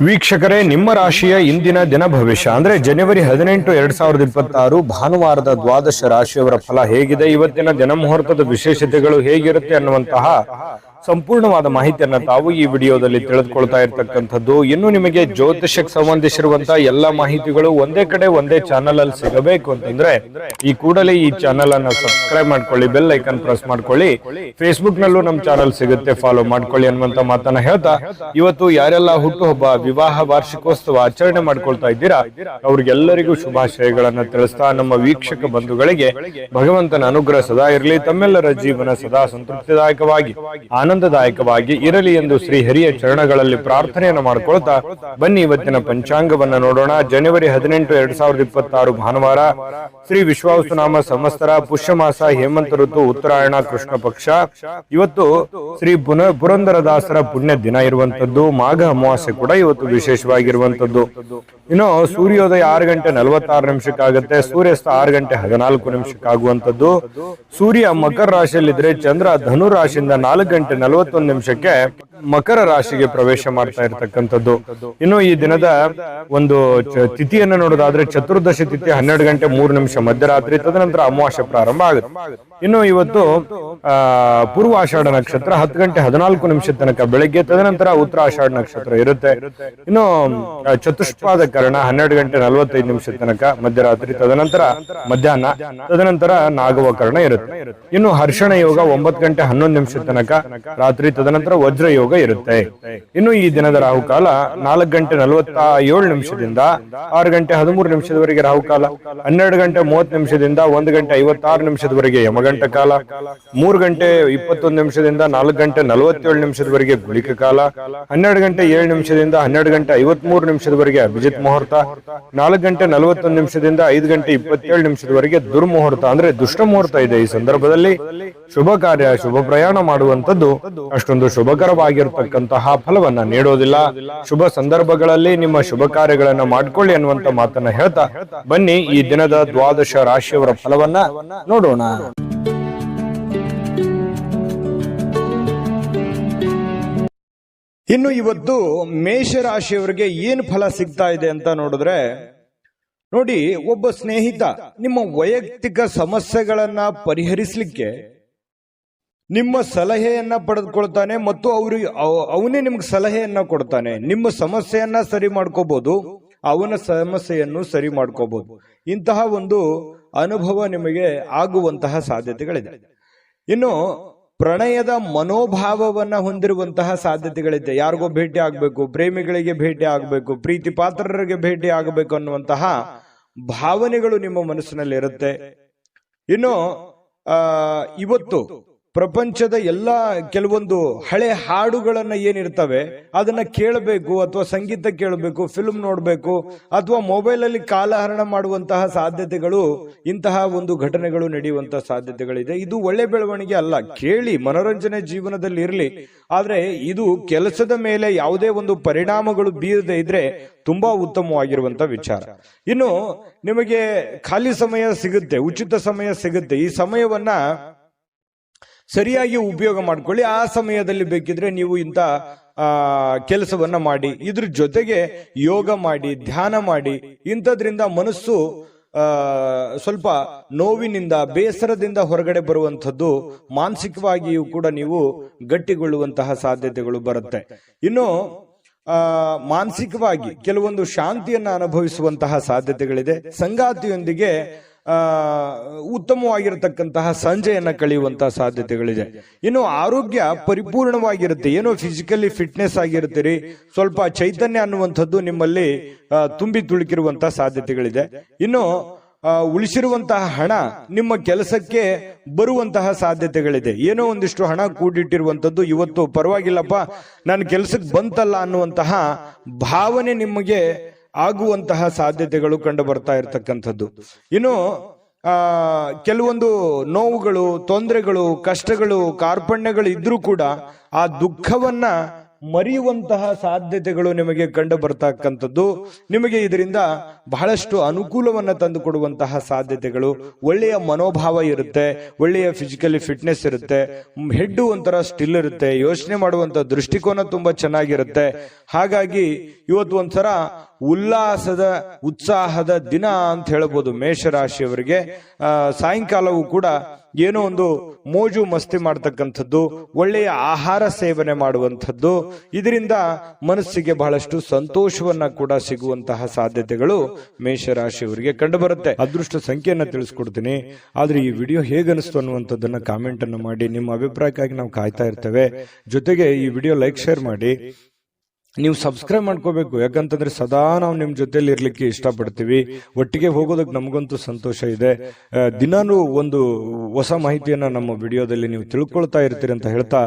ವೀಕ್ಷಕರೇ, ನಿಮ್ಮ ರಾಶಿಯ ಇಂದಿನ ದಿನ ಭವಿಷ್ಯ ಅಂದ್ರೆ ಜನವರಿ 18, 2026 ಭಾನುವಾರದ ದ್ವಾದಶ ರಾಶಿಯವರ ಫಲ ಹೇಗಿದೆ, ಇವತ್ತಿನ ದಿನ ಮುಹೂರ್ತದ ವಿಶೇಷತೆಗಳು ಹೇಗಿರುತ್ತೆ ಅನ್ನುವಂತಹ ಸಂಪೂರ್ಣವಾದ ಮಾಹಿತಿಯನ್ನ ತಾವು ಈ ವಿಡಿಯೋದಲ್ಲಿ ತಿಳಿದುಕೊಳ್ತಾ ಇರ್ತಕ್ಕಂಥದ್ದು. ಇನ್ನು ನಿಮಗೆ ಜ್ಯೋತಿಷಕ್ಕೆ ಸಂಬಂಧಿಸಿರುವಂತಹ ಎಲ್ಲಾ ಮಾಹಿತಿಗಳು ಒಂದೇ ಕಡೆ ಒಂದೇ ಚಾನಲ್ ಅಲ್ಲಿ ಸಿಗಬೇಕು ಅಂತಂದ್ರೆ ಈ ಕೂಡಲೇ ಈ ಚಾನಲ್ ಅನ್ನ ಸಬ್ಸ್ಕ್ರೈಬ್ ಮಾಡ್ಕೊಳ್ಳಿ, ಬೆಲ್ ಐಕನ್ ಪ್ರೆಸ್ ಮಾಡ್ಕೊಳ್ಳಿ. ಫೇಸ್ಬುಕ್ ನಲ್ಲೂ ನಮ್ಮ ಚಾನಲ್ ಸಿಗುತ್ತೆ, ಫಾಲೋ ಮಾಡ್ಕೊಳ್ಳಿ ಅನ್ನುವಂತ ಮಾತನ್ನ ಹೇಳ್ತಾ, ಇವತ್ತು ಯಾರೆಲ್ಲ ಹುಟ್ಟುಹಬ್ಬ, ವಿವಾಹ ವಾರ್ಷಿಕೋತ್ಸವ ಆಚರಣೆ ಮಾಡ್ಕೊಳ್ತಾ ಇದ್ದೀರಾ ಅವ್ರಿಗೆಲ್ಲರಿಗೂ ಶುಭಾಶಯಗಳನ್ನ ತಿಳಿಸ್ತಾ, ನಮ್ಮ ವೀಕ್ಷಕ ಬಂಧುಗಳಿಗೆ ಭಗವಂತನ ಅನುಗ್ರಹ ಸದಾ ಇರಲಿ, ತಮ್ಮೆಲ್ಲರ ಜೀವನ ಸದಾ ಸಂತೃಪ್ತಿದಾಯಕವಾಗಿ ಆನಂದದಾಯಕವಾಗಿ ಇರಲಿ ಎಂದು ಶ್ರೀ ಹರಿಯ ಚರಣಗಳಲ್ಲಿ ಪ್ರಾರ್ಥನೆಯನ್ನು ಮಾಡಿಕೊಳ್ತಾ ಬನ್ನಿ ಇವತ್ತಿನ ಪಂಚಾಂಗವನ್ನ ನೋಡೋಣ. ಜನವರಿ 18, 2026 ಭಾನುವಾರ, ಶ್ರೀ ವಿಶ್ವಾವಸುನಾಮ ಸಂವತ್ಸರ, ಪುಷ್ಯ ಮಾಸ, ಹೇಮಂತ ಋತು, ಉತ್ತರಾಯಣ, ಕೃಷ್ಣ ಪಕ್ಷ. ಇವತ್ತು ಶ್ರೀ ಪುರಂದರದಾಸರ ಪುಣ್ಯ ದಿನ ಇರುವಂತದ್ದು. ಮಾಘ ಅಮಾವಾಸ್ಯೆ ಕೂಡ ಇವತ್ತು ವಿಶೇಷವಾಗಿರುವಂತದ್ದು. ಇನ್ನು ಸೂರ್ಯೋದಯ 6:46 ಆಗುತ್ತೆ, ಸೂರ್ಯಾಸ್ತ 6:14 ಸೂರ್ಯ ಮಕರ ರಾಶಿಯಲ್ಲಿದ್ರೆ ಚಂದ್ರ ಧನು ರಾಶಿಯಿಂದ 4:41 ಮಕರ ರಾಶಿಗೆ ಪ್ರವೇಶ ಮಾಡ್ತಾ ಇರ್ತಕ್ಕಂಥದ್ದು. ಇನ್ನು ಈ ದಿನದ ಒಂದು ತಿಥಿಯನ್ನು ನೋಡೋದಾದ್ರೆ ಚತುರ್ದಶಿ ತಿಥಿ 12:03 ಮಧ್ಯರಾತ್ರಿ, ತದನಂತರ ಅಮಾವಾಸ್ಯೆ ಪ್ರಾರಂಭ ಆಗುತ್ತೆ. ಇನ್ನು ಇವತ್ತು ಪೂರ್ವಾಷಾಢ ನಕ್ಷತ್ರ 10:14 ತನಕ ಬೆಳಗ್ಗೆ, ತದನಂತರ ಉತ್ತರಾಷಾಢ ನಕ್ಷತ್ರ ಇರುತ್ತೆ. ಇನ್ನು ಚತುಷ್ಪಾದ ಕರ್ಣ 12:45 ತನಕ ಮಧ್ಯರಾತ್ರಿ, ತದನಂತರ ಮಧ್ಯಾಹ್ನ, ತದನಂತರ ನಾಗವ ಕರ್ಣ ಇರುತ್ತೆ. ಇನ್ನು ಹರ್ಷಣ ಯೋಗ 9:11 ತನಕ ರಾತ್ರಿ, ತದನಂತರ ವಜ್ರ ಯೋಗ ಇರುತ್ತೆ. ಇನ್ನು ಈ ದಿನದ ರಾಹುಕಾಲ 4:47 6:13 ರಾಹುಕಾಲ, 12:30 1:56 ಯಮಗಂಟ ಕಾಲ, 3:21 4:47 ಗುಳಿಕ ಕಾಲ, 12:07 12:53 ಅಭಿಜಿತ್ ಮುಹೂರ್ತ, 4:41 5:27 ದುರ್ಮುಹೂರ್ತ ಅಂದ್ರೆ ದುಷ್ಟ ಮುಹೂರ್ತ ಇದೆ. ಈ ಸಂದರ್ಭದಲ್ಲಿ ಶುಭ ಕಾರ್ಯ, ಶುಭ ಪ್ರಯಾಣ ಮಾಡುವಂತದ್ದು ಅಷ್ಟೊಂದು ಶುಭಕರವಾಗಿರ್ತಕ್ಕಂತಹ ಫಲವನ್ನ ನೀಡೋದಿಲ್ಲ. ಶುಭ ಸಂದರ್ಭಗಳಲ್ಲಿ ನಿಮ್ಮ ಶುಭ ಕಾರ್ಯಗಳನ್ನ ಮಾಡ್ಕೊಳ್ಳಿ ಅನ್ನುವಂತ ಮಾತನ್ನ ಹೇಳ್ತಾ ಬನ್ನಿ ಈ ದಿನದ ದ್ವಾದಶ ರಾಶಿಯವರ ಫಲವನ್ನ ನೋಡೋಣ. ಇನ್ನು ಇವತ್ತು ಮೇಷರಾಶಿಯವರಿಗೆ ಏನು ಫಲ ಸಿಗ್ತಾ ಇದೆ ಅಂತ ನೋಡಿದ್ರೆ, ನೋಡಿ, ಒಬ್ಬ ಸ್ನೇಹಿತ ನಿಮ್ಮ ವೈಯಕ್ತಿಕ ಸಮಸ್ಯೆಗಳನ್ನ ಪರಿಹರಿಸಲಿಕ್ಕೆ ನಿಮ್ಮ ಸಲಹೆಯನ್ನ ಪಡೆದುಕೊಳ್ತಾನೆ ಮತ್ತು ಅವನೇ ನಿಮ್ಗೆ ಸಲಹೆಯನ್ನ ಕೊಡ್ತಾನೆ. ನಿಮ್ಮ ಸಮಸ್ಯೆಯನ್ನ ಸರಿ ಮಾಡ್ಕೋಬಹುದು, ಅವನ ಸಮಸ್ಯೆಯನ್ನು ಸರಿ ಮಾಡ್ಕೋಬಹುದು. ಇಂತಹ ಒಂದು ಅನುಭವ ನಿಮಗೆ ಆಗುವಂತಹ ಸಾಧ್ಯತೆಗಳಿದೆ. ಇನ್ನು ಪ್ರಣಯದ ಮನೋಭಾವವನ್ನ ಹೊಂದಿರುವಂತಹ ಸಾಧ್ಯತೆಗಳಿದೆ. ಯಾರಿಗೋ ಭೇಟಿ ಆಗ್ಬೇಕು, ಪ್ರೇಮಿಗಳಿಗೆ ಭೇಟಿ ಆಗ್ಬೇಕು, ಪ್ರೀತಿ ಪಾತ್ರರಿಗೆ ಭೇಟಿ ಆಗಬೇಕು ಅನ್ನುವಂತಹ ಭಾವನೆಗಳು ನಿಮ್ಮ ಮನಸ್ಸಿನಲ್ಲಿ ಇರುತ್ತೆ. ಇನ್ನು ಇವತ್ತು ಪ್ರಪಂಚದ ಎಲ್ಲ ಕೆಲವೊಂದು ಹಳೆ ಹಾಡುಗಳನ್ನ ಏನಿರ್ತವೆ ಅದನ್ನ ಕೇಳಬೇಕು, ಅಥವಾ ಸಂಗೀತ ಕೇಳಬೇಕು, ಫಿಲ್ಮ್ ನೋಡಬೇಕು, ಅಥವಾ ಮೊಬೈಲ್ ಅಲ್ಲಿ ಕಾಲಹರಣ ಮಾಡುವಂತಹ ಸಾಧ್ಯತೆಗಳು, ಇಂತಹ ಒಂದು ಘಟನೆಗಳು ನಡೆಯುವಂತಹ ಸಾಧ್ಯತೆಗಳಿದೆ. ಇದು ಒಳ್ಳೆ ಬೆಳವಣಿಗೆ ಅಲ್ಲ. ಕೇಳಿ, ಮನೋರಂಜನೆ ಜೀವನದಲ್ಲಿ ಇರಲಿ, ಆದ್ರೆ ಇದು ಕೆಲಸದ ಮೇಲೆ ಯಾವುದೇ ಒಂದು ಪರಿಣಾಮಗಳು ಬೀರದೆ ಇದ್ರೆ ತುಂಬಾ ಉತ್ತಮವಾಗಿರುವಂತ ವಿಚಾರ. ಇನ್ನು ನಿಮಗೆ ಖಾಲಿ ಸಮಯ ಸಿಗುತ್ತೆ, ಉಚಿತ ಸಮಯ ಸಿಗುತ್ತೆ. ಈ ಸಮಯವನ್ನ ಸರಿಯಾಗಿ ಉಪಯೋಗ ಮಾಡ್ಕೊಳ್ಳಿ. ಆ ಸಮಯದಲ್ಲಿ ಬೇಕಿದ್ರೆ ನೀವು ಇಂಥ ಕೆಲಸವನ್ನ ಮಾಡಿ, ಇದ್ರ ಜೊತೆಗೆ ಯೋಗ ಮಾಡಿ, ಧ್ಯಾನ ಮಾಡಿ. ಇಂಥದ್ರಿಂದ ಮನಸ್ಸು ಸ್ವಲ್ಪ ನೋವಿನಿಂದ, ಬೇಸರದಿಂದ ಹೊರಗಡೆ ಬರುವಂಥದ್ದು, ಮಾನಸಿಕವಾಗಿಯೂ ಕೂಡ ನೀವು ಗಟ್ಟಿಗೊಳ್ಳುವಂತಹ ಸಾಧ್ಯತೆಗಳು ಬರುತ್ತೆ. ಇನ್ನು ಮಾನಸಿಕವಾಗಿ ಕೆಲವೊಂದು ಶಾಂತಿಯನ್ನ ಅನುಭವಿಸುವಂತಹ ಸಾಧ್ಯತೆಗಳಿದೆ. ಸಂಗಾತಿಯೊಂದಿಗೆ ಉತ್ತಮವಾಗಿರತಕ್ಕಂತಹ ಸಂಜೆಯನ್ನ ಕಳೆಯುವಂತಹ ಸಾಧ್ಯತೆಗಳಿದೆ. ಇನ್ನು ಆರೋಗ್ಯ ಪರಿಪೂರ್ಣವಾಗಿರುತ್ತೆ. ಏನೋ ಫಿಸಿಕಲಿ ಫಿಟ್ನೆಸ್ ಆಗಿರ್ತೀರಿ, ಸ್ವಲ್ಪ ಚೈತನ್ಯ ಅನ್ನುವಂಥದ್ದು ನಿಮ್ಮಲ್ಲಿ ತುಂಬಿ ತುಳುಕಿರುವಂತಹ ಸಾಧ್ಯತೆಗಳಿದೆ. ಇನ್ನು ಉಳಿಸಿರುವಂತಹ ಹಣ ನಿಮ್ಮ ಕೆಲಸಕ್ಕೆ ಬರುವಂತಹ ಸಾಧ್ಯತೆಗಳಿದೆ. ಏನೋ ಒಂದಿಷ್ಟು ಹಣ ಕೂಡಿಟ್ಟಿರುವಂತದ್ದು ಇವತ್ತು ಪರವಾಗಿಲ್ಲಪ್ಪ, ನನ್ನ ಕೆಲಸಕ್ಕೆ ಬಂತಲ್ಲ ಅನ್ನುವಂತಹ ಭಾವನೆ ನಿಮಗೆ ಆಗುವಂತಹ ಸಾಧ್ಯತೆಗಳು ಕಂಡು ಬರ್ತಾ ಇರತಕ್ಕಂಥದ್ದು. ಇನ್ನು ಕೆಲವೊಂದು ನೋವುಗಳು, ತೊಂದರೆಗಳು, ಕಷ್ಟಗಳು, ಕಾರ್ಪಣ್ಯಗಳು ಇದ್ರೂ ಕೂಡ ಆ ದುಃಖವನ್ನ ಮರೆಯುವಂತಹ ಸಾಧ್ಯತೆಗಳು ನಿಮಗೆ ಕಂಡು ಬರ್ತಕ್ಕಂಥದ್ದು. ನಿಮಗೆ ಇದರಿಂದ ಬಹಳಷ್ಟು ಅನುಕೂಲವನ್ನ ತಂದು ಕೊಡುವಂತಹ ಸಾಧ್ಯತೆಗಳು, ಒಳ್ಳೆಯ ಮನೋಭಾವ ಇರುತ್ತೆ, ಒಳ್ಳೆಯ ಫಿಸಿಕಲಿ ಫಿಟ್ನೆಸ್ ಇರುತ್ತೆ, ಹೆಡ್ ಒಂಥರ ಸ್ಟಿಲ್ ಇರುತ್ತೆ, ಯೋಚನೆ ಮಾಡುವಂತ ದೃಷ್ಟಿಕೋನ ತುಂಬಾ ಚೆನ್ನಾಗಿರುತ್ತೆ. ಹಾಗಾಗಿ ಇವತ್ತು ಒಂಥರ ಉಲ್ಲಾಸದ ಉತ್ಸಾಹದ ದಿನ ಅಂತ ಹೇಳಬಹುದು ಮೇಷರಾಶಿಯವರಿಗೆ. ಸಾಯಂಕಾಲವೂ ಕೂಡ ಏನೋ ಒಂದು ಮೋಜು ಮಸ್ತಿ ಮಾಡ್ತಕ್ಕಂಥದ್ದು, ಒಳ್ಳೆಯ ಆಹಾರ ಸೇವನೆ ಮಾಡುವಂಥದ್ದು, ಇದರಿಂದ ಮನಸ್ಸಿಗೆ ಬಹಳಷ್ಟು ಸಂತೋಷವನ್ನ ಕೂಡ ಸಿಗುವಂತಹ ಸಾಧ್ಯತೆಗಳು ಮೇಷರಾಶಿಯವರಿಗೆ ಕಂಡು ಬರುತ್ತೆ. ಅದೃಷ್ಟ ಸಂಖ್ಯೆಯನ್ನ ತಿಳಿಸ್ಕೊಡ್ತೀನಿ, ಆದ್ರೆ ಈ ವಿಡಿಯೋ ಹೇಗನಿಸ್ತು ಅನ್ನುವಂಥದ್ದನ್ನ ಕಾಮೆಂಟ್ ಅನ್ನು ಮಾಡಿ. ನಿಮ್ಮ ಅಭಿಪ್ರಾಯಕ್ಕಾಗಿ ನಾವು ಕಾಯ್ತಾ ಇರ್ತೇವೆ. ಜೊತೆಗೆ ಈ ವಿಡಿಯೋ ಲೈಕ್ ಶೇರ್ ಮಾಡಿ. ನೀವು ಸಬ್ಸ್ಕ್ರೈಬ್ ಮಾಡ್ಕೋಬೇಕು, ಯಾಕಂತಂದ್ರೆ ಸದಾ ನಾವು ನಿಮ್ ಜೊತೆಲಿ ಇರ್ಲಿಕ್ಕೆ ಇಷ್ಟಪಡ್ತೀವಿ. ಒಟ್ಟಿಗೆ ಹೋಗೋದಕ್ಕೆ ನಮಗಂತೂ ಸಂತೋಷ ಇದೆ. ದಿನಾನು ಒಂದು ಹೊಸ ಮಾಹಿತಿಯನ್ನ ನಮ್ಮ ವಿಡಿಯೋದಲ್ಲಿ ನೀವು ತಿಳ್ಕೊಳ್ತಾ ಇರ್ತೀರಿ ಅಂತ ಹೇಳ್ತಾ,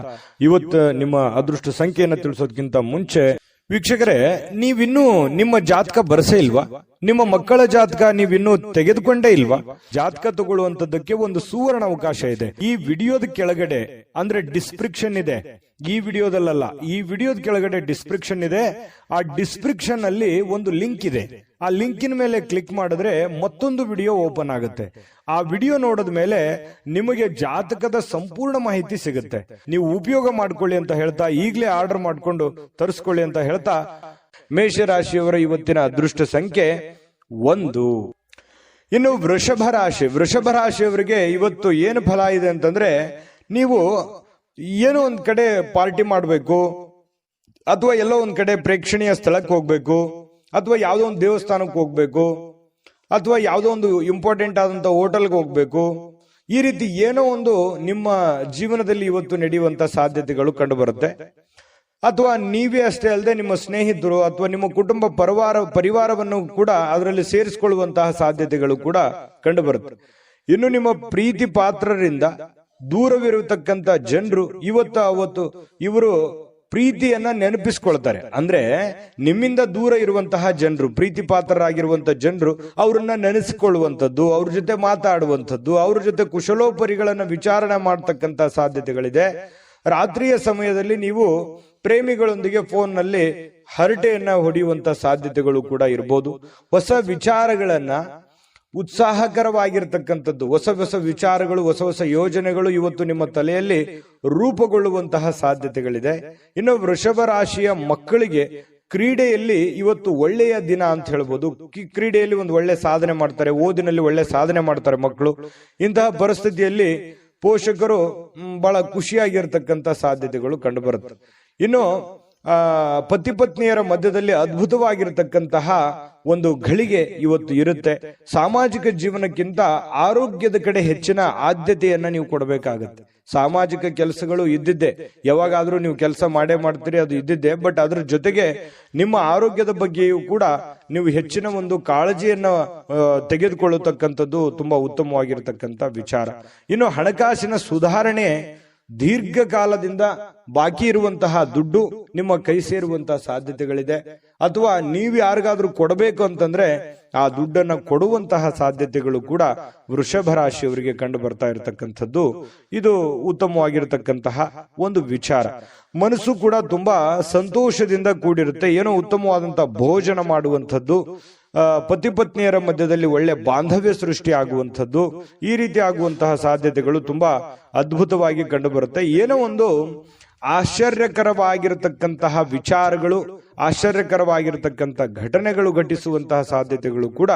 ಇವತ್ತು ನಿಮ್ಮ ಅದೃಷ್ಟ ಸಂಖ್ಯೆಯನ್ನ ತಿಳಿಸೋದಕ್ಕಿಂತ ಮುಂಚೆ ವೀಕ್ಷಕರೇ, ನೀವಿನ್ನೂ ನಿಮ್ಮ ಜಾತಕ ಬರಸೇ ಇಲ್ವಾ? ನಿಮ್ಮ ಮಕ್ಕಳ ಜಾತಕ ನೀವಿನ್ನೂ ತೆಗೆದುಕೊಂಡೇ ಇಲ್ವಾ? ಜಾತಕ ತಗೊಳ್ಳುವಂತದ್ದಕ್ಕೆ ಒಂದು ಸುವರ್ಣ ಅವಕಾಶ ಇದೆ. ಈ ವಿಡಿಯೋದ ಕೆಳಗಡೆ ಅಂದ್ರೆ ಡಿಸ್ಕ್ರಿಪ್ಷನ್ ಇದೆ, ಈ ವಿಡಿಯೋದಲ್ಲ, ಈ ವಿಡಿಯೋದ ಕೆಳಗಡೆ ಡಿಸ್ಕ್ರಿಪ್ಷನ್ ಇದೆ. ಆ ಡಿಸ್ಕ್ರಿಪ್ಷನ್ ಅಲ್ಲಿ ಒಂದು ಲಿಂಕ್ ಇದೆ. ಆ ಲಿಂಕಿನ ಮೇಲೆ ಕ್ಲಿಕ್ ಮಾಡಿದ್ರೆ ಮತ್ತೊಂದು ವಿಡಿಯೋ ಓಪನ್ ಆಗುತ್ತೆ. ಆ ವಿಡಿಯೋ ನೋಡಿದ ಮೇಲೆ ನಿಮಗೆ ಜಾತಕದ ಸಂಪೂರ್ಣ ಮಾಹಿತಿ ಸಿಗುತ್ತೆ. ನೀವು ಉಪಯೋಗ ಮಾಡ್ಕೊಳ್ಳಿ ಅಂತ ಹೇಳ್ತಾ, ಈಗಲೇ ಆರ್ಡರ್ ಮಾಡ್ಕೊಂಡು ತರಿಸ್ಕೊಳ್ಳಿ ಅಂತ ಹೇಳ್ತಾ, ಮೇಷರಾಶಿಯವರ ಇವತ್ತಿನ ಅದೃಷ್ಟ ಸಂಖ್ಯೆ 1. ಇನ್ನು ವೃಷಭ ರಾಶಿಯವರಿಗೆ ಇವತ್ತು ಏನು ಫಲ ಇದೆ ಅಂತಂದ್ರೆ, ನೀವು ಏನೋ ಒಂದ್ ಕಡೆ ಪಾರ್ಟಿ ಮಾಡಬೇಕು, ಅಥವಾ ಎಲ್ಲೋ ಒಂದ್ ಕಡೆ ಪ್ರೇಕ್ಷಣೀಯ ಸ್ಥಳಕ್ಕೆ ಹೋಗ್ಬೇಕು, ಅಥವಾ ಯಾವುದೋ ಒಂದು ದೇವಸ್ಥಾನಕ್ಕೆ ಹೋಗ್ಬೇಕು, ಅಥವಾ ಯಾವುದೋ ಒಂದು ಇಂಪಾರ್ಟೆಂಟ್ ಆದಂತ ಹೋಟೆಲ್ಗೆ ಹೋಗ್ಬೇಕು. ಈ ರೀತಿ ಏನೋ ಒಂದು ನಿಮ್ಮ ಜೀವನದಲ್ಲಿ ಇವತ್ತು ನಡೆಯುವಂತ ಸಾಧ್ಯತೆಗಳು ಕಂಡು ಬರುತ್ತೆ. ಅಥವಾ ನೀವೇ ಅಷ್ಟೇ ಅಲ್ಲದೆ ನಿಮ್ಮ ಸ್ನೇಹಿತರು ಅಥವಾ ನಿಮ್ಮ ಕುಟುಂಬ ಪರಿವಾರವನ್ನು ಕೂಡ ಅದರಲ್ಲಿ ಸೇರಿಸಿಕೊಳ್ಳುವಂತಹ ಸಾಧ್ಯತೆಗಳು ಕೂಡ ಕಂಡು ಬರುತ್ತೆ. ಇನ್ನು ನಿಮ್ಮ ಪ್ರೀತಿ ಪಾತ್ರರಿಂದ ದೂರವಿರತಕ್ಕಂತ ಜನರು ಅವತ್ತು ಇವರು ಪ್ರೀತಿಯನ್ನ ನೆನಪಿಸ್ಕೊಳ್ತಾರೆ. ಅಂದ್ರೆ ನಿಮ್ಮಿಂದ ದೂರ ಇರುವಂತಹ ಜನರು, ಪ್ರೀತಿ ಪಾತ್ರರಾಗಿರುವಂತಹ ಜನರು, ಅವರನ್ನ ನೆನೆಸಿಕೊಳ್ಳುವಂಥದ್ದು, ಅವ್ರ ಜೊತೆ ಮಾತಾಡುವಂಥದ್ದು, ಅವ್ರ ಜೊತೆ ಕುಶಲೋಪರಿಗಳನ್ನ ವಿಚಾರಣೆ ಮಾಡತಕ್ಕಂತ ಸಾಧ್ಯತೆಗಳಿದೆ. ರಾತ್ರಿಯ ಸಮಯದಲ್ಲಿ ನೀವು ಪ್ರೇಮಿಗಳೊಂದಿಗೆ ಫೋನ್ ನಲ್ಲಿ ಹರಟೆಯನ್ನ ಹೊಡೆಯುವಂತ ಸಾಧ್ಯತೆಗಳು ಕೂಡ ಇರಬಹುದು. ಹೊಸ ವಿಚಾರಗಳನ್ನ, ಉತ್ಸಾಹಕರವಾಗಿರ್ತಕ್ಕಂಥದ್ದು, ಹೊಸ ವಿಚಾರಗಳು, ಹೊಸ ಯೋಜನೆಗಳು ಇವತ್ತು ನಿಮ್ಮ ತಲೆಯಲ್ಲಿ ರೂಪುಗೊಳ್ಳುವಂತಹ ಸಾಧ್ಯತೆಗಳಿದೆ. ಇನ್ನು ವೃಷಭ ರಾಶಿಯ ಮಕ್ಕಳಿಗೆ ಕ್ರೀಡೆಯಲ್ಲಿ ಇವತ್ತು ಒಳ್ಳೆಯ ದಿನ ಅಂತ ಹೇಳ್ಬೋದು. ಕ್ರೀಡೆಯಲ್ಲಿ ಒಂದು ಒಳ್ಳೆ ಸಾಧನೆ ಮಾಡ್ತಾರೆ, ಓದಿನಲ್ಲಿ ಒಳ್ಳೆ ಸಾಧನೆ ಮಾಡ್ತಾರೆ ಮಕ್ಕಳು. ಇಂತಹ ಪರಿಸ್ಥಿತಿಯಲ್ಲಿ ಪೋಷಕರು ಬಹಳ ಖುಷಿಯಾಗಿರ್ತಕ್ಕಂಥ ಸಾಧ್ಯತೆಗಳು ಕಂಡು ಬರುತ್ತೆ. ಇನ್ನು ಪತಿ ಪತ್ನಿಯರ ಮಧ್ಯದಲ್ಲಿ ಅದ್ಭುತವಾಗಿರತಕ್ಕಂತಹ ಒಂದು ಘಳಿಗೆ ಇವತ್ತು ಇರುತ್ತೆ. ಸಾಮಾಜಿಕ ಜೀವನಕ್ಕಿಂತ ಆರೋಗ್ಯದ ಕಡೆ ಹೆಚ್ಚಿನ ಆದ್ಯತೆಯನ್ನ ನೀವು ಕೊಡಬೇಕಾಗತ್ತೆ. ಸಾಮಾಜಿಕ ಕೆಲಸಗಳು ಇದ್ದಿದ್ದೆ, ಯಾವಾಗಾದ್ರೂ ನೀವು ಕೆಲಸ ಮಾಡೇ ಮಾಡ್ತೀರಿ, ಅದು ಇದ್ದಿದ್ದೆ. ಬಟ್ ಅದ್ರ ಜೊತೆಗೆ ನಿಮ್ಮ ಆರೋಗ್ಯದ ಬಗ್ಗೆಯೂ ಕೂಡ ನೀವು ಹೆಚ್ಚಿನ ಒಂದು ಕಾಳಜಿಯನ್ನ ತೆಗೆದುಕೊಳ್ಳತಕ್ಕಂಥದ್ದು ತುಂಬಾ ಉತ್ತಮವಾಗಿರ್ತಕ್ಕಂಥ ವಿಚಾರ. ಇನ್ನು ಹಣಕಾಸಿನ ಸುಧಾರಣೆ, ದೀರ್ಘಕಾಲದಿಂದ ಬಾಕಿ ಇರುವಂತಹ ದುಡ್ಡು ನಿಮ್ಮ ಕೈ ಸೇರುವಂತಹ ಸಾಧ್ಯತೆಗಳಿದೆ. ಅಥವಾ ನೀವು ಯಾರಿಗಾದ್ರೂ ಕೊಡಬೇಕು ಅಂತಂದ್ರೆ ಆ ದುಡ್ಡನ್ನ ಕೊಡುವಂತಹ ಸಾಧ್ಯತೆಗಳು ಕೂಡ ವೃಷಭ ರಾಶಿಯವರಿಗೆ ಕಂಡು ಬರ್ತಾ ಇರತಕ್ಕಂಥದ್ದು. ಇದು ಉತ್ತಮವಾಗಿರತಕ್ಕಂತಹ ಒಂದು ವಿಚಾರ. ಮನಸ್ಸು ಕೂಡ ತುಂಬಾ ಸಂತೋಷದಿಂದ ಕೂಡಿರುತ್ತೆ. ಏನೋ ಉತ್ತಮವಾದಂತಹ ಭೋಜನ ಮಾಡುವಂಥದ್ದು, ಪತಿ ಪತ್ನಿಯರ ಮಧ್ಯದಲ್ಲಿ ಒಳ್ಳೆ ಬಾಂಧವ್ಯ ಸೃಷ್ಟಿ ಆಗುವಂಥದ್ದು, ಈ ರೀತಿ ಆಗುವಂತಹ ಸಾಧ್ಯತೆಗಳು ತುಂಬಾ ಅದ್ಭುತವಾಗಿ ಕಂಡು ಬರುತ್ತೆ. ಏನೋ ಒಂದು ಆಶ್ಚರ್ಯಕರವಾಗಿರತಕ್ಕಂತಹ ವಿಚಾರಗಳು, ಆಶ್ಚರ್ಯಕರವಾಗಿರತಕ್ಕಂಥ ಘಟನೆಗಳು ಘಟಿಸುವಂತಹ ಸಾಧ್ಯತೆಗಳು ಕೂಡ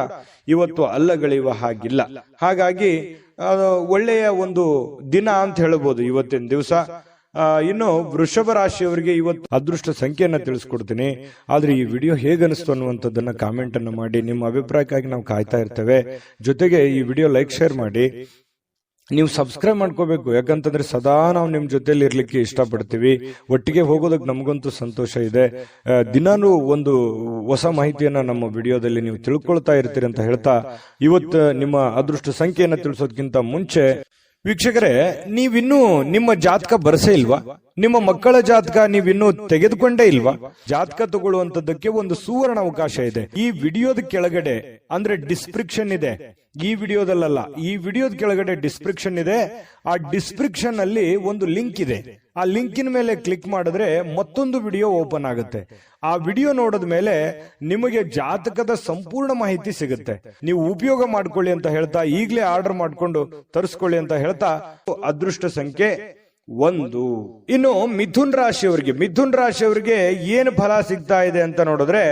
ಇವತ್ತು ಅಲ್ಲಗಳೆಯುವ ಹಾಗಿಲ್ಲ. ಹಾಗಾಗಿ ಒಳ್ಳೆಯ ಒಂದು ದಿನ ಅಂತ ಹೇಳಬಹುದು ಇವತ್ತಿನ ದಿವಸ. ಇನ್ನು ವೃಷಭ ರಾಶಿಯವರಿಗೆ ಇವತ್ತು ಅದೃಷ್ಟ ಸಂಖ್ಯೆಯನ್ನ ತಿಳಿಸ್ಕೊಡ್ತೀನಿ, ಆದ್ರೆ ಈ ವಿಡಿಯೋ ಹೇಗನಿಸ್ತು ಅನ್ನುವಂಥದ್ದನ್ನ ಕಾಮೆಂಟ್ ಅನ್ನು ಮಾಡಿ. ನಿಮ್ಮ ಅಭಿಪ್ರಾಯಕ್ಕಾಗಿ ನಾವು ಕಾಯ್ತಾ ಇರ್ತೇವೆ. ಜೊತೆಗೆ ಈ ವಿಡಿಯೋ ಲೈಕ್ ಶೇರ್ ಮಾಡಿ. ನೀವು ಸಬ್ಸ್ಕ್ರೈಬ್ ಮಾಡ್ಕೋಬೇಕು, ಯಾಕಂತಂದ್ರೆ ಸದಾ ನಾವು ನಿಮ್ ಜೊತೆಲಿ ಇರ್ಲಿಕ್ಕೆ ಇಷ್ಟಪಡ್ತೀವಿ. ಒಟ್ಟಿಗೆ ಹೋಗೋದಕ್ಕೆ ನಮಗಂತೂ ಸಂತೋಷ ಇದೆ. ದಿನಾನು ಒಂದು ಹೊಸ ಮಾಹಿತಿಯನ್ನ ನಮ್ಮ ವಿಡಿಯೋದಲ್ಲಿ ನೀವು ತಿಳ್ಕೊಳ್ತಾ ಇರ್ತೀರಿ ಅಂತ ಹೇಳ್ತಾ, ಇವತ್ತು ನಿಮ್ಮ ಅದೃಷ್ಟ ಸಂಖ್ಯೆಯನ್ನ ತಿಳಿಸೋದಕ್ಕಿಂತ ಮುಂಚೆ ವೀಕ್ಷಕರೇ, ನೀವಿನ್ನೂ ನಿಮ್ಮ ಜಾತಕ ಬರಸೇ ಇಲ್ವಾ? ನಿಮ್ಮ ಮಕ್ಕಳ ಜಾತಕ ನೀವಿನ್ನೂ ತೆಗೆದುಕೊಂಡೇ ಇಲ್ವಾ? ಜಾತಕ ತಗೊಳ್ಳುವಂತದ್ದಕ್ಕೆ ಒಂದು ಸುವರ್ಣ ಅವಕಾಶ ಇದೆ. ಈ ವಿಡಿಯೋದ ಕೆಳಗಡೆ ಅಂದ್ರೆ ಡಿಸ್ಕ್ರಿಪ್ಷನ್ ಇದೆ, ಈ ವಿಡಿಯೋದಲ್ಲ, ಈ ವಿಡಿಯೋದ ಕೆಳಗಡೆ ಡಿಸ್ಕ್ರಿಪ್ಷನ್ ಇದೆ. ಆ ಡಿಸ್ಕ್ರಿಪ್ಷನ್ ಅಲ್ಲಿ ಒಂದು ಲಿಂಕ್ ಇದೆ. ಆ ಲಿಂಕಿನ ಮೇಲೆ ಕ್ಲಿಕ್ ಮಾಡಿದ್ರೆ ಮತ್ತೊಂದು ವಿಡಿಯೋ ಓಪನ್ ಆಗುತ್ತೆ. ಆ ವಿಡಿಯೋ ನೋಡಿದ ಮೇಲೆ ನಿಮಗೆ ಜಾತಕದ ಸಂಪೂರ್ಣ ಮಾಹಿತಿ ಸಿಗುತ್ತೆ. ನೀವು ಉಪಯೋಗ ಮಾಡ್ಕೊಳ್ಳಿ ಅಂತ ಹೇಳ್ತಾ, ಈಗಲೇ ಆರ್ಡರ್ ಮಾಡ್ಕೊಂಡು ತರಿಸ್ಕೊಳ್ಳಿ ಅಂತ ಹೇಳ್ತಾ, ಅದೃಷ್ಟ ಸಂಖ್ಯೆ 1. ಇನ್ನು ಮಿಥುನ್ ರಾಶಿಯವರಿಗೆ ಏನು ಫಲ ಸಿಗ್ತಾ ಇದೆ ಅಂತ ನೋಡಿದ್ರೆ,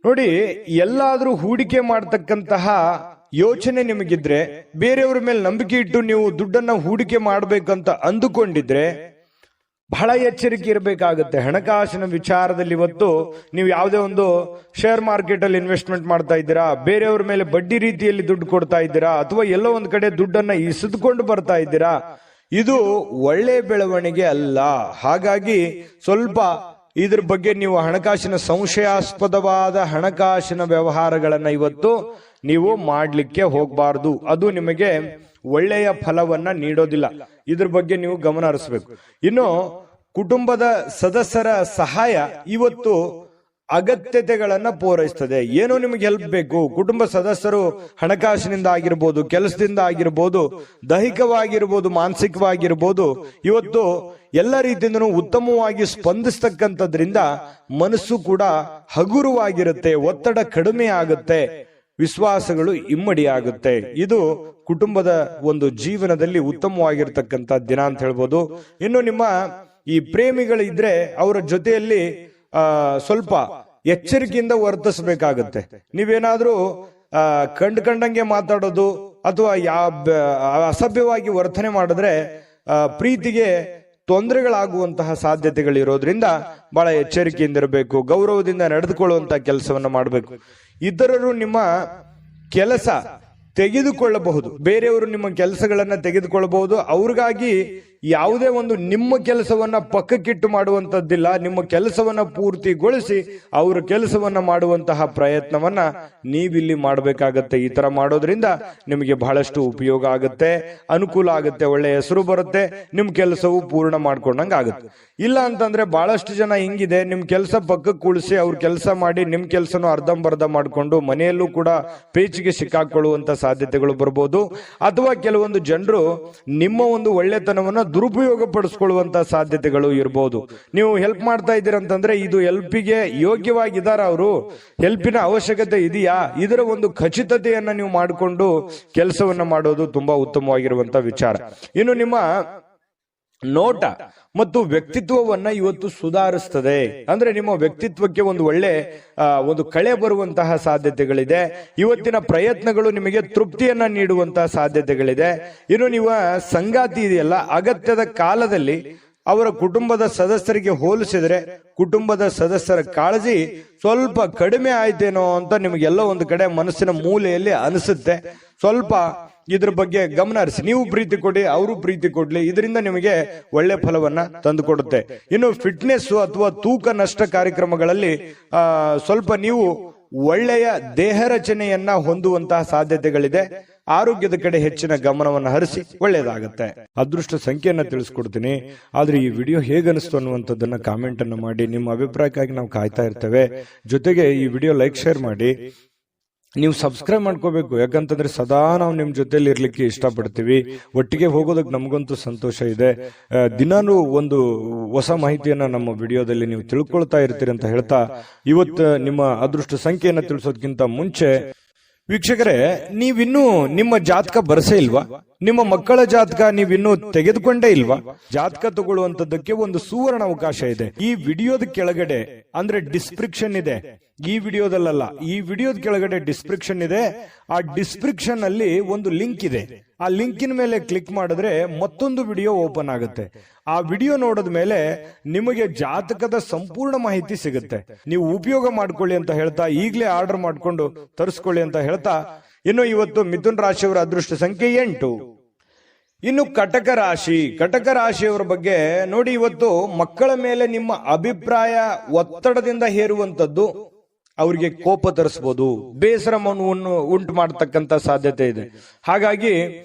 ನೋಡಿ, ಎಲ್ಲಾದ್ರೂ ಹೂಡಿಕೆ ಮಾಡತಕ್ಕಂತಹ ಯೋಚನೆ ನಿಮಗಿದ್ರೆ, ಬೇರೆಯವ್ರ ಮೇಲೆ ನಂಬಿಕೆ ಇಟ್ಟು ನೀವು ದುಡ್ಡನ್ನ ಹೂಡಿಕೆ ಮಾಡ್ಬೇಕಂತ ಅಂದುಕೊಂಡಿದ್ರೆ ಬಹಳ ಎಚ್ಚರಿಕೆ ಇರಬೇಕಾಗುತ್ತೆ. ಹಣಕಾಸಿನ ವಿಚಾರದಲ್ಲಿ ಇವತ್ತು ನೀವು ಯಾವುದೇ ಒಂದು ಶೇರ್ ಮಾರ್ಕೆಟ್ ಅಲ್ಲಿ ಇನ್ವೆಸ್ಟ್ಮೆಂಟ್ ಮಾಡ್ತಾ ಇದ್ದೀರಾ, ಬೇರೆಯವ್ರ ಮೇಲೆ ಬಡ್ಡಿ ರೀತಿಯಲ್ಲಿ ದುಡ್ಡು ಕೊಡ್ತಾ ಇದ್ದೀರಾ, ಅಥವಾ ಎಲ್ಲೋ ಒಂದ್ ಕಡೆ ದುಡ್ಡನ್ನ ಇಸಿದುಕೊಂಡು ಬರ್ತಾ ಇದ್ದೀರಾ, ಇದು ಒಳ್ಳೆ ಬೆಳವಣಿಗೆ ಅಲ್ಲ. ಹಾಗಾಗಿ ಸ್ವಲ್ಪ ಇದ್ರ ಬಗ್ಗೆ ನೀವು ಹಣಕಾಸಿನ ಸಂಶಯಾಸ್ಪದವಾದ ಹಣಕಾಸಿನ ವ್ಯವಹಾರಗಳನ್ನ ಇವತ್ತು ನೀವು ಮಾಡ್ಲಿಕ್ಕೆ ಹೋಗಬಾರ್ದು. ಅದು ನಿಮಗೆ ಒಳ್ಳೆಯ ಫಲವನ್ನ ನೀಡೋದಿಲ್ಲ. ಇದ್ರ ಬಗ್ಗೆ ನೀವು ಗಮನ ಹರಿಸಬೇಕು. ಇನ್ನು ಕುಟುಂಬದ ಸದಸ್ಯರ ಸಹಾಯ ಇವತ್ತು ಅಗತ್ಯತೆಗಳನ್ನ ಪೂರೈಸ್ತದೆ. ಏನೋ ನಿಮಗೆ ಹೆಲ್ಪ್ ಬೇಕು, ಕುಟುಂಬ ಸದಸ್ಯರು ಹಣಕಾಸಿನಿಂದ ಆಗಿರ್ಬೋದು, ಕೆಲಸದಿಂದ ಆಗಿರ್ಬೋದು, ದೈಹಿಕವಾಗಿರ್ಬೋದು, ಮಾನಸಿಕವಾಗಿರ್ಬೋದು, ಇವತ್ತು ಎಲ್ಲ ರೀತಿಯಿಂದನೂ ಉತ್ತಮವಾಗಿ ಸ್ಪಂದಿಸ್ತಕ್ಕಂಥದ್ರಿಂದ ಮನಸ್ಸು ಕೂಡ ಹಗುರವಾಗಿರುತ್ತೆ, ಒತ್ತಡ ಕಡಿಮೆ ಆಗುತ್ತೆ, ವಿಶ್ವಾಸಗಳು ಇಮ್ಮಡಿ ಆಗುತ್ತೆ. ಇದು ಕುಟುಂಬದ ಒಂದು ಜೀವನದಲ್ಲಿ ಉತ್ತಮವಾಗಿರ್ತಕ್ಕಂಥ ದಿನ ಅಂತ ಹೇಳ್ಬೋದು. ಇನ್ನು ನಿಮ್ಮ ಈ ಪ್ರೇಮಿಗಳಿದ್ರೆ ಅವರ ಜೊತೆಯಲ್ಲಿ ಸ್ವಲ್ಪ ಎಚ್ಚರಿಕೆಯಿಂದ ವರ್ತಿಸಬೇಕಾಗತ್ತೆ. ನೀವೇನಾದ್ರೂ ಕಂಡಂಗೆ ಮಾತಾಡೋದು ಅಥವಾ ಅಸಭ್ಯವಾಗಿ ವರ್ತನೆ ಮಾಡಿದ್ರೆ ಪ್ರೀತಿಗೆ ತೊಂದರೆಗಳಾಗುವಂತಹ ಸಾಧ್ಯತೆಗಳಿರೋದ್ರಿಂದ ಬಹಳ ಎಚ್ಚರಿಕೆಯಿಂದ ಇರಬೇಕು. ಗೌರವದಿಂದ ನಡೆದುಕೊಳ್ಳುವಂತಹ ಕೆಲಸವನ್ನ ಮಾಡಬೇಕು. ಇತರರು ನಿಮ್ಮ ಕೆಲಸ ತೆಗೆದುಕೊಳ್ಳಬಹುದು, ಬೇರೆಯವರು ನಿಮ್ಮ ಕೆಲಸಗಳನ್ನ ತೆಗೆದುಕೊಳ್ಳಬಹುದು. ಅವ್ರಿಗಾಗಿ ಯಾವುದೇ ಒಂದು ನಿಮ್ಮ ಕೆಲಸವನ್ನ ಪಕ್ಕಕ್ಕಿಟ್ಟು ಮಾಡುವಂತದ್ದಿಲ್ಲ. ನಿಮ್ಮ ಕೆಲಸವನ್ನ ಪೂರ್ತಿಗೊಳಿಸಿ ಅವರ ಕೆಲಸವನ್ನ ಮಾಡುವಂತಹ ಪ್ರಯತ್ನವನ್ನ ನೀವಿಲ್ಲಿ ಮಾಡಬೇಕಾಗತ್ತೆ. ಈ ತರ ಮಾಡೋದ್ರಿಂದ ನಿಮಗೆ ಬಹಳಷ್ಟು ಉಪಯೋಗ ಆಗುತ್ತೆ, ಅನುಕೂಲ ಆಗುತ್ತೆ, ಒಳ್ಳೆ ಹೆಸರು ಬರುತ್ತೆ, ನಿಮ್ ಕೆಲಸವು ಪೂರ್ಣ ಮಾಡ್ಕೊಂಡಂಗ ಆಗುತ್ತೆ. ಇಲ್ಲ ಅಂತಂದ್ರೆ ಬಹಳಷ್ಟು ಜನ ಹಿಂಗಿದೆ, ನಿಮ್ ಕೆಲಸ ಪಕ್ಕಕ್ಕೆ ಕುಳಿಸಿ ಅವ್ರ ಕೆಲಸ ಮಾಡಿ ನಿಮ್ ಕೆಲಸನೂ ಅರ್ಧಂಬರ್ಧ ಮಾಡ್ಕೊಂಡು ಮನೆಯಲ್ಲೂ ಕೂಡ ಪೇಚಿಗೆ ಸಿಕ್ಕಾಕೊಳ್ಳುವಂತ ಸಾಧ್ಯತೆಗಳು ಬರ್ಬೋದು. ಅಥವಾ ಕೆಲವೊಂದು ಜನರು ನಿಮ್ಮ ಒಂದು ಒಳ್ಳೆತನವನ್ನ ದುರುಪಯೋಗ ಪಡಿಸ್ಕೊಳ್ಳುವಂತ ಸಾಧ್ಯತೆಗಳು ಇರಬಹುದು. ನೀವು ಹೆಲ್ಪ್ ಮಾಡ್ತಾ ಇದ್ದೀರಂತಂದ್ರೆ ಇದು ಹೆಲ್ಪಿಗೆ ಯೋಗ್ಯವಾಗಿದ್ದಾರ, ಅವರು ಹೆಲ್ಪಿನ ಅವಶ್ಯಕತೆ ಇದೆಯಾ, ಇದರ ಒಂದು ಖಚಿತತೆಯನ್ನ ನೀವು ಮಾಡಿಕೊಂಡು ಕೆಲಸವನ್ನ ಮಾಡೋದು ತುಂಬಾ ಉತ್ತಮವಾಗಿರುವಂತ ವಿಚಾರ. ಇನ್ನು ನಿಮ್ಮ ನೋಟ ಮತ್ತು ವ್ಯಕ್ತಿತ್ವವನ್ನ ಇವತ್ತು ಸುಧಾರಿಸ್ತದೆ. ಅಂದ್ರೆ ನಿಮ್ಮ ವ್ಯಕ್ತಿತ್ವಕ್ಕೆ ಒಂದು ಒಳ್ಳೆ ಒಂದು ಕಳೆ ಬರುವಂತಹ ಸಾಧ್ಯತೆಗಳಿದೆ. ಇವತ್ತಿನ ಪ್ರಯತ್ನಗಳು ನಿಮಗೆ ತೃಪ್ತಿಯನ್ನ ನೀಡುವಂತಹ ಸಾಧ್ಯತೆಗಳಿದೆ. ಇನ್ನು ನೀವು ಸಂಗಾತಿ ಇದೆಯಲ್ಲ, ಅಗತ್ಯದ ಕಾಲದಲ್ಲಿ ಅವರ ಕುಟುಂಬದ ಸದಸ್ಯರಿಗೆ ಹೋಲಿಸಿದ್ರೆ ಕುಟುಂಬದ ಸದಸ್ಯರ ಕಾಳಜಿ ಸ್ವಲ್ಪ ಕಡಿಮೆ ಆಯ್ತೇನೋ ಅಂತ ನಿಮಗೆಲ್ಲ ಒಂದು ಕಡೆ ಮನಸ್ಸಿನ ಮೂಲೆಯಲ್ಲಿ ಅನಿಸುತ್ತೆ. ಸ್ವಲ್ಪ ಇದ್ರ ಬಗ್ಗೆ ಗಮನ ಹರಿಸಿ. ನೀವು ಪ್ರೀತಿ ಕೊಡಿ, ಅವರು ಪ್ರೀತಿ ಕೊಡ್ಲಿ, ಇದರಿಂದ ನಿಮಗೆ ಒಳ್ಳೆ ಫಲವನ್ನ ತಂದುಕೊಡುತ್ತೆ. ಇನ್ನು ಫಿಟ್ನೆಸ್ ಅಥವಾ ತೂಕ ನಷ್ಟ ಕಾರ್ಯಕ್ರಮಗಳಲ್ಲಿ ಸ್ವಲ್ಪ ನೀವು ಒಳ್ಳೆಯ ದೇಹ ರಚನೆಯನ್ನ ಹೊಂದುವಂತಹ ಸಾಧ್ಯತೆಗಳಿದೆ. ಆರೋಗ್ಯದ ಕಡೆ ಹೆಚ್ಚಿನ ಗಮನವನ್ನು ಹರಿಸಿ, ಒಳ್ಳೆಯದಾಗತ್ತೆ. ಅದೃಷ್ಟ ಸಂಖ್ಯೆಯನ್ನ ತಿಳಿಸ್ಕೊಡ್ತೀನಿ. ಆದ್ರೆ ಈ ವಿಡಿಯೋ ಹೇಗನಿಸ್ತು ಅನ್ನುವಂಥದ್ದನ್ನ ಕಾಮೆಂಟ್ ಅನ್ನು ಮಾಡಿ. ನಿಮ್ಮ ಅಭಿಪ್ರಾಯಕ್ಕಾಗಿ ನಾವು ಕಾಯ್ತಾ ಇರ್ತೇವೆ. ಜೊತೆಗೆ ಈ ವಿಡಿಯೋ ಲೈಕ್, ಶೇರ್ ಮಾಡಿ. ನೀವು ಸಬ್ಸ್ಕ್ರೈಬ್ ಮಾಡ್ಕೋಬೇಕು, ಯಾಕಂತಂದ್ರೆ ಸದಾ ನಾವು ನಿಮ್ ಜೊತೆಲಿ ಇರ್ಲಿಕ್ಕೆ ಇಷ್ಟಪಡ್ತೀವಿ. ಒಟ್ಟಿಗೆ ಹೋಗೋದಕ್ಕೆ ನಮಗಂತೂ ಸಂತೋಷ ಇದೆ. ದಿನಾನು ಒಂದು ಹೊಸ ಮಾಹಿತಿಯನ್ನ ನಮ್ಮ ವಿಡಿಯೋದಲ್ಲಿ ನೀವು ತಿಳ್ಕೊಳ್ತಾ ಇರ್ತೀರಿ ಅಂತ ಹೇಳ್ತಾ, ಇವತ್ತು ನಿಮ್ಮ ಅದೃಷ್ಟ ಸಂಖ್ಯೆಯನ್ನ ತಿಳಿಸೋದಕ್ಕಿಂತ ಮುಂಚೆ ವೀಕ್ಷಕರೇ, ನೀವಿನ್ನೂ ನಿಮ್ಮ ಜಾತಕ ಬರಸೇ ಇಲ್ವಾ? ನಿಮ್ಮ ಮಕ್ಕಳ ಜಾತಕ ನೀವಿನ್ನೂ ತೆಗೆದುಕೊಂಡೇ ಇಲ್ವಾ? ಜಾತಕ ತಗೊಳ್ಳುವಂತದ್ದಕ್ಕೆ ಒಂದು ಸುವರ್ಣ ಅವಕಾಶ ಇದೆ. ಈ ವಿಡಿಯೋದ ಕೆಳಗಡೆ ಅಂದ್ರೆ ಡಿಸ್ಕ್ರಿಪ್ಷನ್ ಇದೆ, ಈ ವಿಡಿಯೋದಲ್ಲ, ಈ ವಿಡಿಯೋದ ಕೆಳಗಡೆ ಡಿಸ್ಕ್ರಿಪ್ಷನ್ ಇದೆ. ಆ ಡಿಸ್ಕ್ರಿಪ್ಷನ್ ಅಲ್ಲಿ ಒಂದು ಲಿಂಕ್ ಇದೆ. ಆ ಲಿಂಕಿನ ಮೇಲೆ ಕ್ಲಿಕ್ ಮಾಡಿದ್ರೆ ಮತ್ತೊಂದು ವಿಡಿಯೋ ಓಪನ್ ಆಗುತ್ತೆ. ಆ ವಿಡಿಯೋ ನೋಡಿದ ಮೇಲೆ ನಿಮಗೆ ಜಾತಕದ ಸಂಪೂರ್ಣ ಮಾಹಿತಿ ಸಿಗುತ್ತೆ. ನೀವು ಉಪಯೋಗ ಮಾಡ್ಕೊಳ್ಳಿ ಅಂತ ಹೇಳ್ತಾ, ಈಗಲೇ ಆರ್ಡರ್ ಮಾಡ್ಕೊಂಡು ತರಿಸ್ಕೊಳ್ಳಿ ಅಂತ ಹೇಳ್ತಾ, ಇನ್ನು ಇವತ್ತು ಮಿಥುನ್ ರಾಶಿಯವರ ಅದೃಷ್ಟ ಸಂಖ್ಯೆ 8. ಇನ್ನು ಕಟಕ ರಾಶಿಯವರ ಬಗ್ಗೆ ನೋಡಿ, ಇವತ್ತು ಮಕ್ಕಳ ಮೇಲೆ ನಿಮ್ಮ ಅಭಿಪ್ರಾಯ ಒತ್ತಡದಿಂದ ಹೇರುವಂತದ್ದು ಅವರಿಗೆ ಕೋಪ ತರಿಸಬಹುದು, ಬೇಸರವನ್ನು ಉಂಟು ಮಾಡತಕ್ಕಂತ ಸಾಧ್ಯತೆ ಇದೆ. ಹಾಗಾಗಿ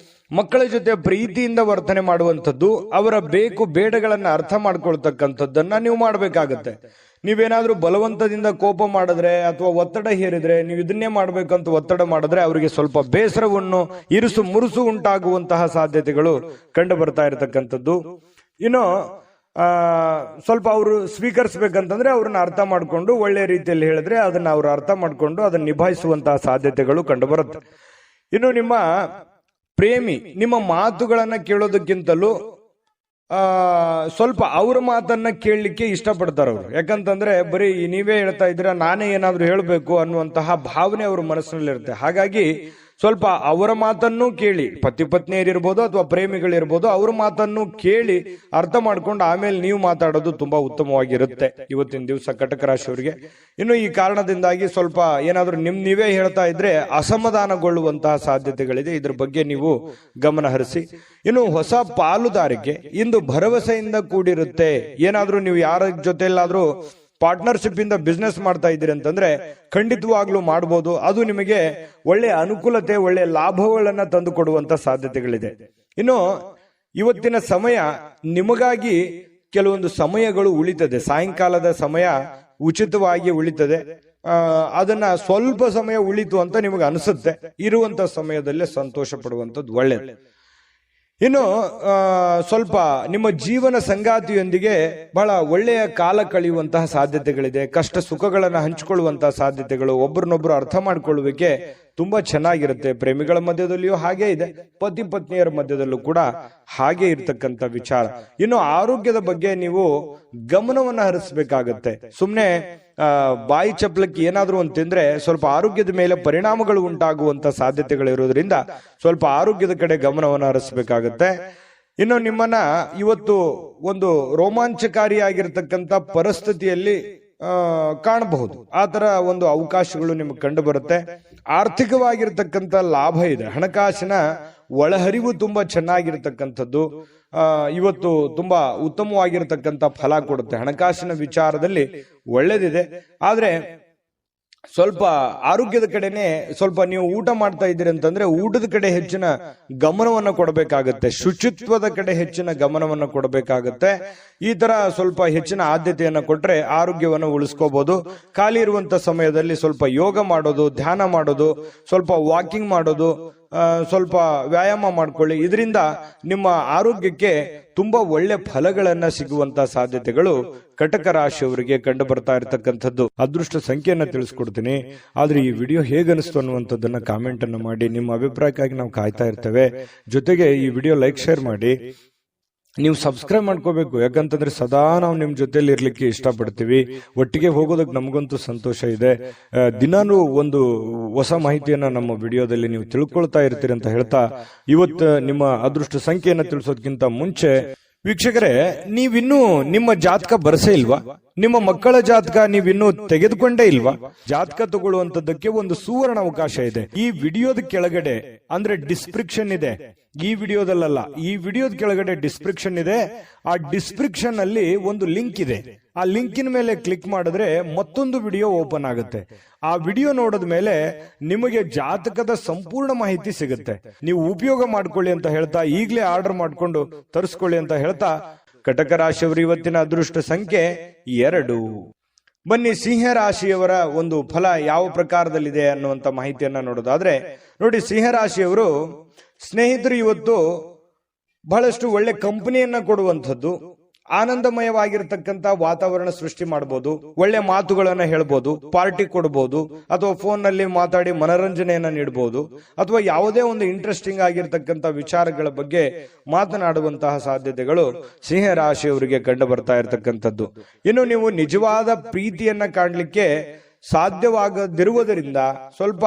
ಮಕ್ಕಳ ಜೊತೆ ಪ್ರೀತಿಯಿಂದ ವರ್ತನೆ ಮಾಡುವಂಥದ್ದು, ಅವರ ಬೇಕು ಬೇಡಗಳನ್ನ ಅರ್ಥ ಮಾಡ್ಕೊಳ್ತಕ್ಕಂಥದ್ದನ್ನ ನೀವು ಮಾಡಬೇಕಾಗತ್ತೆ. ನೀವೇನಾದ್ರೂ ಬಲವಂತದಿಂದ ಕೋಪ ಮಾಡಿದ್ರೆ ಅಥವಾ ಒತ್ತಡ ಹೇರಿದ್ರೆ, ನೀವು ಇದನ್ನೇ ಮಾಡ್ಬೇಕಂತ ಒತ್ತಡ ಮಾಡಿದ್ರೆ ಅವರಿಗೆ ಸ್ವಲ್ಪ ಬೇಸರವನ್ನು, ಇರುಸು ಮುರುಸು ಉಂಟಾಗುವಂತಹ ಸಾಧ್ಯತೆಗಳು ಕಂಡು ಬರ್ತಾ ಇರತಕ್ಕಂಥದ್ದು. ಇನ್ನು ಸ್ವಲ್ಪ ಅವರು ಸ್ವೀಕರಿಸಬೇಕಂತಂದ್ರೆ ಅವ್ರನ್ನ ಅರ್ಥ ಮಾಡ್ಕೊಂಡು ಒಳ್ಳೆ ರೀತಿಯಲ್ಲಿ ಹೇಳಿದ್ರೆ ಅದನ್ನ ಅವರು ಅರ್ಥ ಮಾಡ್ಕೊಂಡು ಅದನ್ನ ನಿಭಾಯಿಸುವಂತಹ ಸಾಧ್ಯತೆಗಳು ಕಂಡು ಬರುತ್ತೆ. ಇನ್ನು ನಿಮ್ಮ ಪ್ರೇಮಿ ನಿಮ್ಮ ಮಾತುಗಳನ್ನ ಕೇಳೋದಕ್ಕಿಂತಲೂ ಸ್ವಲ್ಪ ಅವ್ರ ಮಾತನ್ನ ಕೇಳಲಿಕ್ಕೆ ಇಷ್ಟಪಡ್ತಾರೆ ಅವರು. ಯಾಕಂತಂದ್ರೆ ಬರೀ ನೀವೇ ಹೇಳ್ತಾ ಇದ್ದೀರಾ, ನಾನೇ ಏನಾದ್ರೂ ಹೇಳ್ಬೇಕು ಅನ್ನುವಂತಹ ಭಾವನೆ ಅವ್ರ ಮನಸ್ಸಿನಲ್ಲಿರುತ್ತೆ. ಹಾಗಾಗಿ ಸ್ವಲ್ಪ ಅವರ ಮಾತನ್ನು ಕೇಳಿ, ಪತಿ ಪತ್ನಿಯರಿರ್ಬೋದು ಅಥವಾ ಪ್ರೇಮಿಗಳಿರ್ಬೋದು, ಅವ್ರ ಮಾತನ್ನು ಕೇಳಿ ಅರ್ಥ ಮಾಡ್ಕೊಂಡು ಆಮೇಲೆ ನೀವು ಮಾತಾಡೋದು ತುಂಬಾ ಉತ್ತಮವಾಗಿರುತ್ತೆ ಇವತ್ತಿನ ದಿವಸ ಕಟಕ ರಾಶಿಯವರಿಗೆ. ಇನ್ನು ಈ ಕಾರಣದಿಂದಾಗಿ ಸ್ವಲ್ಪ ಏನಾದ್ರೂ ನೀವೇ ಹೇಳ್ತಾ ಇದ್ರೆ ಅಸಮಾಧಾನಗೊಳ್ಳುವಂತಹ ಸಾಧ್ಯತೆಗಳಿದೆ. ಇದ್ರ ಬಗ್ಗೆ ನೀವು ಗಮನ ಹರಿಸಿ. ಇನ್ನು ಹೊಸ ಪಾಲುದಾರಿಕೆ ಇಂದು ಭರವಸೆಯಿಂದ ಕೂಡಿರುತ್ತೆ. ಏನಾದ್ರೂ ನೀವು ಯಾರ ಜೊತೆಲ್ಲಾದ್ರೂ ಪಾರ್ಟ್ನರ್ಶಿಪ್ ಇಂದ ಬಿಸ್ನೆಸ್ ಮಾಡ್ತಾ ಇದ್ದೀರಿ ಅಂತಂದ್ರೆ ಖಂಡಿತವಾಗ್ಲೂ ಮಾಡಬಹುದು. ಅದು ನಿಮಗೆ ಒಳ್ಳೆ ಅನುಕೂಲತೆ, ಒಳ್ಳೆ ಲಾಭಗಳನ್ನ ತಂದು ಕೊಡುವಂತ ಸಾಧ್ಯತೆಗಳಿದೆ. ಇನ್ನು ಇವತ್ತಿನ ಸಮಯ ನಿಮಗಾಗಿ ಕೆಲವೊಂದು ಸಮಯಗಳು ಉಳಿತದೆ. ಸಾಯಂಕಾಲದ ಸಮಯ ಉಚಿತವಾಗಿ ಉಳಿತದೆ. ಅದನ್ನ ಸ್ವಲ್ಪ ಸಮಯ ಉಳಿತು ಅಂತ ನಿಮಗೆ ಅನಿಸುತ್ತೆ. ಇರುವಂತ ಸಮಯದಲ್ಲೇ ಸಂತೋಷ ಪಡುವಂಥದ್ದು ಒಳ್ಳೆಯದು. ಇನ್ನು ಸ್ವಲ್ಪ ನಿಮ್ಮ ಜೀವನ ಸಂಗಾತಿಯೊಂದಿಗೆ ಬಹಳ ಒಳ್ಳೆಯ ಕಾಲ ಕಳೆಯುವಂತಹ ಸಾಧ್ಯತೆಗಳಿದೆ. ಕಷ್ಟ ಸುಖಗಳನ್ನು ಹಂಚಿಕೊಳ್ಳುವಂತಹ ಸಾಧ್ಯತೆಗಳು, ಒಬ್ಬರನ್ನೊಬ್ಬರು ಅರ್ಥ ಮಾಡಿಕೊಳ್ಳುವಿಕೆ ತುಂಬಾ ಚೆನ್ನಾಗಿರುತ್ತೆ. ಪ್ರೇಮಿಗಳ ಮಧ್ಯದಲ್ಲಿಯೂ ಹಾಗೆ ಇದೆ, ಪತಿ ಪತ್ನಿಯರ ಮಧ್ಯದಲ್ಲೂ ಕೂಡ ಹಾಗೆ ಇರ್ತಕ್ಕಂಥ ವಿಚಾರ. ಇನ್ನು ಆರೋಗ್ಯದ ಬಗ್ಗೆ ನೀವು ಗಮನವನ್ನ ಹರಿಸಬೇಕಾಗತ್ತೆ. ಸುಮ್ನೆ ಬಾಯಿ ಚಪ್ಪಲಕ್ಕೆ ಏನಾದ್ರೂ ಒಂದು ತಿಂದ್ರೆ ಸ್ವಲ್ಪ ಆರೋಗ್ಯದ ಮೇಲೆ ಪರಿಣಾಮಗಳು ಉಂಟಾಗುವಂತ ಸಾಧ್ಯತೆಗಳಿರೋದ್ರಿಂದ ಸ್ವಲ್ಪ ಆರೋಗ್ಯದ ಕಡೆ ಗಮನವನ್ನು ಹರಿಸಬೇಕಾಗತ್ತೆ. ಇನ್ನು ನಿಮ್ಮನ್ನ ಇವತ್ತು ಒಂದು ರೋಮಾಂಚಕಾರಿಯಾಗಿರ್ತಕ್ಕಂಥ ಪರಿಸ್ಥಿತಿಯಲ್ಲಿ ಕಾಣಬಹುದು. ಆ ತರ ಒಂದು ಅವಕಾಶಗಳು ನಿಮಗೆ ಕಂಡು ಬರುತ್ತೆ. ಆರ್ಥಿಕವಾಗಿರ್ತಕ್ಕಂಥ ಲಾಭ ಇದೆ. ಹಣಕಾಸಿನ ಒಳಹರಿವು ತುಂಬಾ ಚೆನ್ನಾಗಿರ್ತಕ್ಕಂಥದ್ದು ಇವತ್ತು ತುಂಬಾ ಉತ್ತಮವಾಗಿರ್ತಕ್ಕಂಥ ಫಲ ಕೊಡುತ್ತೆ. ಹಣಕಾಸಿನ ವಿಚಾರದಲ್ಲಿ ಒಳ್ಳೇದಿದೆ. ಆದ್ರೆ ಸ್ವಲ್ಪ ಆರೋಗ್ಯದ ಕಡೆನೆ ಸ್ವಲ್ಪ ನೀವು ಊಟ ಮಾಡ್ತಾ ಇದ್ದೀರಿ ಅಂತಂದ್ರೆ ಊಟದ ಕಡೆ ಹೆಚ್ಚಿನ ಗಮನವನ್ನು ಕೊಡಬೇಕಾಗತ್ತೆ. ಶುಚಿತ್ವದ ಕಡೆ ಹೆಚ್ಚಿನ ಗಮನವನ್ನು ಕೊಡಬೇಕಾಗತ್ತೆ. ಈ ತರ ಸ್ವಲ್ಪ ಹೆಚ್ಚಿನ ಆದ್ಯತೆಯನ್ನು ಕೊಟ್ರೆ ಆರೋಗ್ಯವನ್ನು ಉಳಿಸ್ಕೋಬಹುದು. ಖಾಲಿ ಇರುವಂತ ಸಮಯದಲ್ಲಿ ಸ್ವಲ್ಪ ಯೋಗ ಮಾಡೋದು, ಧ್ಯಾನ ಮಾಡೋದು, ಸ್ವಲ್ಪ ವಾಕಿಂಗ್ ಮಾಡೋದು, ಸ್ವಲ್ಪ ವ್ಯಾಯಾಮ ಮಾಡ್ಕೊಳ್ಳಿ. ಇದರಿಂದ ನಿಮ್ಮ ಆರೋಗ್ಯಕ್ಕೆ ತುಂಬಾ ಒಳ್ಳೆ ಫಲಗಳನ್ನ ಸಿಗುವಂತ ಸಾಧ್ಯತೆಗಳು ಕಟಕ ರಾಶಿಯವರಿಗೆ ಕಂಡು ಬರ್ತಾ ಇರತಕ್ಕಂಥದ್ದು. ಅದೃಷ್ಟ ಸಂಖ್ಯೆಯನ್ನ ತಿಳಿಸ್ಕೊಡ್ತೀನಿ. ಆದ್ರೆ ಈ ವಿಡಿಯೋ ಹೇಗನಿಸ್ತು ಅನ್ನುವಂಥದ್ದನ್ನ ಕಾಮೆಂಟ್ ಅನ್ನು ಮಾಡಿ. ನಿಮ್ಮ ಅಭಿಪ್ರಾಯಕ್ಕಾಗಿ ನಾವು ಕಾಯ್ತಾ ಇರ್ತೇವೆ. ಜೊತೆಗೆ ಈ ವಿಡಿಯೋ ಲೈಕ್, ಶೇರ್ ಮಾಡಿ. ನೀವು ಸಬ್ಸ್ಕ್ರೈಬ್ ಮಾಡ್ಕೋಬೇಕು. ಯಾಕಂತಂದ್ರೆ ಸದಾ ನಾವು ನಿಮ್ ಜೊತೆಲಿ ಇರ್ಲಿಕ್ಕೆ ಇಷ್ಟಪಡ್ತೀವಿ. ಒಟ್ಟಿಗೆ ಹೋಗೋದಕ್ಕೆ ನಮಗಂತೂ ಸಂತೋಷ ಇದೆ. ದಿನಾನು ಒಂದು ಹೊಸ ಮಾಹಿತಿಯನ್ನ ನಮ್ಮ ವಿಡಿಯೋದಲ್ಲಿ ನೀವು ತಿಳ್ಕೊಳ್ತಾ ಇರ್ತೀರಿ ಅಂತ ಹೇಳ್ತಾ, ಇವತ್ತು ನಿಮ್ಮ ಅದೃಷ್ಟ ಸಂಖ್ಯೆಯನ್ನ ತಿಳಿಸೋದಕ್ಕಿಂತ ಮುಂಚೆ ವೀಕ್ಷಕರೇ, ನೀವಿನ್ನೂ ನಿಮ್ಮ ಜಾತಕ ಬರಸೇ ಇಲ್ವಾ? ನಿಮ್ಮ ಮಕ್ಕಳ ಜಾತಕ ನೀವಿನ್ನೂ ತೆಗೆದುಕೊಂಡೇ ಇಲ್ವಾ? ಜಾತಕ ತಗೊಳ್ಳುವಂತದ್ದಕ್ಕೆ ಒಂದು ಸುವರ್ಣ ಅವಕಾಶ ಇದೆ. ಈ ವಿಡಿಯೋದ ಕೆಳಗಡೆ ಅಂದ್ರೆ ಡಿಸ್ಕ್ರಿಪ್ಷನ್ ಇದೆ. ಈ ವಿಡಿಯೋದಲ್ಲ, ಈ ವಿಡಿಯೋದ ಕೆಳಗಡೆ ಡಿಸ್ಕ್ರಿಪ್ಷನ್ ಇದೆ. ಆ ಡಿಸ್ಕ್ರಿಪ್ಷನ್ ಅಲ್ಲಿ ಒಂದು ಲಿಂಕ್ ಇದೆ. ಆ ಲಿಂಕಿನ ಮೇಲೆ ಕ್ಲಿಕ್ ಮಾಡಿದ್ರೆ ಮತ್ತೊಂದು ವಿಡಿಯೋ ಓಪನ್ ಆಗುತ್ತೆ. ಆ ವಿಡಿಯೋ ನೋಡಿದ ಮೇಲೆ ನಿಮಗೆ ಜಾತಕದ ಸಂಪೂರ್ಣ ಮಾಹಿತಿ ಸಿಗುತ್ತೆ. ನೀವು ಉಪಯೋಗ ಮಾಡ್ಕೊಳ್ಳಿ ಅಂತ ಹೇಳ್ತಾ, ಈಗಲೇ ಆರ್ಡರ್ ಮಾಡ್ಕೊಂಡು ತರಿಸ್ಕೊಳ್ಳಿ ಅಂತ ಹೇಳ್ತಾ, ಕಟಕ ರಾಶಿಯವರು ಇವತ್ತಿನ ಅದೃಷ್ಟ ಸಂಖ್ಯೆ 2. ಬನ್ನಿ ಸಿಂಹ ರಾಶಿಯವರ ಒಂದು ಫಲ ಯಾವ ಪ್ರಕಾರದಲ್ಲಿದೆ ಅನ್ನುವಂತ ಮಾಹಿತಿಯನ್ನ ನೋಡೋದಾದ್ರೆ, ನೋಡಿ, ಸಿಂಹ ರಾಶಿಯವರು ಸ್ನೇಹಿತರು ಇವತ್ತು ಬಹಳಷ್ಟು ಒಳ್ಳೆ ಕಂಪನಿಯನ್ನ ಕೊಡುವಂಥದ್ದು, ಆನಂದಮಯವಾಗಿರ್ತಕ್ಕಂಥ ವಾತಾವರಣ ಸೃಷ್ಟಿ ಮಾಡಬಹುದು. ಒಳ್ಳೆ ಮಾತುಗಳನ್ನ ಹೇಳ್ಬೋದು, ಪಾರ್ಟಿ ಕೊಡಬಹುದು, ಅಥವಾ ಫೋನ್ ನಲ್ಲಿ ಮಾತಾಡಿ ಮನರಂಜನೆಯನ್ನ ನೀಡಬಹುದು, ಅಥವಾ ಯಾವುದೇ ಒಂದು ಇಂಟ್ರೆಸ್ಟಿಂಗ್ ಆಗಿರ್ತಕ್ಕಂಥ ವಿಚಾರಗಳ ಬಗ್ಗೆ ಮಾತನಾಡುವಂತಹ ಸಾಧ್ಯತೆಗಳು ಸಿಂಹ ರಾಶಿಯವರಿಗೆ ಕಂಡು ಬರ್ತಾ ಇರತಕ್ಕಂಥದ್ದು. ಇನ್ನು ನೀವು ನಿಜವಾದ ಪ್ರೀತಿಯನ್ನ ಕಾಣಲಿಕ್ಕೆ ಸಾಧ್ಯವಾಗದಿರುವುದರಿಂದ ಸ್ವಲ್ಪ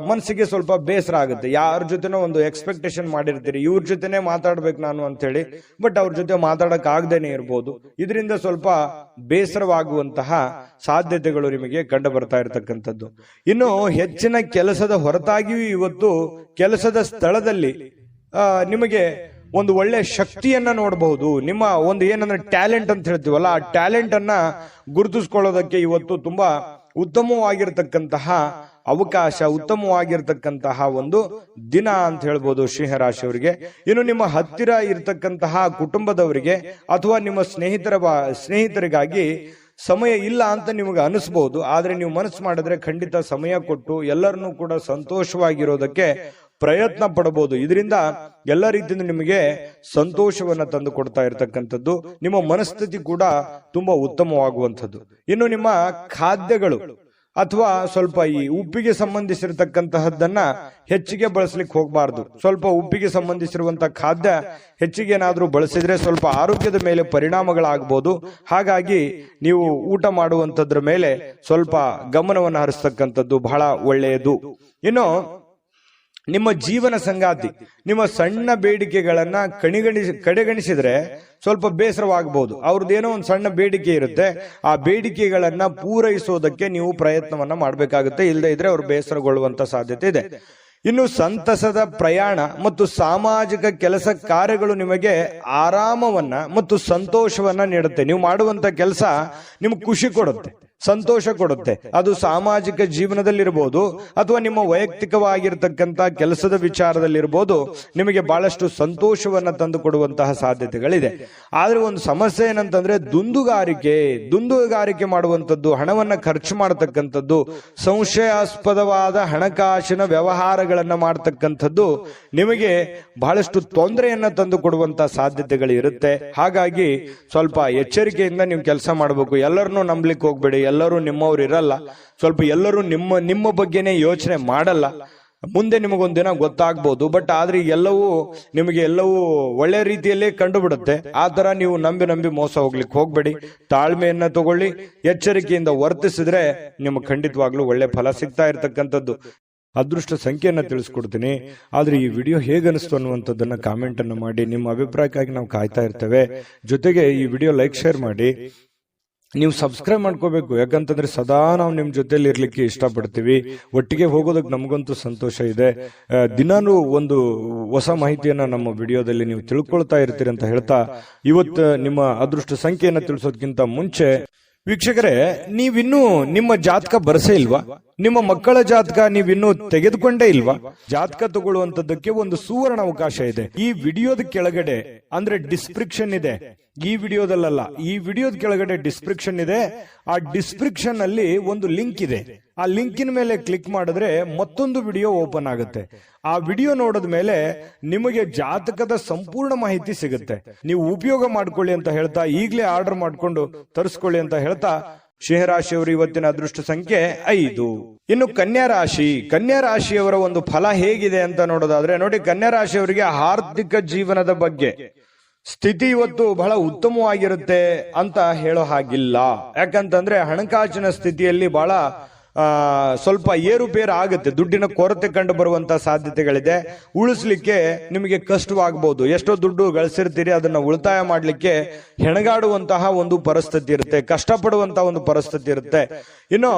ಮನಸ್ಸಿಗೆ ಸ್ವಲ್ಪ ಬೇಸರ ಆಗುತ್ತೆ. ಯಾರ ಜೊತೆನೋ ಒಂದು ಎಕ್ಸ್ಪೆಕ್ಟೇಷನ್ ಮಾಡಿರ್ತೀರಿ, ಇವ್ರ ಜೊತೆನೆ ಮಾತಾಡ್ಬೇಕು ನಾನು ಅಂತ ಹೇಳಿ, ಬಟ್ ಅವ್ರ ಜೊತೆ ಮಾತಾಡಕ್ ಆಗದೇನೆ ಇರ್ಬೋದು. ಇದರಿಂದ ಸ್ವಲ್ಪ ಬೇಸರವಾಗುವಂತಹ ಸಾಧ್ಯತೆಗಳು ನಿಮಗೆ ಕಂಡು ಬರ್ತಾ ಇರತಕ್ಕಂಥದ್ದು. ಇನ್ನು ಹೆಚ್ಚಿನ ಕೆಲಸದ ಹೊರತಾಗಿಯೂ ಇವತ್ತು ಕೆಲಸದ ಸ್ಥಳದಲ್ಲಿ ನಿಮಗೆ ಒಂದು ಒಳ್ಳೆ ಶಕ್ತಿಯನ್ನ ನೋಡಬಹುದು. ನಿಮ್ಮ ಒಂದು ಏನಂದ್ರೆ ಟ್ಯಾಲೆಂಟ್ ಅಂತ ಹೇಳ್ತೀವಲ್ಲ, ಆ ಟ್ಯಾಲೆಂಟ್ ಅನ್ನ ಗುರುತಿಸ್ಕೊಳ್ಳೋದಕ್ಕೆ ಇವತ್ತು ತುಂಬಾ ಉತ್ತಮವಾಗಿರ್ತಕ್ಕಂತಹ ಅವಕಾಶ, ಉತ್ತಮವಾಗಿರ್ತಕ್ಕಂತಹ ಒಂದು ದಿನ ಅಂತ ಹೇಳ್ಬೋದು ಸಿಂಹರಾಶಿಯವರಿಗೆ. ಇನ್ನು ನಿಮ್ಮ ಹತ್ತಿರ ಇರತಕ್ಕಂತಹ ಕುಟುಂಬದವರಿಗೆ ಅಥವಾ ನಿಮ್ಮ ಸ್ನೇಹಿತರಿಗಾಗಿ ಸಮಯ ಇಲ್ಲ ಅಂತ ನಿಮಗೆ ಅನಿಸ್ಬಹುದು. ಆದ್ರೆ ನೀವು ಮನಸ್ಸು ಮಾಡಿದ್ರೆ ಖಂಡಿತ ಸಮಯ ಕೊಟ್ಟು ಎಲ್ಲರನ್ನೂ ಕೂಡ ಸಂತೋಷವಾಗಿರೋದಕ್ಕೆ ಪ್ರಯತ್ನ ಪಡಬಹುದು. ಇದರಿಂದ ಎಲ್ಲ ರೀತಿಯಿಂದ ನಿಮಗೆ ಸಂತೋಷವನ್ನ ತಂದು ಕೊಡ್ತಾ ಇರತಕ್ಕಂಥದ್ದು. ನಿಮ್ಮ ಮನಸ್ಥಿತಿ ಕೂಡ ತುಂಬಾ ಉತ್ತಮವಾಗುವಂಥದ್ದು. ಇನ್ನು ನಿಮ್ಮ ಖಾದ್ಯಗಳು ಅಥವಾ ಸ್ವಲ್ಪ ಈ ಉಪ್ಪಿಗೆ ಸಂಬಂಧಿಸಿರತಕ್ಕಂತಹದ್ದನ್ನ ಹೆಚ್ಚಿಗೆ ಬಳಸಲಿಕ್ಕೆ ಹೋಗಬಾರ್ದು. ಸ್ವಲ್ಪ ಉಪ್ಪಿಗೆ ಸಂಬಂಧಿಸಿರುವಂತಹ ಖಾದ್ಯ ಹೆಚ್ಚಿಗೆ ಏನಾದ್ರೂ ಬಳಸಿದ್ರೆ ಸ್ವಲ್ಪ ಆರೋಗ್ಯದ ಮೇಲೆ ಪರಿಣಾಮಗಳಾಗಬಹುದು. ಹಾಗಾಗಿ ನೀವು ಊಟ ಮಾಡುವಂತದ್ರ ಮೇಲೆ ಸ್ವಲ್ಪ ಗಮನವನ್ನು ಹರಿಸ್ತಕ್ಕಂಥದ್ದು ಬಹಳ ಒಳ್ಳೆಯದು. ಇನ್ನು ನಿಮ್ಮ ಜೀವನ ಸಂಗಾತಿ ನಿಮ್ಮ ಸಣ್ಣ ಬೇಡಿಕೆಗಳನ್ನ ಕಡೆಗಣಿಸಿದ್ರೆ ಸ್ವಲ್ಪ ಬೇಸರವಾಗಬಹುದು. ಅವ್ರದ್ದೇನೋ ಒಂದು ಸಣ್ಣ ಬೇಡಿಕೆ ಇರುತ್ತೆ, ಆ ಬೇಡಿಕೆಗಳನ್ನ ಪೂರೈಸೋದಕ್ಕೆ ನೀವು ಪ್ರಯತ್ನವನ್ನ ಮಾಡಬೇಕಾಗುತ್ತೆ. ಇಲ್ಲದೆ ಇದ್ರೆ ಅವ್ರು ಬೇಸರಗೊಳ್ಳುವಂತ ಸಾಧ್ಯತೆ ಇದೆ. ಇನ್ನು ಸಂತಸದ ಪ್ರಯಾಣ ಮತ್ತು ಸಾಮಾಜಿಕ ಕೆಲಸ ಕಾರ್ಯಗಳು ನಿಮಗೆ ಆರಾಮವನ್ನ ಮತ್ತು ಸಂತೋಷವನ್ನ ನೀಡುತ್ತೆ. ನೀವು ಮಾಡುವಂತ ಕೆಲಸ ನಿಮ್ಗೆ ಖುಷಿ ಕೊಡುತ್ತೆ, ಸಂತೋಷ ಕೊಡುತ್ತೆ. ಅದು ಸಾಮಾಜಿಕ ಜೀವನದಲ್ಲಿರ್ಬೋದು ಅಥವಾ ನಿಮ್ಮ ವೈಯಕ್ತಿಕವಾಗಿರ್ತಕ್ಕಂಥ ಕೆಲಸದ ವಿಚಾರದಲ್ಲಿರ್ಬೋದು, ನಿಮಗೆ ಬಹಳಷ್ಟು ಸಂತೋಷವನ್ನ ತಂದು ಕೊಡುವಂತಹ ಸಾಧ್ಯತೆಗಳಿದೆ. ಆದ್ರೆ ಒಂದು ಸಮಸ್ಯೆ ಏನಂತಂದ್ರೆ ದುಂದುಗಾರಿಕೆ ಮಾಡುವಂಥದ್ದು, ಹಣವನ್ನ ಖರ್ಚು ಮಾಡತಕ್ಕಂಥದ್ದು, ಸಂಶಯಾಸ್ಪದವಾದ ಹಣಕಾಸಿನ ವ್ಯವಹಾರಗಳನ್ನ ಮಾಡತಕ್ಕಂಥದ್ದು ನಿಮಗೆ ಬಹಳಷ್ಟು ತೊಂದರೆಯನ್ನ ತಂದು ಕೊಡುವಂತಹ ಸಾಧ್ಯತೆಗಳು ಇರುತ್ತೆ. ಹಾಗಾಗಿ ಸ್ವಲ್ಪ ಎಚ್ಚರಿಕೆಯಿಂದ ನೀವು ಕೆಲಸ ಮಾಡಬೇಕು. ಎಲ್ಲರನ್ನೂ ನಂಬಲಿಕ್ಕೆ ಹೋಗ್ಬೇಡಿ. ಎಲ್ಲರೂ ನಿಮ್ಮವ್ರು ಇರಲ್ಲ. ಸ್ವಲ್ಪ ಎಲ್ಲರೂ ನಿಮ್ಮ ಬಗ್ಗೆನೇ ಯೋಚನೆ ಮಾಡಲ್ಲ. ಮುಂದೆ ನಿಮಗೊಂದಿನ ಗೊತ್ತಾಗ್ಬೋದು. ಬಟ್ ಆದ್ರೆ ಎಲ್ಲವೂ ಒಳ್ಳೆ ರೀತಿಯಲ್ಲೇ ಕಂಡು ಬಿಡುತ್ತೆ. ಆ ತರ ನೀವು ನಂಬಿ ಮೋಸ ಹೋಗ್ಲಿಕ್ಕೆ ಹೋಗ್ಬೇಡಿ. ತಾಳ್ಮೆಯನ್ನ ತಗೊಳ್ಳಿ, ಎಚ್ಚರಿಕೆಯಿಂದ ವರ್ತಿಸಿದ್ರೆ ನಿಮಗೆ ಖಂಡಿತವಾಗ್ಲೂ ಒಳ್ಳೆ ಫಲ ಸಿಗ್ತಾ ಇರ್ತಕ್ಕಂಥದ್ದು. ಅದೃಷ್ಟ ಸಂಖ್ಯೆಯನ್ನ ತಿಳಿಸ್ಕೊಡ್ತೀನಿ. ಆದ್ರೆ ಈ ವಿಡಿಯೋ ಹೇಗನಿಸ್ತು ಅನ್ನುವಂಥದ್ದನ್ನ ಕಾಮೆಂಟ್ ಅನ್ನು ಮಾಡಿ. ನಿಮ್ಮ ಅಭಿಪ್ರಾಯಕ್ಕಾಗಿ ನಾವು ಕಾಯ್ತಾ ಇರ್ತೇವೆ. ಜೊತೆಗೆ ಈ ವಿಡಿಯೋ ಲೈಕ್, ಶೇರ್ ಮಾಡಿ. ನೀವು ಸಬ್ಸ್ಕ್ರೈಬ್ ಮಾಡ್ಕೋಬೇಕು. ಯಾಕಂತಂದ್ರೆ ಸದಾ ನಾವು ನಿಮ್ ಜೊತೆಲಿ ಇರ್ಲಿಕ್ಕೆ ಇಷ್ಟಪಡ್ತೀವಿ. ಒಟ್ಟಿಗೆ ಹೋಗೋದಕ್ಕೆ ನಮಗಂತೂ ಸಂತೋಷ ಇದೆ. ದಿನಾನು ಒಂದು ಹೊಸ ಮಾಹಿತಿಯನ್ನ ನಮ್ಮ ವಿಡಿಯೋದಲ್ಲಿ ನೀವು ತಿಳ್ಕೊಳ್ತಾ ಇರ್ತೀರಿ ಅಂತ ಹೇಳ್ತಾ, ಇವತ್ತು ನಿಮ್ಮ ಅದೃಷ್ಟ ಸಂಖ್ಯೆಯನ್ನ ತಿಳಿಸೋದಕ್ಕಿಂತ ಮುಂಚೆ ವೀಕ್ಷಕರೇ, ನೀವಿನ್ನೂ ನಿಮ್ಮ ಜಾತಕ ಬರಸೇ ಇಲ್ವಾ? ನಿಮ್ಮ ಮಕ್ಕಳ ಜಾತಕ ನೀವಿನ್ನೂ ತೆಗೆದುಕೊಂಡೇ ಇಲ್ವಾ? ಜಾತಕ ತಗೊಳ್ಳುವಂತದ್ದಕ್ಕೆ ಒಂದು ಸುವರ್ಣ ಅವಕಾಶ ಇದೆ. ಈ ವಿಡಿಯೋದ ಕೆಳಗಡೆ ಅಂದ್ರೆ ಡಿಸ್ಕ್ರಿಪ್ಷನ್ ಇದೆ. ಈ ವಿಡಿಯೋದಲ್ಲ, ಈ ವಿಡಿಯೋದ ಕೆಳಗಡೆ ಡಿಸ್ಕ್ರಿಪ್ಷನ್ ಇದೆ. ಆ ಡಿಸ್ಕ್ರಿಪ್ಷನ್ ಅಲ್ಲಿ ಒಂದು ಲಿಂಕ್ ಇದೆ. ಆ ಲಿಂಕಿನ ಮೇಲೆ ಕ್ಲಿಕ್ ಮಾಡಿದ್ರೆ ಮತ್ತೊಂದು ವಿಡಿಯೋ ಓಪನ್ ಆಗುತ್ತೆ. ಆ ವಿಡಿಯೋ ನೋಡಿದ ಮೇಲೆ ನಿಮಗೆ ಜಾತಕದ ಸಂಪೂರ್ಣ ಮಾಹಿತಿ ಸಿಗುತ್ತೆ. ನೀವು ಉಪಯೋಗ ಮಾಡ್ಕೊಳ್ಳಿ ಅಂತ ಹೇಳ್ತಾ, ಈಗಲೇ ಆರ್ಡರ್ ಮಾಡ್ಕೊಂಡು ತರಿಸ್ಕೊಳ್ಳಿ ಅಂತ ಹೇಳ್ತಾ, ಸಿಂಹರಾಶಿಯವರು ಇವತ್ತಿನ ಅದೃಷ್ಟ ಸಂಖ್ಯೆ 5. ಇನ್ನು ಕನ್ಯಾ ರಾಶಿಯವರ ಒಂದು ಫಲ ಹೇಗಿದೆ ಅಂತ ನೋಡೋದಾದ್ರೆ, ನೋಡಿ, ಕನ್ಯಾ ರಾಶಿಯವರಿಗೆ ಆರ್ಥಿಕ ಜೀವನದ ಬಗ್ಗೆ ಸ್ಥಿತಿ ಇವತ್ತು ಬಹಳ ಉತ್ತಮವಾಗಿರುತ್ತೆ ಅಂತ ಹೇಳೋ ಹಾಗಿಲ್ಲ. ಯಾಕಂತಂದ್ರೆ ಹಣಕಾಸಿನ ಸ್ಥಿತಿಯಲ್ಲಿ ಬಹಳ ಸ್ವಲ್ಪ ಏರುಪೇರು ಆಗುತ್ತೆ. ದುಡ್ಡಿನ ಕೊರತೆ ಕಂಡು ಬರುವಂತ ಸಾಧ್ಯತೆಗಳಿದೆ. ಉಳಿಸ್ಲಿಕ್ಕೆ ನಿಮಗೆ ಕಷ್ಟವಾಗಬಹುದು. ಎಷ್ಟೋ ದುಡ್ಡು ಗಳಿಸಿರ್ತೀರಿ, ಅದನ್ನ ಉಳಿತಾಯ ಮಾಡ್ಲಿಕ್ಕೆ ಹೆಣಗಾಡುವಂತಹ ಒಂದು ಪರಿಸ್ಥಿತಿ ಇರುತ್ತೆ, ಕಷ್ಟಪಡುವಂತಹ ಒಂದು ಪರಿಸ್ಥಿತಿ ಇರುತ್ತೆ. ಇನ್ನು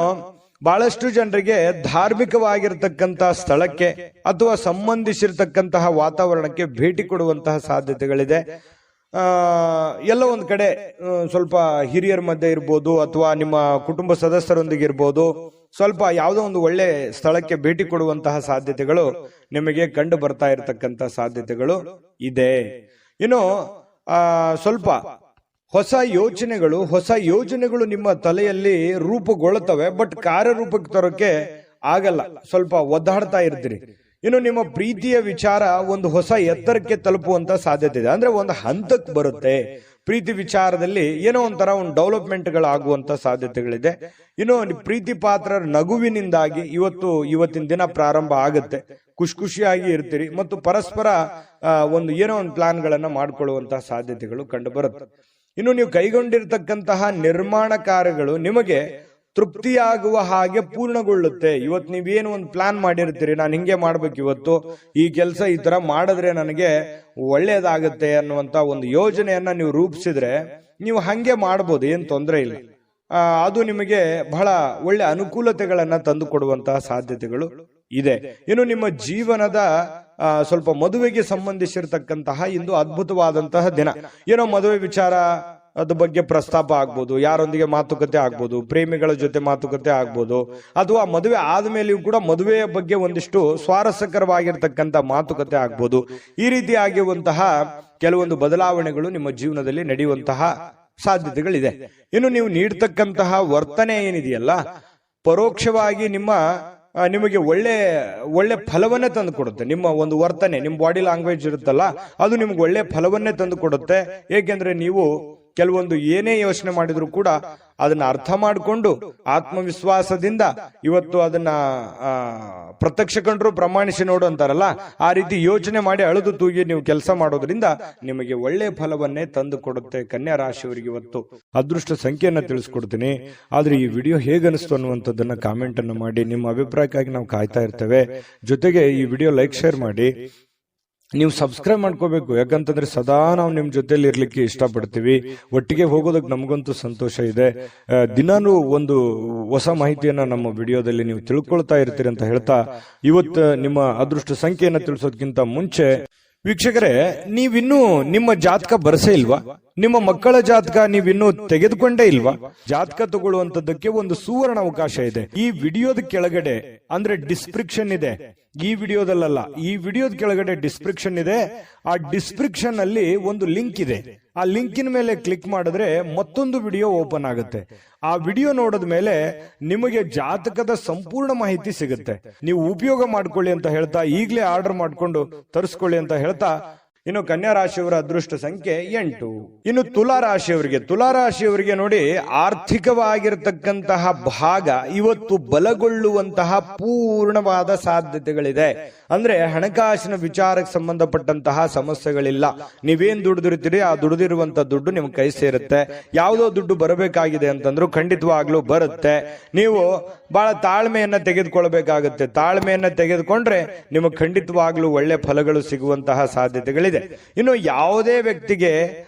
ಬಹಳಷ್ಟು ಜನರಿಗೆ ಧಾರ್ಮಿಕವಾಗಿರ್ತಕ್ಕಂಥ ಸ್ಥಳಕ್ಕೆ ಅಥವಾ ಸಂಬಂಧಿಸಿರ್ತಕ್ಕಂತಹ ವಾತಾವರಣಕ್ಕೆ ಭೇಟಿ ಕೊಡುವಂತಹ ಸಾಧ್ಯತೆಗಳಿದೆ. ಎಲ್ಲ ಒಂದ್ ಕಡೆ ಸ್ವಲ್ಪ ಹಿರಿಯರ ಮಧ್ಯೆ ಇರ್ಬೋದು ಅಥವಾ ನಿಮ್ಮ ಕುಟುಂಬ ಸದಸ್ಯರೊಂದಿಗೆ ಇರ್ಬೋದು, ಸ್ವಲ್ಪ ಯಾವುದೋ ಒಂದು ಒಳ್ಳೆ ಸ್ಥಳಕ್ಕೆ ಭೇಟಿ ಕೊಡುವಂತಹ ಸಾಧ್ಯತೆಗಳು ನಿಮಗೆ ಕಂಡು ಬರ್ತಾ ಇರತಕ್ಕಂತ ಸಾಧ್ಯತೆಗಳು ಇದೆ. ಇನ್ನು ಸ್ವಲ್ಪ ಹೊಸ ಯೋಜನೆಗಳು ನಿಮ್ಮ ತಲೆಯಲ್ಲಿ ರೂಪುಗೊಳ್ಳುತ್ತವೆ. ಬಟ್ ಕಾರ್ಯರೂಪಕ್ಕೆ ತರೋಕೆ ಆಗಲ್ಲ, ಸ್ವಲ್ಪ ಒದ್ದಾಡ್ತಾ ಇರ್ತೀರಿ. ಇನ್ನು ನಿಮ್ಮ ಪ್ರೀತಿಯ ವಿಚಾರ ಒಂದು ಹೊಸ ಎತ್ತರಕ್ಕೆ ತಲುಪುವಂತ ಸಾಧ್ಯತೆ ಇದೆ. ಅಂದ್ರೆ ಒಂದು ಹಂತಕ್ಕೆ ಬರುತ್ತೆ. ಪ್ರೀತಿ ವಿಚಾರದಲ್ಲಿ ಏನೋ ಒಂಥರ ಒಂದು ಡೆವಲಪ್ಮೆಂಟ್ಗಳಾಗುವಂತ ಸಾಧ್ಯತೆಗಳಿದೆ. ಇನ್ನು ಪ್ರೀತಿ ಪಾತ್ರರ ನಗುವಿನಿಂದಾಗಿ ಇವತ್ತಿನ ದಿನ ಪ್ರಾರಂಭ ಆಗುತ್ತೆ. ಖುಷಿಯಾಗಿ ಇರ್ತೀರಿ ಮತ್ತು ಪರಸ್ಪರ ಏನೋ ಒಂದು ಪ್ಲಾನ್ಗಳನ್ನ ಮಾಡ್ಕೊಳ್ಳುವಂತಹ ಸಾಧ್ಯತೆಗಳು ಕಂಡು ಬರುತ್ತೆ. ಇನ್ನು ನೀವು ಕೈಗೊಂಡಿರ್ತಕ್ಕಂತಹ ನಿರ್ಮಾಣ ಕಾರ್ಯಗಳು ನಿಮಗೆ ತೃಪ್ತಿಯಾಗುವ ಹಾಗೆ ಪೂರ್ಣಗೊಳ್ಳುತ್ತೆ. ಇವತ್ತು ನೀವೇನು ಒಂದು ಪ್ಲಾನ್ ಮಾಡಿರ್ತೀರಿ, ನಾನು ಹಿಂಗೆ ಮಾಡ್ಬೇಕು, ಇವತ್ತು ಈ ಕೆಲಸ ಈ ತರ ಮಾಡಿದ್ರೆ ನನಗೆ ಒಳ್ಳೇದಾಗುತ್ತೆ ಅನ್ನುವಂತ ಒಂದು ಯೋಜನೆಯನ್ನ ನೀವು ರೂಪಿಸಿದ್ರೆ ನೀವು ಹಂಗೆ ಮಾಡ್ಬೋದು, ಏನ್ ತೊಂದರೆ ಇಲ್ಲ. ಅದು ನಿಮಗೆ ಬಹಳ ಒಳ್ಳೆ ಅನುಕೂಲತೆಗಳನ್ನ ತಂದು ಕೊಡುವಂತಹ ಸಾಧ್ಯತೆಗಳು ಇದೆ. ಇನ್ನು ನಿಮ್ಮ ಜೀವನದ ಸ್ವಲ್ಪ ಮದುವೆಗೆ ಸಂಬಂಧಿಸಿರ್ತಕ್ಕಂತಹ ಇಂದು ಅದ್ಭುತವಾದಂತಹ ದಿನ. ಏನೋ ಮದುವೆ ವಿಚಾರ ಅದ್ರ ಬಗ್ಗೆ ಪ್ರಸ್ತಾಪ ಆಗ್ಬೋದು, ಯಾರೊಂದಿಗೆ ಮಾತುಕತೆ ಆಗ್ಬೋದು, ಪ್ರೇಮಿಗಳ ಜೊತೆ ಮಾತುಕತೆ ಆಗ್ಬೋದು, ಅಥವಾ ಮದುವೆ ಆದ್ಮೇಲೆಯೂ ಕೂಡ ಮದುವೆಯ ಬಗ್ಗೆ ಒಂದಿಷ್ಟು ಸ್ವಾರಸ್ಯಕರವಾಗಿರ್ತಕ್ಕಂಥ ಮಾತುಕತೆ ಆಗ್ಬೋದು. ಈ ರೀತಿ ಆಗಿರುವಂತಹ ಕೆಲವೊಂದು ಬದಲಾವಣೆಗಳು ನಿಮ್ಮ ಜೀವನದಲ್ಲಿ ನಡೆಯುವಂತಹ ಸಾಧ್ಯತೆಗಳಿದೆ. ಇನ್ನು ನೀವು ನೀಡ್ತಕ್ಕಂತಹ ವರ್ತನೆ ಏನಿದೆಯಲ್ಲ, ಪರೋಕ್ಷವಾಗಿ ನಿಮಗೆ ಒಳ್ಳೆ ಫಲವನ್ನೇ ತಂದು ಕೊಡುತ್ತೆ. ನಿಮ್ಮ ಒಂದು ವರ್ತನೆ, ನಿಮ್ಮ ಬಾಡಿ ಲ್ಯಾಂಗ್ವೇಜ್ ಇರುತ್ತಲ್ಲ, ಅದು ನಿಮ್ಗೆ ಒಳ್ಳೆ ಫಲವನ್ನೇ ತಂದು ಕೊಡುತ್ತೆ. ಏಕೆಂದ್ರೆ ನೀವು ಕೆಲವೊಂದು ಏನೇ ಯೋಚನೆ ಮಾಡಿದ್ರು ಕೂಡ ಅದನ್ನ ಅರ್ಥ ಮಾಡಿಕೊಂಡು ಆತ್ಮವಿಶ್ವಾಸದಿಂದ ಇವತ್ತು ಅದನ್ನ ಪ್ರತ್ಯಕ್ಷ ಕಂಡ್ರು ಪ್ರಮಾಣಿಸಿ ನೋಡು ಅಂತಾರಲ್ಲ, ಆ ರೀತಿ ಯೋಚನೆ ಮಾಡಿ ಅಳೆದು ತೂಗಿ ನೀವು ಕೆಲಸ ಮಾಡೋದ್ರಿಂದ ನಿಮಗೆ ಒಳ್ಳೆ ಫಲವನ್ನೇ ತಂದು ಕೊಡುತ್ತೆ. ಕನ್ಯಾ ರಾಶಿಯವರಿಗೆ ಇವತ್ತು ಅದೃಷ್ಟ ಸಂಖ್ಯೆಯನ್ನ ತಿಳಿಸ್ಕೊಡ್ತೀನಿ. ಆದ್ರೆ ಈ ವಿಡಿಯೋ ಹೇಗನಿಸ್ತು ಅನ್ನುವಂಥದ್ದನ್ನ ಕಾಮೆಂಟ್ ಅನ್ನು ಮಾಡಿ. ನಿಮ್ಮ ಅಭಿಪ್ರಾಯಕ್ಕಾಗಿ ನಾವು ಕಾಯ್ತಾ ಇರ್ತೇವೆ. ಜೊತೆಗೆ ಈ ವಿಡಿಯೋ ಲೈಕ್ ಶೇರ್ ಮಾಡಿ. ನೀವು ಸಬ್ಸ್ಕ್ರೈಬ್ ಮಾಡ್ಕೋಬೇಕು, ಯಾಕಂತಂದ್ರೆ ಸದಾ ನಾವು ನಿಮ್ ಜೊತೆಲಿ ಇರ್ಲಿಕ್ಕೆ ಇಷ್ಟಪಡ್ತೀವಿ. ಒಟ್ಟಿಗೆ ಹೋಗೋದಕ್ಕೆ ನಮಗಂತೂ ಸಂತೋಷ ಇದೆ. ದಿನಾನು ಒಂದು ಹೊಸ ಮಾಹಿತಿಯನ್ನ ನಮ್ಮ ವಿಡಿಯೋದಲ್ಲಿ ನೀವು ತಿಳ್ಕೊಳ್ತಾ ಇರ್ತೀರಿ ಅಂತ ಹೇಳ್ತಾ, ಇವತ್ತು ನಿಮ್ಮ ಅದೃಷ್ಟ ಸಂಖ್ಯೆಯನ್ನ ತಿಳಿಸೋದಕ್ಕಿಂತ ಮುಂಚೆ ವೀಕ್ಷಕರೇ, ನೀವಿನ್ನೂ ನಿಮ್ಮ ಜಾತಕ ಬರಸೇ ಇಲ್ವಾ? ನಿಮ್ಮ ಮಕ್ಕಳ ಜಾತಕ ನೀವಿನ್ನೂ ತೆಗೆದುಕೊಂಡೇ ಇಲ್ವಾ? ಜಾತಕ ತಗೊಳ್ಳುವಂತದ್ದಕ್ಕೆ ಒಂದು ಸುವರ್ಣ ಅವಕಾಶ ಇದೆ. ಈ ವಿಡಿಯೋದ ಕೆಳಗಡೆ ಅಂದ್ರೆ ಡಿಸ್ಕ್ರಿಪ್ಷನ್ ಇದೆ. ಈ ವಿಡಿಯೋದಲ್ಲ, ಈ ವಿಡಿಯೋದ ಕೆಳಗಡೆ ಡಿಸ್ಕ್ರಿಪ್ಷನ್ ಇದೆ. ಆ ಡಿಸ್ಕ್ರಿಪ್ಷನ್ ಅಲ್ಲಿ ಒಂದು ಲಿಂಕ್ ಇದೆ. ಆ ಲಿಂಕಿನ ಮೇಲೆ ಕ್ಲಿಕ್ ಮಾಡಿದ್ರೆ ಮತ್ತೊಂದು ವಿಡಿಯೋ ಓಪನ್ ಆಗುತ್ತೆ. ಆ ವಿಡಿಯೋ ನೋಡಿದ ಮೇಲೆ ನಿಮಗೆ ಜಾತಕದ ಸಂಪೂರ್ಣ ಮಾಹಿತಿ ಸಿಗುತ್ತೆ. ನೀವು ಉಪಯೋಗ ಮಾಡ್ಕೊಳ್ಳಿ ಅಂತ ಹೇಳ್ತಾ, ಈಗಲೇ ಆರ್ಡರ್ ಮಾಡ್ಕೊಂಡು ತರಿಸ್ಕೊಳ್ಳಿ ಅಂತ ಹೇಳ್ತಾ, ಇನ್ನು ಕನ್ಯಾ ರಾಶಿಯವರ ಅದೃಷ್ಟ ಸಂಖ್ಯೆ 8. ಇನ್ನು ತುಲಾ ರಾಶಿಯವರಿಗೆ ನೋಡಿ, ಆರ್ಥಿಕವಾಗಿರತಕ್ಕಂತಹ ಭಾಗ ಇವತ್ತು ಬಲಗೊಳ್ಳುವಂತಹ ಪೂರ್ಣವಾದ ಸಾಧ್ಯತೆಗಳಿದೆ. ಅಂದ್ರೆ ಹಣಕಾಸಿನ ವಿಚಾರಕ್ಕೆ ಸಂಬಂಧಪಟ್ಟಂತಹ ಸಮಸ್ಯೆಗಳಿಲ್ಲ. ನೀವೇನ್ ದುಡಿದಿರ್ತೀರಿ, ಆ ದುಡಿದಿರುವಂತ ದುಡ್ಡು ನಿಮ್ ಕೈ ಸೇರುತ್ತೆ. ಯಾವುದೋ ದುಡ್ಡು ಬರಬೇಕಾಗಿದೆ ಅಂತಂದ್ರೂ ಖಂಡಿತವಾಗ್ಲೂ ಬರುತ್ತೆ. ನೀವು ಬಹಳ ತಾಳ್ಮೆಯನ್ನ ತೆಗೆದುಕೊಳ್ಬೇಕಾಗುತ್ತೆ. ತಾಳ್ಮೆಯನ್ನ ತೆಗೆದುಕೊಂಡ್ರೆ ನಿಮಗೆ ಖಂಡಿತವಾಗ್ಲೂ ಒಳ್ಳೆ ಫಲಗಳು ಸಿಗುವಂತಹ ಸಾಧ್ಯತೆಗಳಿದೆ. ಇನ್ನು ಯಾವುದೇ ವ್ಯಕ್ತಿಗೆ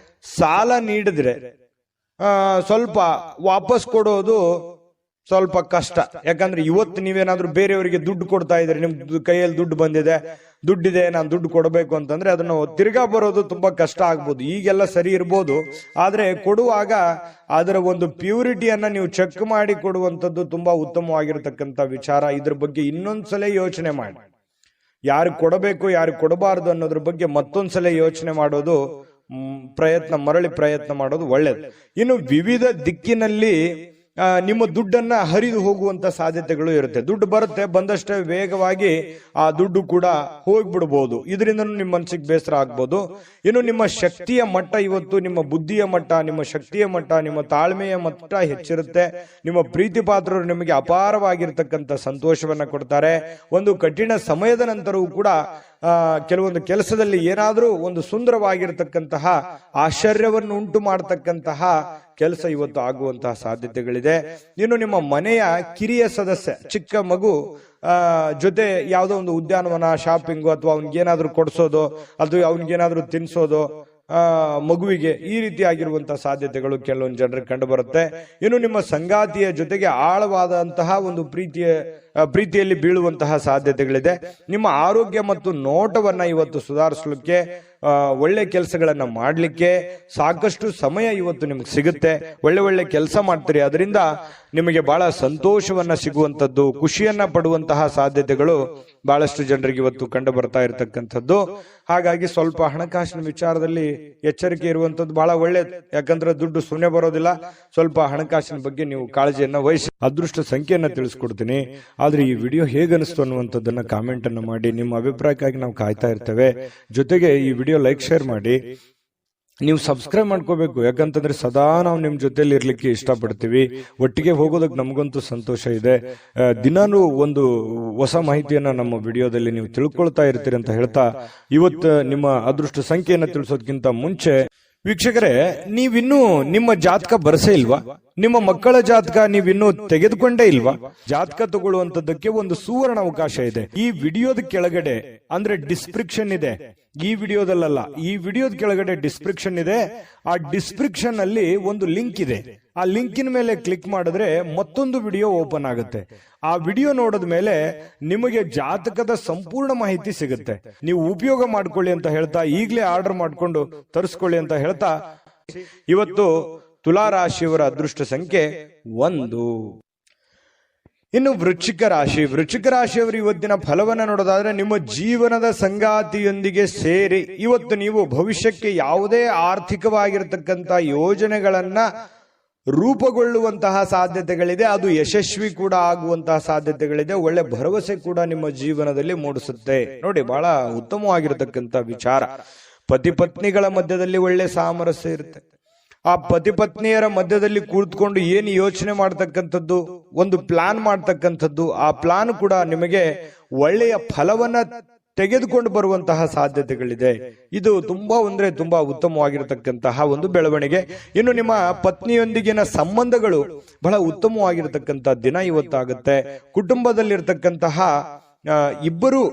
ಸಾಲ ನೀಡಿದ್ರೆ ಸ್ವಲ್ಪ ವಾಪಸ್ ಕೊಡೋದು ಸ್ವಲ್ಪ ಕಷ್ಟ. ಯಾಕಂದ್ರೆ ಇವತ್ತು ನೀವೇನಾದ್ರೂ ಬೇರೆಯವರಿಗೆ ದುಡ್ಡು ಕೊಡ್ತಾ ಇದ್ರೆ, ನಿಮ್ ಕೈಯಲ್ಲಿ ದುಡ್ಡಿದೆ, ನಾನು ದುಡ್ಡು ಕೊಡಬೇಕು ಅಂತಂದ್ರೆ ಅದನ್ನು ತಿರ್ಗಾ ಬರೋದು ತುಂಬಾ ಕಷ್ಟ ಆಗ್ಬೋದು. ಈಗೆಲ್ಲ ಸರಿ ಇರ್ಬೋದು, ಆದ್ರೆ ಕೊಡುವಾಗ ಅದರ ಒಂದು ಪ್ಯೂರಿಟಿಯನ್ನ ನೀವು ಚೆಕ್ ಮಾಡಿ ಕೊಡುವಂಥದ್ದು ತುಂಬಾ ಉತ್ತಮವಾಗಿರತಕ್ಕಂಥ ವಿಚಾರ. ಇದ್ರ ಬಗ್ಗೆ ಇನ್ನೊಂದ್ಸಲ ಯೋಚನೆ ಮಾಡಿ. ಯಾರು ಕೊಡಬೇಕು, ಯಾರು ಕೊಡಬಾರದು ಅನ್ನೋದ್ರ ಬಗ್ಗೆ ಮತ್ತೊಂದ್ಸಲ ಯೋಚನೆ ಮಾಡೋದು, ಮರಳಿ ಪ್ರಯತ್ನ ಮಾಡೋದು ಒಳ್ಳೇದು. ಇನ್ನು ವಿವಿಧ ದಿಕ್ಕಿನಲ್ಲಿ ನಿಮ್ಮ ದುಡ್ಡನ್ನ ಹರಿದು ಹೋಗುವಂತ ಸಾಧ್ಯತೆಗಳು ಇರುತ್ತೆ. ದುಡ್ಡು ಬರುತ್ತೆ, ಬಂದಷ್ಟೇ ವೇಗವಾಗಿ ಆ ದುಡ್ಡು ಕೂಡ ಹೋಗ್ಬಿಡ್ಬೋದು. ಇದರಿಂದ ನಿಮ್ಮ ಮನಸ್ಸಿಗೆ ಬೇಸರ ಆಗ್ಬೋದು. ಇನ್ನು ನಿಮ್ಮ ಶಕ್ತಿಯ ಮಟ್ಟ ಇವತ್ತು, ನಿಮ್ಮ ಬುದ್ಧಿಯ ಮಟ್ಟ, ನಿಮ್ಮ ಶಕ್ತಿಯ ಮಟ್ಟ, ನಿಮ್ಮ ತಾಳ್ಮೆಯ ಮಟ್ಟ ಹೆಚ್ಚಿರುತ್ತೆ. ನಿಮ್ಮ ಪ್ರೀತಿ ಪಾತ್ರರು ನಿಮಗೆ ಅಪಾರವಾಗಿರ್ತಕ್ಕಂಥ ಸಂತೋಷವನ್ನ ಕೊಡ್ತಾರೆ. ಒಂದು ಕಠಿಣ ಸಮಯದ ನಂತರವೂ ಕೂಡ ಕೆಲವೊಂದು ಕೆಲಸದಲ್ಲಿ ಏನಾದ್ರೂ ಒಂದು ಸುಂದರವಾಗಿರ್ತಕ್ಕಂತಹ ಆಶ್ಚರ್ಯವನ್ನು ಉಂಟು ಮಾಡತಕ್ಕಂತಹ ಕೆಲಸ ಇವತ್ತು ಆಗುವಂತಹ ಸಾಧ್ಯತೆಗಳಿದೆ. ಇನ್ನು ನಿಮ್ಮ ಮನೆಯ ಕಿರಿಯ ಸದಸ್ಯ, ಚಿಕ್ಕ ಮಗು ಜೊತೆ ಯಾವುದೋ ಒಂದು ಉದ್ಯಾನವನ, ಶಾಪಿಂಗು, ಅಥವಾ ಅವನಿಗೇನಾದ್ರೂ ಕೊಡಿಸೋದು, ಅದು ಅವನಿಗೇನಾದ್ರೂ ತಿನ್ಸೋದು ಮಗುವಿಗೆ, ಈ ರೀತಿ ಆಗಿರುವಂತಹ ಸಾಧ್ಯತೆಗಳು ಕೆಲವೊಂದು ಜನರಿಗೆ ಕಂಡು ಬರುತ್ತೆ. ಇನ್ನು ನಿಮ್ಮ ಸಂಗಾತಿಯ ಜೊತೆಗೆ ಆಳವಾದಂತಹ ಒಂದು ಪ್ರೀತಿಯಲ್ಲಿ ಬೀಳುವಂತಹ ಸಾಧ್ಯತೆಗಳಿದೆ. ನಿಮ್ಮ ಆರೋಗ್ಯ ಮತ್ತು ನೋಟವನ್ನ ಇವತ್ತು ಸುಧಾರಿಸಲಿಕ್ಕೆ, ಒಳ್ಳೆ ಕೆಲಸಗಳನ್ನ ಮಾಡ್ಲಿಕ್ಕೆ ಸಾಕಷ್ಟು ಸಮಯ ಇವತ್ತು ನಿಮ್ಗೆ ಸಿಗುತ್ತೆ. ಒಳ್ಳೆ ಕೆಲಸ ಮಾಡ್ತೀರಿ, ಅದರಿಂದ ನಿಮಗೆ ಬಹಳ ಸಂತೋಷವನ್ನ ಸಿಗುವಂತದ್ದು, ಖುಷಿಯನ್ನ ಪಡುವಂತಹ ಸಾಧ್ಯತೆಗಳು ಬಹಳಷ್ಟು ಜನರಿಗೆ ಇವತ್ತು ಕಂಡು ಬರ್ತಾ ಇರತಕ್ಕಂಥದ್ದು. ಹಾಗಾಗಿ ಸ್ವಲ್ಪ ಹಣಕಾಸಿನ ವಿಚಾರದಲ್ಲಿ ಎಚ್ಚರಿಕೆ ಇರುವಂತದ್ದು ಬಹಳ ಒಳ್ಳೇದು. ಯಾಕಂದ್ರೆ ದುಡ್ಡು ಸುಮ್ಮನೆ ಬರೋದಿಲ್ಲ. ಸ್ವಲ್ಪ ಹಣಕಾಸಿನ ಬಗ್ಗೆ ನೀವು ಕಾಳಜಿಯನ್ನ ವಹಿಸಿ. ಅದೃಷ್ಟ ಸಂಖ್ಯೆಯನ್ನ ತಿಳಿಸ್ಕೊಡ್ತೀನಿ. ಆದ್ರೆ ಈ ವಿಡಿಯೋ ಹೇಗನಿಸ್ತು ಅನ್ನುವಂಥದ್ದನ್ನ ಕಾಮೆಂಟ್ ಅನ್ನು ಮಾಡಿ. ನಿಮ್ಮ ಅಭಿಪ್ರಾಯಕ್ಕಾಗಿ ನಾವು ಕಾಯ್ತಾ ಇರ್ತೇವೆ. ಜೊತೆಗೆ ಈ ವಿಡಿಯೋ ಲೈಕ್ ಶೇರ್ ಮಾಡಿ. ನೀವು ಸಬ್ಸ್ಕ್ರೈಬ್ ಮಾಡ್ಕೋಬೇಕು, ಯಾಕಂತಂದ್ರೆ ಸದಾ ನಾವು ನಿಮ್ ಜೊತೆಲಿ ಇರ್ಲಿಕ್ಕೆ ಇಷ್ಟಪಡ್ತೀವಿ. ಒಟ್ಟಿಗೆ ಹೋಗೋದಕ್ಕೆ ನಮಗಂತೂ ಸಂತೋಷ ಇದೆ. ದಿನಾನು ಒಂದು ಹೊಸ ಮಾಹಿತಿಯನ್ನ ನಮ್ಮ ವಿಡಿಯೋದಲ್ಲಿ ನೀವು ತಿಳ್ಕೊಳ್ತಾ ಇರ್ತೀರಿ ಅಂತ ಹೇಳ್ತಾ, ಇವತ್ತು ನಿಮ್ಮ ಅದೃಷ್ಟ ಸಂಖ್ಯೆಯನ್ನ ತಿಳಿಸೋದಕ್ಕಿಂತ ಮುಂಚೆ ವೀಕ್ಷಕರೇ, ನೀವಿನ್ನೂ ನಿಮ್ಮ ಜಾತಕ ಬರಸೇ ಇಲ್ವಾ? ನಿಮ್ಮ ಮಕ್ಕಳ ಜಾತಕ ನೀವಿನ್ನೂ ತೆಗೆದುಕೊಂಡೇ ಇಲ್ವಾ? ಜಾತಕ ತಗೊಳ್ಳುವಂತದ್ದಕ್ಕೆ ಒಂದು ಸುವರ್ಣ ಅವಕಾಶ ಇದೆ. ಈ ವಿಡಿಯೋದ ಕೆಳಗಡೆ ಅಂದ್ರೆ ಡಿಸ್ಕ್ರಿಪ್ಷನ್ ಇದೆ. ಈ ವಿಡಿಯೋದಲ್ಲ, ಈ ವಿಡಿಯೋದ ಕೆಳಗಡೆ ಡಿಸ್ಕ್ರಿಪ್ಷನ್ ಇದೆ. ಆ ಡಿಸ್ಕ್ರಿಪ್ಷನ್ ಅಲ್ಲಿ ಒಂದು ಲಿಂಕ್ ಇದೆ. ಆ ಲಿಂಕಿನ ಮೇಲೆ ಕ್ಲಿಕ್ ಮಾಡಿದ್ರೆ ಮತ್ತೊಂದು ವಿಡಿಯೋ ಓಪನ್ ಆಗುತ್ತೆ. ಆ ವಿಡಿಯೋ ನೋಡಿದ ಮೇಲೆ ನಿಮಗೆ ಜಾತಕದ ಸಂಪೂರ್ಣ ಮಾಹಿತಿ ಸಿಗುತ್ತೆ. ನೀವು ಉಪಯೋಗ ಮಾಡ್ಕೊಳ್ಳಿ ಅಂತ ಹೇಳ್ತಾ, ಈಗಲೇ ಆರ್ಡರ್ ಮಾಡ್ಕೊಂಡು ತರಿಸ್ಕೊಳ್ಳಿ ಅಂತ ಹೇಳ್ತಾ, ಇವತ್ತು ತುಲಾ ರಾಶಿಯವರ ಅದೃಷ್ಟ ಸಂಖ್ಯೆ 1. ಇನ್ನು ವೃಶ್ಚಿಕ ರಾಶಿಯವರು ಇವತ್ತಿನ ಫಲವನ್ನ ನೋಡೋದಾದ್ರೆ, ನಿಮ್ಮ ಜೀವನದ ಸಂಗಾತಿಯೊಂದಿಗೆ ಸೇರಿ ಇವತ್ತು ನೀವು ಭವಿಷ್ಯಕ್ಕೆ ಯಾವುದೇ ಆರ್ಥಿಕವಾಗಿರತಕ್ಕಂತ ಯೋಜನೆಗಳನ್ನ ರೂಪುಗೊಳ್ಳುವಂತಹ ಸಾಧ್ಯತೆಗಳಿದೆ. ಅದು ಯಶಸ್ವಿ ಕೂಡ ಆಗುವಂತಹ ಸಾಧ್ಯತೆಗಳಿದೆ. ಒಳ್ಳೆ ಭರವಸೆ ಕೂಡ ನಿಮ್ಮ ಜೀವನದಲ್ಲಿ ಮೂಡಿಸುತ್ತೆ. ನೋಡಿ, ಬಹಳ ಉತ್ತಮವಾಗಿರತಕ್ಕಂತ ವಿಚಾರ. ಪತಿ ಪತ್ನಿಗಳ ಮಧ್ಯದಲ್ಲಿ ಒಳ್ಳೆ ಸಾಮರಸ್ಯ ಇರುತ್ತೆ. ಆ ಪತಿ ಪತ್ನಿಯರ ಮಧ್ಯದಲ್ಲಿ ಕೂತ್ಕೊಂಡು ಏನು ಯೋಚನೆ ಮಾಡ್ತಕ್ಕಂಥದ್ದು, ಒಂದು ಪ್ಲಾನ್ ಮಾಡ್ತಕ್ಕಂಥದ್ದು, ಆ ಪ್ಲಾನ್ ಕೂಡ ನಿಮಗೆ ಒಳ್ಳೆಯ ಫಲವನ್ನ ತೆಗೆದುಕೊಂಡು ಬರುವಂತಹ ಸಾಧ್ಯತೆಗಳಿದೆ. ಇದು ತುಂಬಾ ಉತ್ತಮವಾಗಿರತಕ್ಕಂತಹ ಒಂದು ಬೆಳವಣಿಗೆ. ಇನ್ನು ನಿಮ್ಮ ಪತ್ನಿಯೊಂದಿಗಿನ ಸಂಬಂಧಗಳು ಬಹಳ ಉತ್ತಮವಾಗಿರತಕ್ಕಂತ ದಿನ ಇವತ್ತಾಗುತ್ತೆ. ಕುಟುಂಬದಲ್ಲಿರ್ತಕ್ಕಂತಹ ಇಬ್ಬರು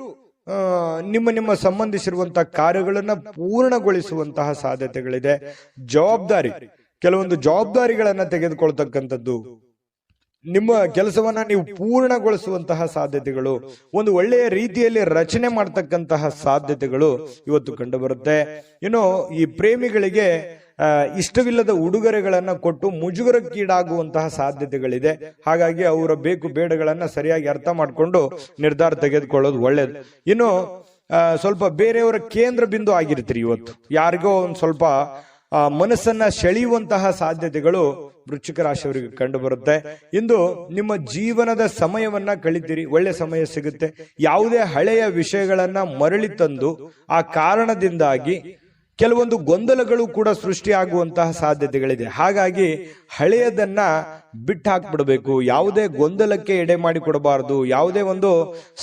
ನಿಮ್ಮ ಸಂಬಂಧಿಸಿರುವಂತಹ ಕಾರ್ಯಗಳನ್ನ ಪೂರ್ಣಗೊಳಿಸುವಂತಹ ಸಾಧ್ಯತೆಗಳಿದೆ. ಕೆಲವೊಂದು ಜವಾಬ್ದಾರಿಗಳನ್ನ ತೆಗೆದುಕೊಳ್ತಕ್ಕಂಥದ್ದು, ನಿಮ್ಮ ಕೆಲಸವನ್ನ ನೀವು ಪೂರ್ಣಗೊಳಿಸುವಂತಹ ಸಾಧ್ಯತೆಗಳು, ಒಂದು ಒಳ್ಳೆಯ ರೀತಿಯಲ್ಲಿ ರಚನೆ ಮಾಡ್ತಕ್ಕಂತಹ ಸಾಧ್ಯತೆಗಳು ಇವತ್ತು ಕಂಡು ಬರುತ್ತೆ. ಇನ್ನು ಈ ಪ್ರೇಮಿಗಳಿಗೆ ಇಷ್ಟವಿಲ್ಲದ ಉಡುಗೊರೆಗಳನ್ನ ಕೊಟ್ಟು ಮುಜುಗರಕ್ಕೀಡಾಗುವಂತಹ ಸಾಧ್ಯತೆಗಳಿದೆ. ಹಾಗಾಗಿ ಅವರ ಬೇಕು ಬೇಡಗಳನ್ನ ಸರಿಯಾಗಿ ಅರ್ಥ ಮಾಡಿಕೊಂಡು ನಿರ್ಧಾರ ತೆಗೆದುಕೊಳ್ಳೋದು ಒಳ್ಳೇದು. ಇನ್ನು ಸ್ವಲ್ಪ ಬೇರೆಯವರ ಕೇಂದ್ರ ಬಿಂದು ಆಗಿರ್ತೀರಿ. ಇವತ್ತು ಯಾರಿಗೋ ಒಂದು ಸ್ವಲ್ಪ ಮನಸ್ಸನ್ನ ಸೆಳೆಯುವಂತಹ ಸಾಧ್ಯತೆಗಳು ವೃಶ್ಚಿಕ ರಾಶಿಯವರಿಗೆ ಕಂಡು ಬರುತ್ತೆ. ಇಂದು ನಿಮ್ಮ ಜೀವನದ ಸಮಯವನ್ನ ಕಳಿತೀರಿ, ಒಳ್ಳೆ ಸಮಯ ಸಿಗುತ್ತೆ. ಯಾವುದೇ ಹಳೆಯ ವಿಷಯಗಳನ್ನ ಮರಳಿ ತಂದು ಆ ಕಾರಣದಿಂದಾಗಿ ಕೆಲವೊಂದು ಗೊಂದಲಗಳು ಕೂಡ ಸೃಷ್ಟಿಯಾಗುವಂತಹ ಸಾಧ್ಯತೆಗಳಿದೆ. ಹಾಗಾಗಿ ಹಳೆಯದನ್ನ ಬಿಟ್ಟು ಹಾಕ್ಬಿಡ್ಬೇಕು. ಯಾವುದೇ ಗೊಂದಲಕ್ಕೆ ಎಡೆ ಮಾಡಿಕೊಡಬಾರದು, ಯಾವುದೇ ಒಂದು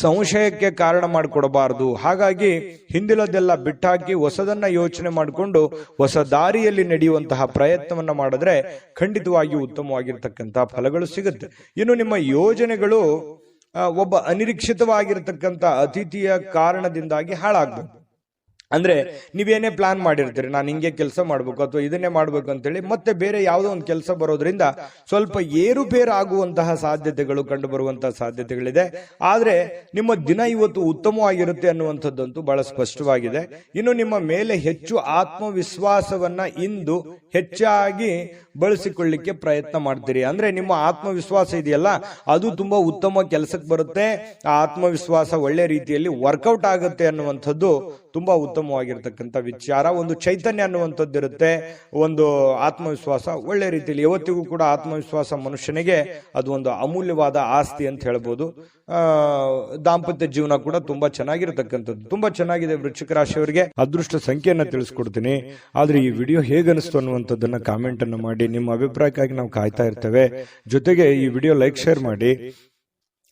ಸಂಶಯಕ್ಕೆ ಕಾರಣ ಮಾಡಿಕೊಡಬಾರದು. ಹಾಗಾಗಿ ಹಿಂದಿಲದೆಲ್ಲ ಬಿಟ್ಟಾಕಿ ಹೊಸದನ್ನ ಯೋಚನೆ ಮಾಡಿಕೊಂಡು ಹೊಸ ದಾರಿಯಲ್ಲಿ ನಡೆಯುವಂತಹ ಪ್ರಯತ್ನವನ್ನ ಮಾಡಿದ್ರೆ ಖಂಡಿತವಾಗಿ ಉತ್ತಮವಾಗಿರ್ತಕ್ಕಂತಹ ಫಲಗಳು ಸಿಗುತ್ತೆ. ಇನ್ನು ನಿಮ್ಮ ಯೋಜನೆಗಳು ಒಬ್ಬ ಅನಿರೀಕ್ಷಿತವಾಗಿರ್ತಕ್ಕಂಥ ಅತಿಥಿಯ ಕಾರಣದಿಂದಾಗಿ ಹಾಳಾಗ್ಬೇಕು. ಅಂದ್ರೆ ನೀವೇನೇ ಪ್ಲಾನ್ ಮಾಡಿರ್ತೀರಿ, ನಾನು ಹಿಂಗೆ ಕೆಲಸ ಮಾಡ್ಬೇಕು ಅಥವಾ ಇದನ್ನೇ ಮಾಡ್ಬೇಕು ಅಂತೇಳಿ ಮತ್ತೆ ಬೇರೆ ಯಾವುದೋ ಒಂದು ಕೆಲಸ ಬರೋದ್ರಿಂದ ಸ್ವಲ್ಪ ಏರುಪೇರು ಆಗುವಂತಹ ಸಾಧ್ಯತೆಗಳು ಕಂಡು ಬರುವಂತಹ ಸಾಧ್ಯತೆಗಳಿದೆ. ಆದ್ರೆ ನಿಮ್ಮ ದಿನ ಇವತ್ತು ಉತ್ತಮವಾಗಿರುತ್ತೆ ಅನ್ನುವಂಥದ್ದಂತೂ ಬಹಳ ಸ್ಪಷ್ಟವಾಗಿದೆ. ಇನ್ನು ನಿಮ್ಮ ಮೇಲೆ ಹೆಚ್ಚು ಆತ್ಮವಿಶ್ವಾಸವನ್ನ ಇಂದು ಹೆಚ್ಚಾಗಿ ಬಳಸಿಕೊಳ್ಳಿಕ್ಕೆ ಪ್ರಯತ್ನ ಮಾಡ್ತೀರಿ. ಅಂದ್ರೆ ನಿಮ್ಮ ಆತ್ಮವಿಶ್ವಾಸ ಇದೆಯಲ್ಲ, ಅದು ತುಂಬಾ ಉತ್ತಮ ಕೆಲಸಕ್ಕೆ ಬರುತ್ತೆ. ಆ ಆತ್ಮವಿಶ್ವಾಸ ಒಳ್ಳೆ ರೀತಿಯಲ್ಲಿ ವರ್ಕೌಟ್ ಆಗುತ್ತೆ ಅನ್ನುವಂಥದ್ದು ತುಂಬಾ ಉತ್ತಮವಾಗಿರ್ತಕ್ಕಂಥ ವಿಚಾರ. ಒಂದು ಚೈತನ್ಯ ಅನ್ನುವಂಥದ್ದು ಇರುತ್ತೆ, ಒಂದು ಆತ್ಮವಿಶ್ವಾಸ ಒಳ್ಳೆ ರೀತಿಯಲ್ಲಿ. ಯಾವತ್ತಿಗೂ ಕೂಡ ಆತ್ಮವಿಶ್ವಾಸ ಮನುಷ್ಯನಿಗೆ ಅದು ಒಂದು ಅಮೂಲ್ಯವಾದ ಆಸ್ತಿ ಅಂತ ಹೇಳ್ಬೋದು. ದಾಂಪತ್ಯ ಜೀವನ ಕೂಡ ತುಂಬಾ ಚೆನ್ನಾಗಿರ್ತಕ್ಕಂಥದ್ದು. ತುಂಬಾ ಚೆನ್ನಾಗಿದೆ. ವೃಶ್ಚಿಕ ರಾಶಿಯವರಿಗೆ ಅದೃಷ್ಟ ಸಂಖ್ಯೆಯನ್ನ ತಿಳಿಸ್ಕೊಡ್ತೀನಿ. ಆದ್ರೆ ಈ ವಿಡಿಯೋ ಹೇಗನಿಸ್ತು ಅನ್ನುವಂಥದ್ದನ್ನ ಕಾಮೆಂಟ್ ಅನ್ನು ಮಾಡಿ. ನಿಮ್ಮ ಅಭಿಪ್ರಾಯಕ್ಕಾಗಿ ನಾವು ಕಾಯ್ತಾ ಇರ್ತೇವೆ. ಜೊತೆಗೆ ಈ ವಿಡಿಯೋ ಲೈಕ್ ಶೇರ್ ಮಾಡಿ.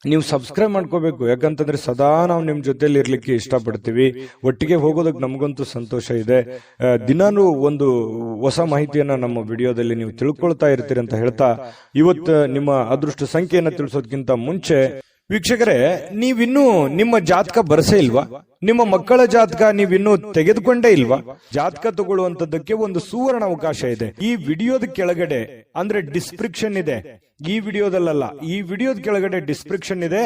ನೀವು ಸಬ್ಸ್ಕ್ರೈಬ್ ಮಾಡ್ಕೋಬೇಕು, ಯಾಕಂತಂದ್ರೆ ಸದಾ ನಾವು ನಿಮ್ ಜೊತೆಲಿ ಇರ್ಲಿಕ್ಕೆ ಇಷ್ಟಪಡ್ತೀವಿ. ಒಟ್ಟಿಗೆ ಹೋಗೋದಕ್ಕೆ ನಮಗಂತೂ ಸಂತೋಷ ಇದೆ. ದಿನಾನು ಒಂದು ಹೊಸ ಮಾಹಿತಿಯನ್ನ ನಮ್ಮ ವಿಡಿಯೋದಲ್ಲಿ ನೀವು ತಿಳ್ಕೊಳ್ತಾ ಇರ್ತೀರಿ ಅಂತ ಹೇಳ್ತಾ, ಇವತ್ತು ನಿಮ್ಮ ಅದೃಷ್ಟ ಸಂಖ್ಯೆಯನ್ನ ತಿಳಿಸೋದಕ್ಕಿಂತ ಮುಂಚೆ ವೀಕ್ಷಕರೇ, ನೀವಿನ್ನೂ ನಿಮ್ಮ ಜಾತಕ ಬರಸೇ ಇಲ್ವಾ? ನಿಮ್ಮ ಮಕ್ಕಳ ಜಾತಕ ನೀವಿನ್ನೂ ತೆಗೆದುಕೊಂಡೇ ಇಲ್ವಾ? ಜಾತಕ ತಗೊಳ್ಳುವಂತದ್ದಕ್ಕೆ ಒಂದು ಸುವರ್ಣ ಅವಕಾಶ ಇದೆ. ಈ ವಿಡಿಯೋದ ಕೆಳಗಡೆ ಅಂದ್ರೆ ಡಿಸ್ಕ್ರಿಪ್ಷನ್ ಇದೆ. ಈ ವಿಡಿಯೋದಲ್ಲ, ಈ ವಿಡಿಯೋದ ಕೆಳಗಡೆ ಡಿಸ್ಕ್ರಿಪ್ಷನ್ ಇದೆ.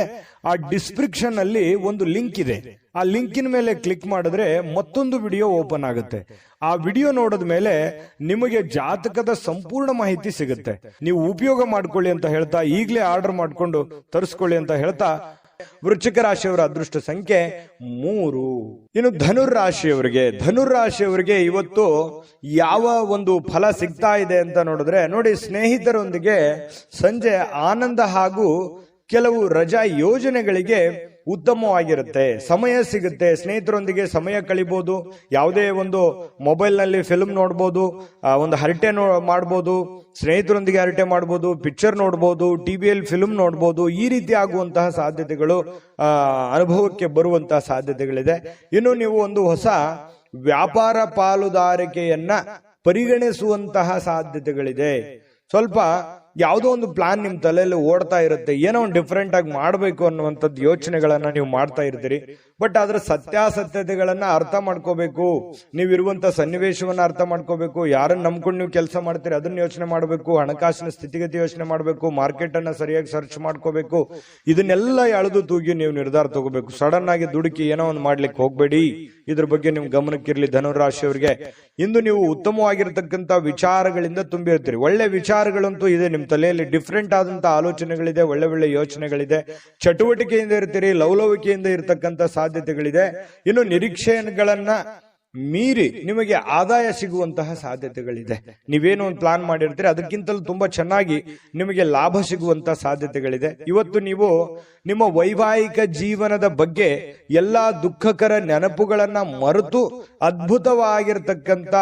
ಆ ಡಿಸ್ಕ್ರಿಪ್ಷನ್ ಅಲ್ಲಿ ಒಂದು ಲಿಂಕ್ ಇದೆ. ಆ ಲಿಂಕಿನ ಮೇಲೆ ಕ್ಲಿಕ್ ಮಾಡಿದ್ರೆ ಮತ್ತೊಂದು ವಿಡಿಯೋ ಓಪನ್ ಆಗುತ್ತೆ. ಆ ವಿಡಿಯೋ ನೋಡಿದ ಮೇಲೆ ನಿಮಗೆ ಜಾತಕದ ಸಂಪೂರ್ಣ ಮಾಹಿತಿ ಸಿಗುತ್ತೆ. ನೀವು ಉಪಯೋಗ ಮಾಡ್ಕೊಳ್ಳಿ ಅಂತ ಹೇಳ್ತಾ, ಈಗಲೇ ಆರ್ಡರ್ ಮಾಡ್ಕೊಂಡು ತರಿಸ್ಕೊಳ್ಳಿ ಅಂತ ಹೇಳ್ತಾ, ವೃಶ್ಚಿಕ ರಾಶಿಯವರ ಅದೃಷ್ಟ ಸಂಖ್ಯೆ 3. ಇನ್ನು ಧನುರಾಶಿಯವರಿಗೆ ಇವತ್ತು ಯಾವ ಒಂದು ಫಲ ಸಿಗ್ತಾ ಇದೆ ಅಂತ ನೋಡಿದ್ರೆ, ನೋಡಿ, ಸ್ನೇಹಿತರೊಂದಿಗೆ ಸಂಜೆ ಆನಂದ ಹಾಗೂ ಕೆಲವು ರಜಾ ಯೋಜನೆಗಳಿಗೆ ಉತ್ತಮವಾಗಿರುತ್ತೆ. ಸಮಯ ಸಿಗುತ್ತೆ, ಸ್ನೇಹಿತರೊಂದಿಗೆ ಸಮಯ ಕಳಿಬಹುದು. ಯಾವುದೇ ಒಂದು ಮೊಬೈಲ್ ನಲ್ಲಿ ಫಿಲ್ಮ್ ನೋಡ್ಬೋದು, ಒಂದು ಹರಟೆ ಮಾಡ್ಬೋದು, ಸ್ನೇಹಿತರೊಂದಿಗೆ ಹರಟೆ ಮಾಡ್ಬೋದು, ಪಿಕ್ಚರ್ ನೋಡ್ಬೋದು, ಟಿವಿಯಲ್ಲಿ ಫಿಲ್ಮ್ ನೋಡ್ಬೋದು. ಈ ರೀತಿ ಆಗುವಂತಹ ಸಾಧ್ಯತೆಗಳು ಅನುಭವಕ್ಕೆ ಬರುವಂತಹ ಸಾಧ್ಯತೆಗಳಿದೆ. ಇನ್ನು ನೀವು ಒಂದು ಹೊಸ ವ್ಯಾಪಾರ ಪಾಲುದಾರಿಕೆಯನ್ನ ಪರಿಗಣಿಸುವಂತಹ ಸಾಧ್ಯತೆಗಳಿದೆ. ಸ್ವಲ್ಪ ಯಾವುದೋ ಒಂದು ಪ್ಲಾನ್ ನಿಮ್ ತಲೆಯಲ್ಲಿ ಓಡ್ತಾ ಇರುತ್ತೆ, ಏನೋ ಒಂದು ಡಿಫ್ರೆಂಟ್ ಆಗಿ ಮಾಡ್ಬೇಕು ಅನ್ನುವಂಥದ್ದು ಯೋಚನೆಗಳನ್ನ ನೀವು ಮಾಡ್ತಾ ಇರ್ತೀರಿ. ಬಟ್ ಅದರ ಸತ್ಯಾಸತ್ಯತೆಗಳನ್ನ ಅರ್ಥ ಮಾಡ್ಕೋಬೇಕು. ನೀವಿರುವಂತ ಸನ್ನಿವೇಶವನ್ನ ಅರ್ಥ ಮಾಡ್ಕೋಬೇಕು. ಯಾರನ್ನ ನಂಬ್ಕೊಂಡು ನೀವು ಕೆಲಸ ಮಾಡ್ತೀರಿ ಅದನ್ನ ಯೋಚನೆ ಮಾಡಬೇಕು. ಹಣಕಾಸಿನ ಸ್ಥಿತಿಗತಿ ಯೋಚನೆ ಮಾಡಬೇಕು. ಮಾರ್ಕೆಟ್ ಅನ್ನ ಸರಿಯಾಗಿ ಸರ್ಚ್ ಮಾಡ್ಕೋಬೇಕು. ಇದನ್ನೆಲ್ಲ ಎಳೆದು ತೂಗಿ ನೀವು ನಿರ್ಧಾರ ತಗೋಬೇಕು. ಸಡನ್ ಆಗಿ ದುಡುಕಿ ಏನೋ ಒಂದು ಮಾಡ್ಲಿಕ್ಕೆ ಹೋಗ್ಬೇಡಿ. ಇದ್ರ ಬಗ್ಗೆ ನಿಮ್ ಗಮನಕ್ಕಿರ್ಲಿ. ಧನುರಾಶಿಯವರಿಗೆ ಇಂದು ನೀವು ಉತ್ತಮವಾಗಿರ್ತಕ್ಕಂಥ ವಿಚಾರಗಳಿಂದ ತುಂಬಿರ್ತೀರಿ. ಒಳ್ಳೆ ವಿಚಾರಗಳಂತೂ ಇದೆ ನಿಮ್ಮ ತಲೆಯಲ್ಲಿ, ಡಿಫ್ರೆಂಟ್ ಆದಂತ ಆಲೋಚನೆಗಳಿದೆ, ಒಳ್ಳೆ ಒಳ್ಳೆ ಯೋಚನೆಗಳಿದೆ, ಚಟುವಟಿಕೆಯಿಂದ ಇರ್ತೀರಿ, ಲವಲವಿಕೆಯಿಂದ ಇರತಕ್ಕಂತ ಸಾಧ್ಯತೆಗಳಿದೆ. ಇನ್ನು ನಿರೀಕ್ಷೆಗಳನ್ನ ಮೀರಿ ನಿಮಗೆ ಆದಾಯ ಸಿಗುವಂತಹ ಸಾಧ್ಯತೆಗಳಿದೆ. ನೀವೇನು ಒಂದು ಪ್ಲಾನ್ ಮಾಡಿರ್ತೀರಿ ಅದಕ್ಕಿಂತಲೂ ತುಂಬಾ ಚೆನ್ನಾಗಿ ನಿಮಗೆ ಲಾಭ ಸಿಗುವಂತಹ ಸಾಧ್ಯತೆಗಳಿದೆ. ಇವತ್ತು ನೀವು ನಿಮ್ಮ ವೈವಾಹಿಕ ಜೀವನದ ಬಗ್ಗೆ ಎಲ್ಲಾ ದುಃಖಕರ ನೆನಪುಗಳನ್ನ ಮರೆತು ಅದ್ಭುತವಾಗಿರ್ತಕ್ಕಂಥ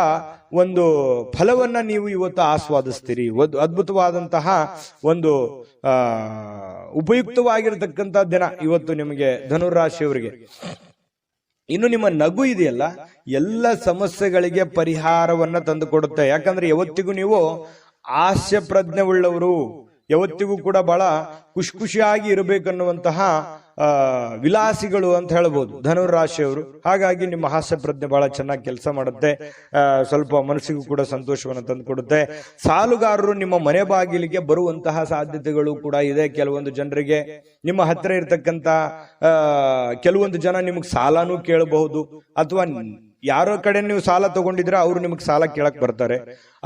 ಒಂದು ಫಲವನ್ನ ನೀವು ಇವತ್ತು ಆಸ್ವಾದಿಸ್ತೀರಿ. ಅದ್ಭುತವಾದಂತಹ ಒಂದು ಉಪಯುಕ್ತವಾಗಿರ್ತಕ್ಕಂಥ ದಿನ ಇವತ್ತು ನಿಮಗೆ ಧನುರಾಶಿಯವರಿಗೆ. ಇನ್ನು ನಿಮ್ಮ ನಗು ಇದೆಯಲ್ಲ, ಎಲ್ಲ ಸಮಸ್ಯೆಗಳಿಗೆ ಪರಿಹಾರವನ್ನ ತಂದುಕೊಡುತ್ತೆ. ಯಾಕಂದ್ರೆ ಯಾವತ್ತಿಗೂ ನೀವು ಹಾಸ್ಯ ಪ್ರಜ್ಞೆ ಉಳ್ಳವರು, ಯಾವತ್ತಿಗೂ ಕೂಡ ಬಹಳ ಖುಷಿಯಾಗಿ ಇರಬೇಕನ್ನುವಂತಹ ವಿಲಾಸಿಗಳು ಅಂತ ಹೇಳ್ಬೋದು ಧನುರಾಶಿಯವರು. ಹಾಗಾಗಿ ನಿಮ್ಮ ಹಾಸ್ಯ ಪ್ರಜ್ಞೆ ಬಹಳ ಚೆನ್ನಾಗಿ ಕೆಲಸ ಮಾಡುತ್ತೆ, ಸ್ವಲ್ಪ ಮನಸ್ಸಿಗೂ ಕೂಡ ಸಂತೋಷವನ್ನು ತಂದುಕೊಡುತ್ತೆ. ಸಾಲುಗಾರರು ನಿಮ್ಮ ಮನೆ ಬಾಗಿಲಿಗೆ ಬರುವಂತಹ ಸಾಧ್ಯತೆಗಳು ಕೂಡ ಇದೆ. ಕೆಲವೊಂದು ಜನರಿಗೆ ನಿಮ್ಮ ಹತ್ತಿರ ಇರತಕ್ಕಂತ ಕೆಲವೊಂದು ಜನ ನಿಮಗೆ ಸಾಲನೂ ಕೇಳಬಹುದು, ಅಥವಾ ಯಾರೋ ಕಡೆ ನೀವು ಸಾಲ ತಗೊಂಡಿದ್ರೆ ಅವರು ನಿಮಗೆ ಸಾಲ ಕೇಳಕ್ ಬರ್ತಾರೆ,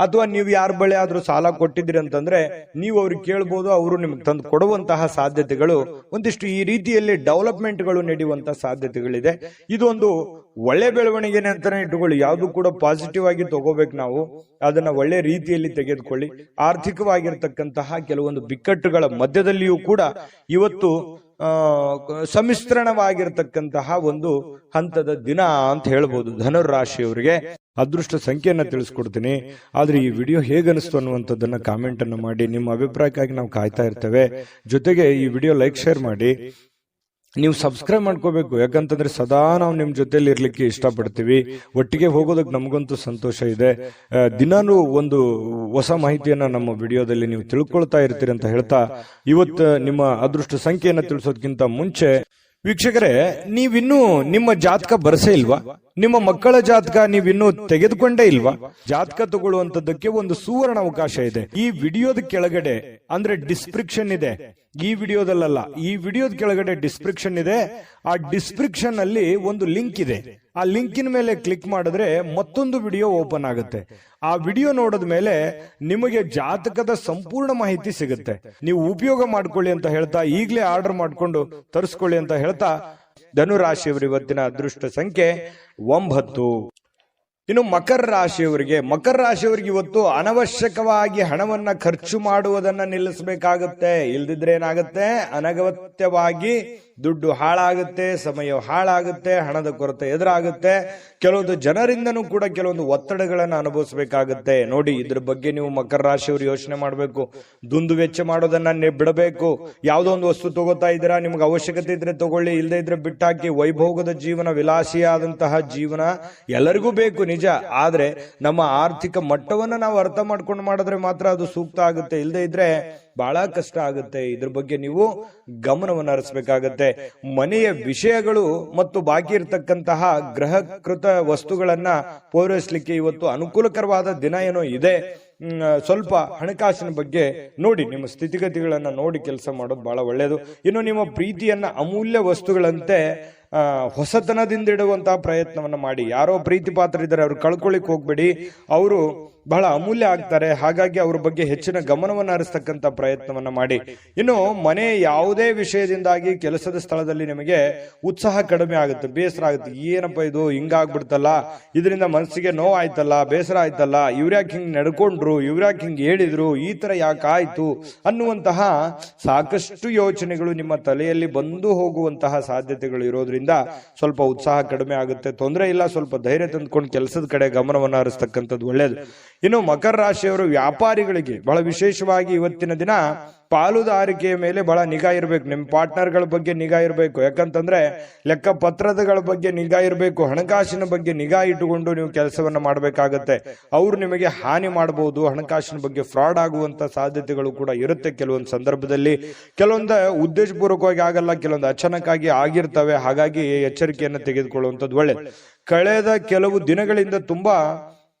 ಅಥವಾ ನೀವು ಯಾರ ಬಳಿ ಆದ್ರೂ ಸಾಲ ಕೊಟ್ಟಿದ್ರಿ ಅಂತಂದ್ರೆ ನೀವು ಅವ್ರಿಗೆ ಕೇಳ್ಬೋದು, ಅವರು ನಿಮ್ಗೆ ತಂದು ಕೊಡುವಂತಹ ಸಾಧ್ಯತೆಗಳು ಒಂದಿಷ್ಟು ಈ ರೀತಿಯಲ್ಲಿ ಡೆವಲಪ್ಮೆಂಟ್ಗಳು ನಡೆಯುವಂತಹ ಸಾಧ್ಯತೆಗಳಿದೆ. ಇದು ಒಂದು ಒಳ್ಳೆ ಬೆಳವಣಿಗೆನೆ ಅಂತಾನೆ ಇಟ್ಟುಕೊಳ್ಳಿ. ಯಾವುದು ಕೂಡ ಪಾಸಿಟಿವ್ ಆಗಿ ತಗೋಬೇಕು, ನಾವು ಅದನ್ನ ಒಳ್ಳೆ ರೀತಿಯಲ್ಲಿ ತೆಗೆದುಕೊಳ್ಳಿ. ಆರ್ಥಿಕವಾಗಿರ್ತಕ್ಕಂತಹ ಕೆಲವೊಂದು ಬಿಕ್ಕಟ್ಟುಗಳ ಮಧ್ಯದಲ್ಲಿಯೂ ಕೂಡ ಇವತ್ತು ಸಮ್ಮಿಶ್ರಣವಾಗಿರ್ತಕ್ಕಂತಹ ಒಂದು ಹಂತದ ದಿನ ಅಂತ ಹೇಳ್ಬೋದು ಧನುರಾಶಿಯವರಿಗೆ. ಅದೃಷ್ಟ ಸಂಖ್ಯೆಯನ್ನ ತಿಳಿಸ್ಕೊಡ್ತೀನಿ, ಆದ್ರೆ ಈ ವಿಡಿಯೋ ಹೇಗನಿಸ್ತು ಅನ್ನುವಂಥದ್ದನ್ನ ಕಾಮೆಂಟ್ ಅನ್ನು ಮಾಡಿ. ನಿಮ್ಮ ಅಭಿಪ್ರಾಯಕ್ಕಾಗಿ ನಾವು ಕಾಯ್ತಾ ಇರ್ತೇವೆ. ಜೊತೆಗೆ ಈ ವಿಡಿಯೋ ಲೈಕ್ ಶೇರ್ ಮಾಡಿ. ನೀವು ಸಬ್ಸ್ಕ್ರೈಬ್ ಮಾಡ್ಕೋಬೇಕು, ಯಾಕಂತಂದ್ರೆ ಸದಾ ನಾವು ನಿಮ್ ಜೊತೆಲಿ ಇರ್ಲಿಕ್ಕೆ ಇಷ್ಟಪಡ್ತೀವಿ. ಒಟ್ಟಿಗೆ ಹೋಗೋದಕ್ಕೆ ನಮಗಂತೂ ಸಂತೋಷ ಇದೆ. ದಿನಾನು ಒಂದು ಹೊಸ ಮಾಹಿತಿಯನ್ನ ನಮ್ಮ ವಿಡಿಯೋದಲ್ಲಿ ನೀವು ತಿಳ್ಕೊಳ್ತಾ ಇರ್ತೀರಿ ಅಂತ ಹೇಳ್ತಾ, ಇವತ್ತು ನಿಮ್ಮ ಅದೃಷ್ಟ ಸಂಖ್ಯೆಯನ್ನ ತಿಳಿಸೋದಕ್ಕಿಂತ ಮುಂಚೆ ವೀಕ್ಷಕರೇ, ನೀವಿನ್ನೂ ನಿಮ್ಮ ಜಾತಕ ಬರಸೇ ಇಲ್ವಾ? ನಿಮ್ಮ ಮಕ್ಕಳ ಜಾತಕ ನೀವಿನ್ನೂ ತೆಗೆದುಕೊಂಡೇ ಇಲ್ವಾ? ಜಾತಕ ತಗೊಳ್ಳುವಂತದ್ದಕ್ಕೆ ಒಂದು ಸುವರ್ಣ ಅವಕಾಶ ಇದೆ. ಈ ವಿಡಿಯೋದ ಕೆಳಗಡೆ ಅಂದ್ರೆ ಡಿಸ್ಕ್ರಿಪ್ಷನ್ ಇದೆ, ಈ ವಿಡಿಯೋದಲ್ಲ, ಈ ವಿಡಿಯೋದ ಕೆಳಗಡೆ ಡಿಸ್ಕ್ರಿಪ್ಷನ್ ಇದೆ. ಆ ಡಿಸ್ಕ್ರಿಪ್ಷನ್ ಅಲ್ಲಿ ಒಂದು ಲಿಂಕ್ ಇದೆ. ಆ ಲಿಂಕಿನ ಮೇಲೆ ಕ್ಲಿಕ್ ಮಾಡಿದ್ರೆ ಮತ್ತೊಂದು ವಿಡಿಯೋ ಓಪನ್ ಆಗುತ್ತೆ. ಆ ವಿಡಿಯೋ ನೋಡಿದ ಮೇಲೆ ನಿಮಗೆ ಜಾತಕದ ಸಂಪೂರ್ಣ ಮಾಹಿತಿ ಸಿಗುತ್ತೆ. ನೀವು ಉಪಯೋಗ ಮಾಡ್ಕೊಳ್ಳಿ ಅಂತ ಹೇಳ್ತಾ, ಈಗಲೇ ಆರ್ಡರ್ ಮಾಡ್ಕೊಂಡು ತರಿಸ್ಕೊಳ್ಳಿ ಅಂತ ಹೇಳ್ತಾ, ಧನುರಾಶಿಯವರು ಇವತ್ತಿನ ಅದೃಷ್ಟ ಸಂಖ್ಯೆ 9. ಇನ್ನು ಮಕರ ರಾಶಿಯವರಿಗೆ ಇವತ್ತು ಅನವಶ್ಯಕವಾಗಿ ಹಣವನ್ನ ಖರ್ಚು ಮಾಡುವುದನ್ನ ನಿಲ್ಲಿಸಬೇಕಾಗುತ್ತೆ. ಇಲ್ದಿದ್ರೆ ಏನಾಗುತ್ತೆ, ಅನಗತ್ಯವಾಗಿ ದುಡ್ಡು ಹಾಳಾಗುತ್ತೆ, ಸಮಯ ಹಾಳಾಗುತ್ತೆ, ಹಣದ ಕೊರತೆ ಎದುರಾಗುತ್ತೆ. ಕೆಲವೊಂದು ಜನರಿಂದನೂ ಕೂಡ ಕೆಲವೊಂದು ಒತ್ತಡಗಳನ್ನು ಅನುಭವಿಸಬೇಕಾಗುತ್ತೆ. ನೋಡಿ, ಇದ್ರ ಬಗ್ಗೆ ನೀವು ಮಕರ ರಾಶಿಯವರು ಯೋಚನೆ ಮಾಡಬೇಕು. ದುಂದು ವೆಚ್ಚ ಮಾಡೋದನ್ನ ಬಿಡಬೇಕು. ಯಾವುದೋ ಒಂದು ವಸ್ತು ತಗೋತಾ ಇದ್ದೀರಾ, ನಿಮ್ಗೆ ಅವಶ್ಯಕತೆ ಇದ್ರೆ ತಗೊಳ್ಳಿ, ಇಲ್ಲದೆ ಇದ್ರೆ ಬಿಟ್ಟಾಕಿ. ವೈಭೋಗದ ಜೀವನ, ವಿಲಾಸಿಯಾದಂತಹ ಜೀವನ ಎಲ್ಲರಿಗೂ ಬೇಕು ನಿಜ, ಆದ್ರೆ ನಮ್ಮ ಆರ್ಥಿಕ ಮಟ್ಟವನ್ನ ನಾವು ಅರ್ಥ ಮಾಡ್ಕೊಂಡು ಮಾಡಿದ್ರೆ ಮಾತ್ರ ಅದು ಸೂಕ್ತ ಆಗುತ್ತೆ. ಇಲ್ಲದೆ ಇದ್ರೆ ಬಹಳ ಕಷ್ಟ ಆಗುತ್ತೆ. ಇದ್ರ ಬಗ್ಗೆ ನೀವು ಗಮನವನ್ನು ಹರಿಸಬೇಕಾಗತ್ತೆ. ಮನೆಯ ವಿಷಯಗಳು ಮತ್ತು ಬಾಕಿ ಇರತಕ್ಕಂತಹ ಗೃಹಕೃತ ವಸ್ತುಗಳನ್ನ ಪೂರೈಸಲಿಕ್ಕೆ ಇವತ್ತು ಅನುಕೂಲಕರವಾದ ದಿನ ಏನೋ ಇದೆ. ಸ್ವಲ್ಪ ಹಣಕಾಸಿನ ಬಗ್ಗೆ ನೋಡಿ, ನಿಮ್ಮ ಸ್ಥಿತಿಗತಿಗಳನ್ನ ನೋಡಿ ಕೆಲಸ ಮಾಡೋದು ಬಹಳ ಒಳ್ಳೆಯದು. ಇನ್ನು ನಿಮ್ಮ ಪ್ರೀತಿಯನ್ನ ಅಮೂಲ್ಯ ವಸ್ತುಗಳಂತೆ ಹೊಸತನದಿಂದ ಇಡುವಂತಹ ಪ್ರಯತ್ನವನ್ನ ಮಾಡಿ. ಯಾರೋ ಪ್ರೀತಿ ಪಾತ್ರ ಇದ್ದಾರೆ, ಅವ್ರು ಕಳ್ಕೊಳ್ಳಿಕ್ ಹೋಗ್ಬೇಡಿ. ಅವರು ಬಹಳ ಅಮೂಲ್ಯ ಆಗ್ತಾರೆ. ಹಾಗಾಗಿ ಅವ್ರ ಬಗ್ಗೆ ಹೆಚ್ಚಿನ ಗಮನವನ್ನು ಹರಿಸ್ತಕ್ಕಂಥ ಪ್ರಯತ್ನವನ್ನ ಮಾಡಿ. ಇನ್ನು ಮನೆ ಯಾವುದೇ ವಿಷಯದಿಂದಾಗಿ ಕೆಲಸದ ಸ್ಥಳದಲ್ಲಿ ನಿಮಗೆ ಉತ್ಸಾಹ ಕಡಿಮೆ ಆಗುತ್ತೆ, ಬೇಸರ ಆಗುತ್ತೆ. ಏನಪ್ಪ ಇದು ಹಿಂಗಾಗ್ಬಿಡ್ತಲ್ಲ, ಇದರಿಂದ ಮನಸ್ಸಿಗೆ ನೋವಾಯ್ತಲ್ಲ, ಬೇಸರ ಆಯ್ತಲ್ಲ, ಇವ್ರ್ಯಾಕೆ ಹಿಂಗ್ ನಡ್ಕೊಂಡ್ರು, ಇವ್ರ್ಯಾಕೆ ಹಿಂಗ್ ಹೇಳಿದ್ರು, ಈ ತರ ಯಾಕೆ ಆಯ್ತು ಅನ್ನುವಂತಹ ಸಾಕಷ್ಟು ಯೋಚನೆಗಳು ನಿಮ್ಮ ತಲೆಯಲ್ಲಿ ಬಂದು ಹೋಗುವಂತಹ ಸಾಧ್ಯತೆಗಳು ಇರೋದ್ರಿಂದ ಸ್ವಲ್ಪ ಉತ್ಸಾಹ ಕಡಿಮೆ ಆಗುತ್ತೆ. ತೊಂದರೆ ಇಲ್ಲ, ಸ್ವಲ್ಪ ಧೈರ್ಯ ತಂದ್ಕೊಂಡು ಕೆಲಸದ ಕಡೆ ಗಮನವನ್ನು ಹರಿಸ್ತಕ್ಕಂಥದ್ದು ಒಳ್ಳೇದು. ಇನ್ನು ಮಕರ ರಾಶಿಯವರು ವ್ಯಾಪಾರಿಗಳಿಗೆ ಬಹಳ ವಿಶೇಷವಾಗಿ ಇವತ್ತಿನ ದಿನ ಪಾಲುದಾರಿಕೆಯ ಮೇಲೆ ಬಹಳ ನಿಗಾ ಇರಬೇಕು. ನಿಮ್ಮ ಪಾರ್ಟ್ನರ್ಗಳ ಬಗ್ಗೆ ನಿಗಾ ಇರಬೇಕು. ಯಾಕಂತಂದ್ರೆ ಲೆಕ್ಕ ಪತ್ರಗಳ ಬಗ್ಗೆ ನಿಗಾ ಇರಬೇಕು. ಹಣಕಾಸಿನ ಬಗ್ಗೆ ನಿಗಾ ಇಟ್ಟುಕೊಂಡು ನೀವು ಕೆಲಸವನ್ನ ಮಾಡಬೇಕಾಗತ್ತೆ. ಅವರು ನಿಮಗೆ ಹಾನಿ ಮಾಡಬಹುದು. ಹಣಕಾಸಿನ ಬಗ್ಗೆ ಫ್ರಾಡ್ ಆಗುವಂತ ಸಾಧ್ಯತೆಗಳು ಕೂಡ ಇರುತ್ತೆ. ಕೆಲವೊಂದು ಸಂದರ್ಭದಲ್ಲಿ ಕೆಲವೊಂದು ಉದ್ದೇಶಪೂರ್ವಕವಾಗಿ ಆಗಲ್ಲ, ಕೆಲವೊಂದು ಅಚಾನಕ್ಕಾಗಿ ಆಗಿರ್ತವೆ. ಹಾಗಾಗಿ ಎಚ್ಚರಿಕೆಯನ್ನು ತೆಗೆದುಕೊಳ್ಳುವಂಥದ್ದು ಒಳ್ಳೆ. ಕಳೆದ ಕೆಲವು ದಿನಗಳಿಂದ ತುಂಬಾ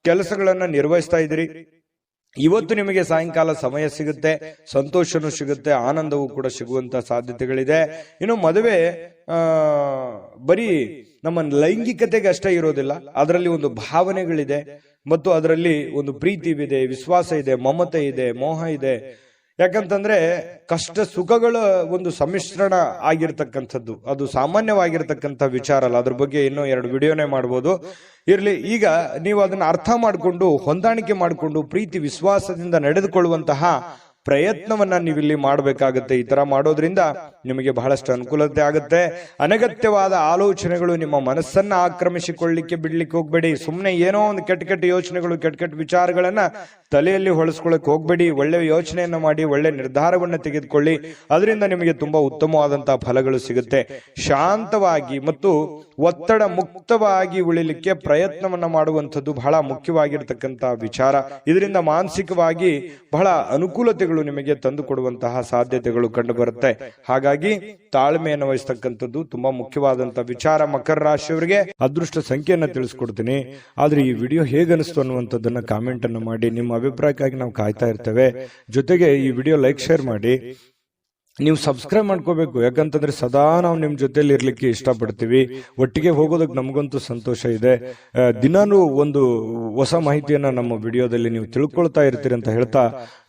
ಕೆಲಸಗಳನ್ನ ನಿರ್ವಹಿಸ್ತಾ ಇದ್ದೀರಿ. ಇವತ್ತು ನಿಮಗೆ ಸಾಯಂಕಾಲ ಸಮಯ ಸಿಗುತ್ತೆ, ಸಂತೋಷನೂ ಸಿಗುತ್ತೆ, ಆನಂದವೂ ಕೂಡ ಸಿಗುವಂತ ಸಾಧ್ಯತೆಗಳಿದೆ. ಇನ್ನು ಮದುವೆ ಬರೀ ನಮ್ಮ ಲೈಂಗಿಕತೆಗೆ ಅಷ್ಟೇ ಇರೋದಿಲ್ಲ, ಅದರಲ್ಲಿ ಒಂದು ಭಾವನೆಗಳಿದೆ ಮತ್ತು ಅದರಲ್ಲಿ ಒಂದು ಪ್ರೀತಿ ಇದೆ, ವಿಶ್ವಾಸ ಇದೆ, ಮಮತೆ ಇದೆ, ಮೋಹ ಇದೆ. ಯಾಕಂತಂದ್ರೆ ಕಷ್ಟ ಸುಖಗಳ ಒಂದು ಸಮ್ಮಿಶ್ರಣ ಆಗಿರ್ತಕ್ಕಂಥದ್ದು, ಅದು ಸಾಮಾನ್ಯವಾಗಿರ್ತಕ್ಕಂಥ ವಿಚಾರ ಅಲ್ಲ. ಅದ್ರ ಬಗ್ಗೆ ಇನ್ನೂ 2 ವಿಡಿಯೋನೇ ಮಾಡ್ಬೋದು. ಇರ್ಲಿ, ಈಗ ನೀವು ಅದನ್ನ ಅರ್ಥ ಮಾಡಿಕೊಂಡು ಹೊಂದಾಣಿಕೆ ಮಾಡಿಕೊಂಡು ಪ್ರೀತಿ ವಿಶ್ವಾಸದಿಂದ ನಡೆದುಕೊಳ್ಳುವಂತಹ ಪ್ರಯತ್ನವನ್ನ ನೀವಿಲ್ಲಿ ಮಾಡಬೇಕಾಗುತ್ತೆ. ಈ ತರ ಮಾಡೋದ್ರಿಂದ ನಿಮಗೆ ಬಹಳಷ್ಟು ಅನುಕೂಲತೆ ಆಗುತ್ತೆ. ಅನಗತ್ಯವಾದ ಆಲೋಚನೆಗಳು ನಿಮ್ಮ ಮನಸ್ಸನ್ನ ಆಕ್ರಮಿಸಿಕೊಳ್ಳಿಕ್ಕೆ ಬಿಡ್ಲಿಕ್ಕೆ ಹೋಗ್ಬೇಡಿ. ಸುಮ್ಮನೆ ಏನೋ ಒಂದು ಕೆಟ್ಟ ಯೋಚನೆಗಳು, ಕೆಟ್ಟ ವಿಚಾರಗಳನ್ನ ತಲೆಯಲ್ಲಿ ಹೊಳಸ್ಕೊಳ್ಳಕ್ ಹೋಗ್ಬೇಡಿ. ಒಳ್ಳೆ ಯೋಚನೆಯನ್ನ ಮಾಡಿ ಒಳ್ಳೆ ನಿರ್ಧಾರವನ್ನ ತೆಗೆದುಕೊಳ್ಳಿ. ಅದರಿಂದ ನಿಮಗೆ ತುಂಬಾ ಉತ್ತಮವಾದಂತಹ ಫಲಗಳು ಸಿಗುತ್ತೆ. ಶಾಂತವಾಗಿ ಮತ್ತು ಒತ್ತಡ ಮುಕ್ತವಾಗಿ ಉಳಿಲಿಕ್ಕೆ ಪ್ರಯತ್ನವನ್ನ ಮಾಡುವಂಥದ್ದು ಬಹಳ ಮುಖ್ಯವಾಗಿರ್ತಕ್ಕಂತಹ ವಿಚಾರ. ಇದರಿಂದ ಮಾನಸಿಕವಾಗಿ ಬಹಳ ಅನುಕೂಲತೆಗಳು ನಿಮಗೆ ತಂದು ಕೊಡುವಂತಹ ಸಾಧ್ಯತೆಗಳು ಕಂಡು ಬರುತ್ತೆ. ಹಾಗಾಗಿ ತಾಳ್ಮೆಯನ್ನು ವಹಿಸ್ತಕ್ಕಂಥದ್ದು ತುಂಬಾ ಮುಖ್ಯವಾದಂತಹ ವಿಚಾರ. ಮಕರ ರಾಶಿಯವರಿಗೆ ಅದೃಷ್ಟ ಸಂಖ್ಯೆಯನ್ನ ತಿಳಿಸ್ಕೊಡ್ತೀನಿ. ಆದ್ರೆ ಈ ವಿಡಿಯೋ ಹೇಗನಿಸ್ತು ಅನ್ನುವಂಥದ್ದನ್ನ ಕಾಮೆಂಟ್ ಅನ್ನು ಮಾಡಿ. ನಿಮ್ಮ ಅಭಿಪ್ರಾಯಕ್ಕಾಗಿ ನಾವು ಕಾಯ್ತಾ ಇರ್ತೇವೆ. ಜೊತೆಗೆ ಈ ವಿಡಿಯೋ ಲೈಕ್, ಶೇರ್ ಮಾಡಿ. ನೀವು ಸಬ್ಸ್ಕ್ರೈಬ್ ಮಾಡ್ಕೋಬೇಕು. ಯಾಕಂತಂದ್ರೆ ಸದಾ ನಾವು ನಿಮ್ ಜೊತೆಲಿ ಇರ್ಲಿಕ್ಕೆ ಇಷ್ಟಪಡ್ತೀವಿ. ಒಟ್ಟಿಗೆ ಹೋಗೋದಕ್ಕೆ ನಮಗಂತೂ ಸಂತೋಷ ಇದೆ. ದಿನಾನು ಒಂದು ಹೊಸ ಮಾಹಿತಿಯನ್ನ ನಮ್ಮ ವಿಡಿಯೋದಲ್ಲಿ ನೀವು ತಿಳ್ಕೊಳ್ತಾ ಇರ್ತೀರಿ ಅಂತ ಹೇಳ್ತಾ,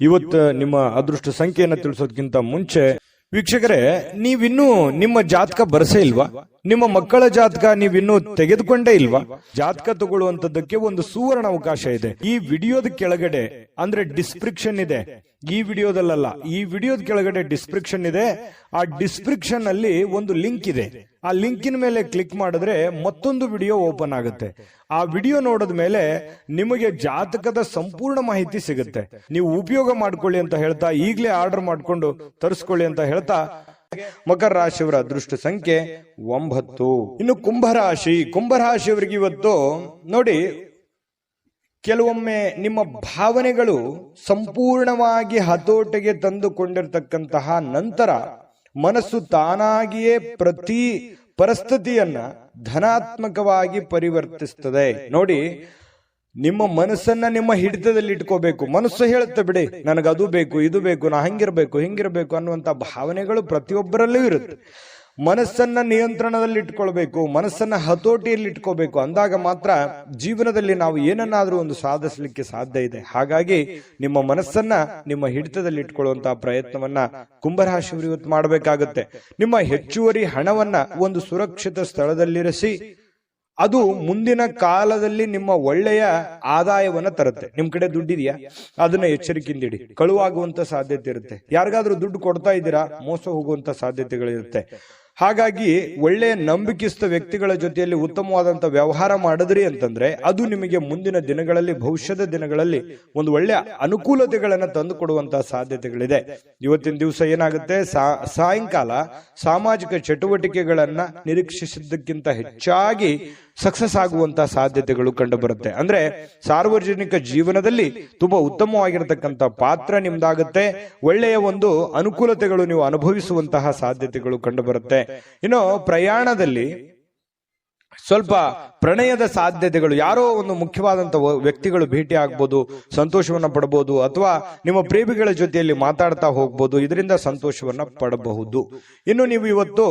ಇವತ್ತು ನಿಮ್ಮ ಅದೃಷ್ಟ ಸಂಖ್ಯೆಯನ್ನ ತಿಳಿಸೋದಕ್ಕಿಂತ ಮುಂಚೆ ವೀಕ್ಷಕರೇ, ನೀವಿನ್ನೂ ನಿಮ್ಮ ಜಾತಕ ಬರಸೇ ಇಲ್ವಾ? ನಿಮ್ಮ ಮಕ್ಕಳ ಜಾತಕ ನೀವಿನ್ನೂ ತೆಗೆದುಕೊಂಡೇ ಇಲ್ವಾ? ಜಾತಕ ತಗೊಳ್ಳುವಂತದ್ದಕ್ಕೆ ಒಂದು ಸುವರ್ಣ ಅವಕಾಶ ಇದೆ. ಈ ವಿಡಿಯೋದ ಕೆಳಗಡೆ ಅಂದ್ರೆ ಡಿಸ್ಕ್ರಿಪ್ಷನ್ ಇದೆ. ಈ ವಿಡಿಯೋದಲ್ಲ, ಈ ವಿಡಿಯೋದ ಕೆಳಗಡೆ ಡಿಸ್ಕ್ರಿಪ್ಷನ್ ಇದೆ. ಆ ಡಿಸ್ಕ್ರಿಪ್ಷನ್ ಅಲ್ಲಿ ಒಂದು ಲಿಂಕ್ ಇದೆ. ಆ ಲಿಂಕಿನ ಮೇಲೆ ಕ್ಲಿಕ್ ಮಾಡಿದ್ರೆ ಮತ್ತೊಂದು ವಿಡಿಯೋ ಓಪನ್ ಆಗುತ್ತೆ. ಆ ವಿಡಿಯೋ ನೋಡಿದ ಮೇಲೆ ನಿಮಗೆ ಜಾತಕದ ಸಂಪೂರ್ಣ ಮಾಹಿತಿ ಸಿಗುತ್ತೆ. ನೀವು ಉಪಯೋಗ ಮಾಡ್ಕೊಳ್ಳಿ ಅಂತ ಹೇಳ್ತಾ, ಈಗಲೇ ಆರ್ಡರ್ ಮಾಡ್ಕೊಂಡು ತರಿಸ್ಕೊಳ್ಳಿ ಅಂತ ಹೇಳ್ತಾ, ಮಕರ ರಾಶಿಯವರ ಅದೃಷ್ಟ ಸಂಖ್ಯೆ 9. ಇನ್ನು ಕುಂಭರಾಶಿಯವರಿಗೆ ಇವತ್ತು ನೋಡಿ, ಕೆಲವೊಮ್ಮೆ ನಿಮ್ಮ ಭಾವನೆಗಳು ಸಂಪೂರ್ಣವಾಗಿ ಹತೋಟಿಗೆ ತಂದುಕೊಂಡಿರ್ತಕ್ಕಂತಹ ನಂತರ ಮನಸ್ಸು ತಾನಾಗಿಯೇ ಪ್ರತಿ ಪರಿಸ್ಥಿತಿಯನ್ನ ಧನಾತ್ಮಕವಾಗಿ ಪರಿವರ್ತಿಸ್ತದೆ. ನೋಡಿ, ನಿಮ್ಮ ಮನಸ್ಸನ್ನ ನಿಮ್ಮ ಹಿಡಿತದಲ್ಲಿ ಇಟ್ಕೋಬೇಕು. ಮನಸ್ಸು ಹೇಳುತ್ತೆ, ಬಿಡಿ ನನಗದು ಬೇಕು, ಇದು ಬೇಕು, ನಾ ಹಿಂಗಿರ್ಬೇಕು ಅನ್ನುವಂತ ಭಾವನೆಗಳು ಪ್ರತಿಯೊಬ್ಬರಲ್ಲೂ ಇರುತ್ತೆ. ಮನಸ್ಸನ್ನ ನಿಯಂತ್ರಣದಲ್ಲಿ ಇಟ್ಕೊಳ್ಬೇಕು, ಮನಸ್ಸನ್ನ ಹತೋಟಿಯಲ್ಲಿ ಇಟ್ಕೋಬೇಕು. ಅಂದಾಗ ಮಾತ್ರ ಜೀವನದಲ್ಲಿ ನಾವು ಏನನ್ನಾದ್ರೂ ಒಂದು ಸಾಧಿಸಲಿಕ್ಕೆ ಸಾಧ್ಯ ಇದೆ. ಹಾಗಾಗಿ ನಿಮ್ಮ ಮನಸ್ಸನ್ನ ನಿಮ್ಮ ಹಿಡಿತದಲ್ಲಿ ಇಟ್ಕೊಳ್ಳುವಂತಹ ಪ್ರಯತ್ನವನ್ನ ಕುಂಭರಾಶಿಯವರು ಇವತ್ತು ಮಾಡಬೇಕಾಗುತ್ತೆ. ನಿಮ್ಮ ಹೆಚ್ಚುವರಿ ಹಣವನ್ನ ಒಂದು ಸುರಕ್ಷಿತ ಸ್ಥಳದಲ್ಲಿರಿಸಿ, ಅದು ಮುಂದಿನ ಕಾಲದಲ್ಲಿ ನಿಮ್ಮ ಒಳ್ಳೆಯ ಆದಾಯವನ್ನ ತರುತ್ತೆ. ನಿಮ್ ಕಡೆ ದುಡ್ಡಿದೆಯಾ, ಅದನ್ನ ಎಚ್ಚರಿಕೆಯಿಂದ ಇಡಿ. ಕಳುವಾಗುವಂತ ಸಾಧ್ಯತೆ ಇರುತ್ತೆ. ಯಾರಿಗಾದ್ರೂ ದುಡ್ಡು ಕೊಡ್ತಾ ಇದ್ದೀರಾ, ಮೋಸ ಹೋಗುವಂತ ಸಾಧ್ಯತೆಗಳಿರುತ್ತೆ. ಹಾಗಾಗಿ ಒಳ್ಳೆಯ ನಂಬಿಕೆಸ್ಥ ವ್ಯಕ್ತಿಗಳ ಜೊತೆಯಲ್ಲಿ ಉತ್ತಮವಾದಂತ ವ್ಯವಹಾರ ಮಾಡಿದ್ರಿ ಅಂತಂದ್ರೆ ಅದು ನಿಮಗೆ ಮುಂದಿನ ದಿನಗಳಲ್ಲಿ, ಭವಿಷ್ಯದ ದಿನಗಳಲ್ಲಿ ಒಂದು ಒಳ್ಳೆಯ ಅನುಕೂಲತೆಗಳನ್ನ ತಂದು ಕೊಡುವಂತಹ ಸಾಧ್ಯತೆಗಳಿದೆ. ಇವತ್ತಿನ ದಿವಸ ಏನಾಗುತ್ತೆ, ಸಾಯಂಕಾಲ ಸಾಮಾಜಿಕ ಚಟುವಟಿಕೆಗಳನ್ನ ನಿರೀಕ್ಷಿಸಿದ್ದಕ್ಕಿಂತ ಹೆಚ್ಚಾಗಿ ಸಕ್ಸಸ್ ಆಗುವಂತಹ ಸಾಧ್ಯತೆಗಳು ಕಂಡು ಬರುತ್ತೆ. ಅಂದ್ರೆ ಸಾರ್ವಜನಿಕ ಜೀವನದಲ್ಲಿ ತುಂಬಾ ಉತ್ತಮವಾಗಿರತಕ್ಕಂತ ಪಾತ್ರ ನಿಮ್ದಾಗುತ್ತೆ. ಒಳ್ಳೆಯ ಒಂದು ಅನುಕೂಲತೆಗಳು ನೀವು ಅನುಭವಿಸುವಂತಹ ಸಾಧ್ಯತೆಗಳು ಕಂಡು ಬರುತ್ತೆ. ಇನ್ನು ಪ್ರಯಾಣದಲ್ಲಿ ಸ್ವಲ್ಪ ಪ್ರಣಯದ ಸಾಧ್ಯತೆಗಳು, ಯಾರೋ ಒಂದು ಮುಖ್ಯವಾದಂತ ವ್ಯಕ್ತಿಗಳು ಭೇಟಿ ಆಗ್ಬೋದು, ಸಂತೋಷವನ್ನ ಪಡಬಹುದು. ಅಥವಾ ನಿಮ್ಮ ಪ್ರೇಮಿಗಳ ಜೊತೆಯಲ್ಲಿ ಮಾತಾಡ್ತಾ ಹೋಗ್ಬೋದು, ಇದರಿಂದ ಸಂತೋಷವನ್ನ ಪಡಬಹುದು. ಇನ್ನು ನೀವು ಇವತ್ತು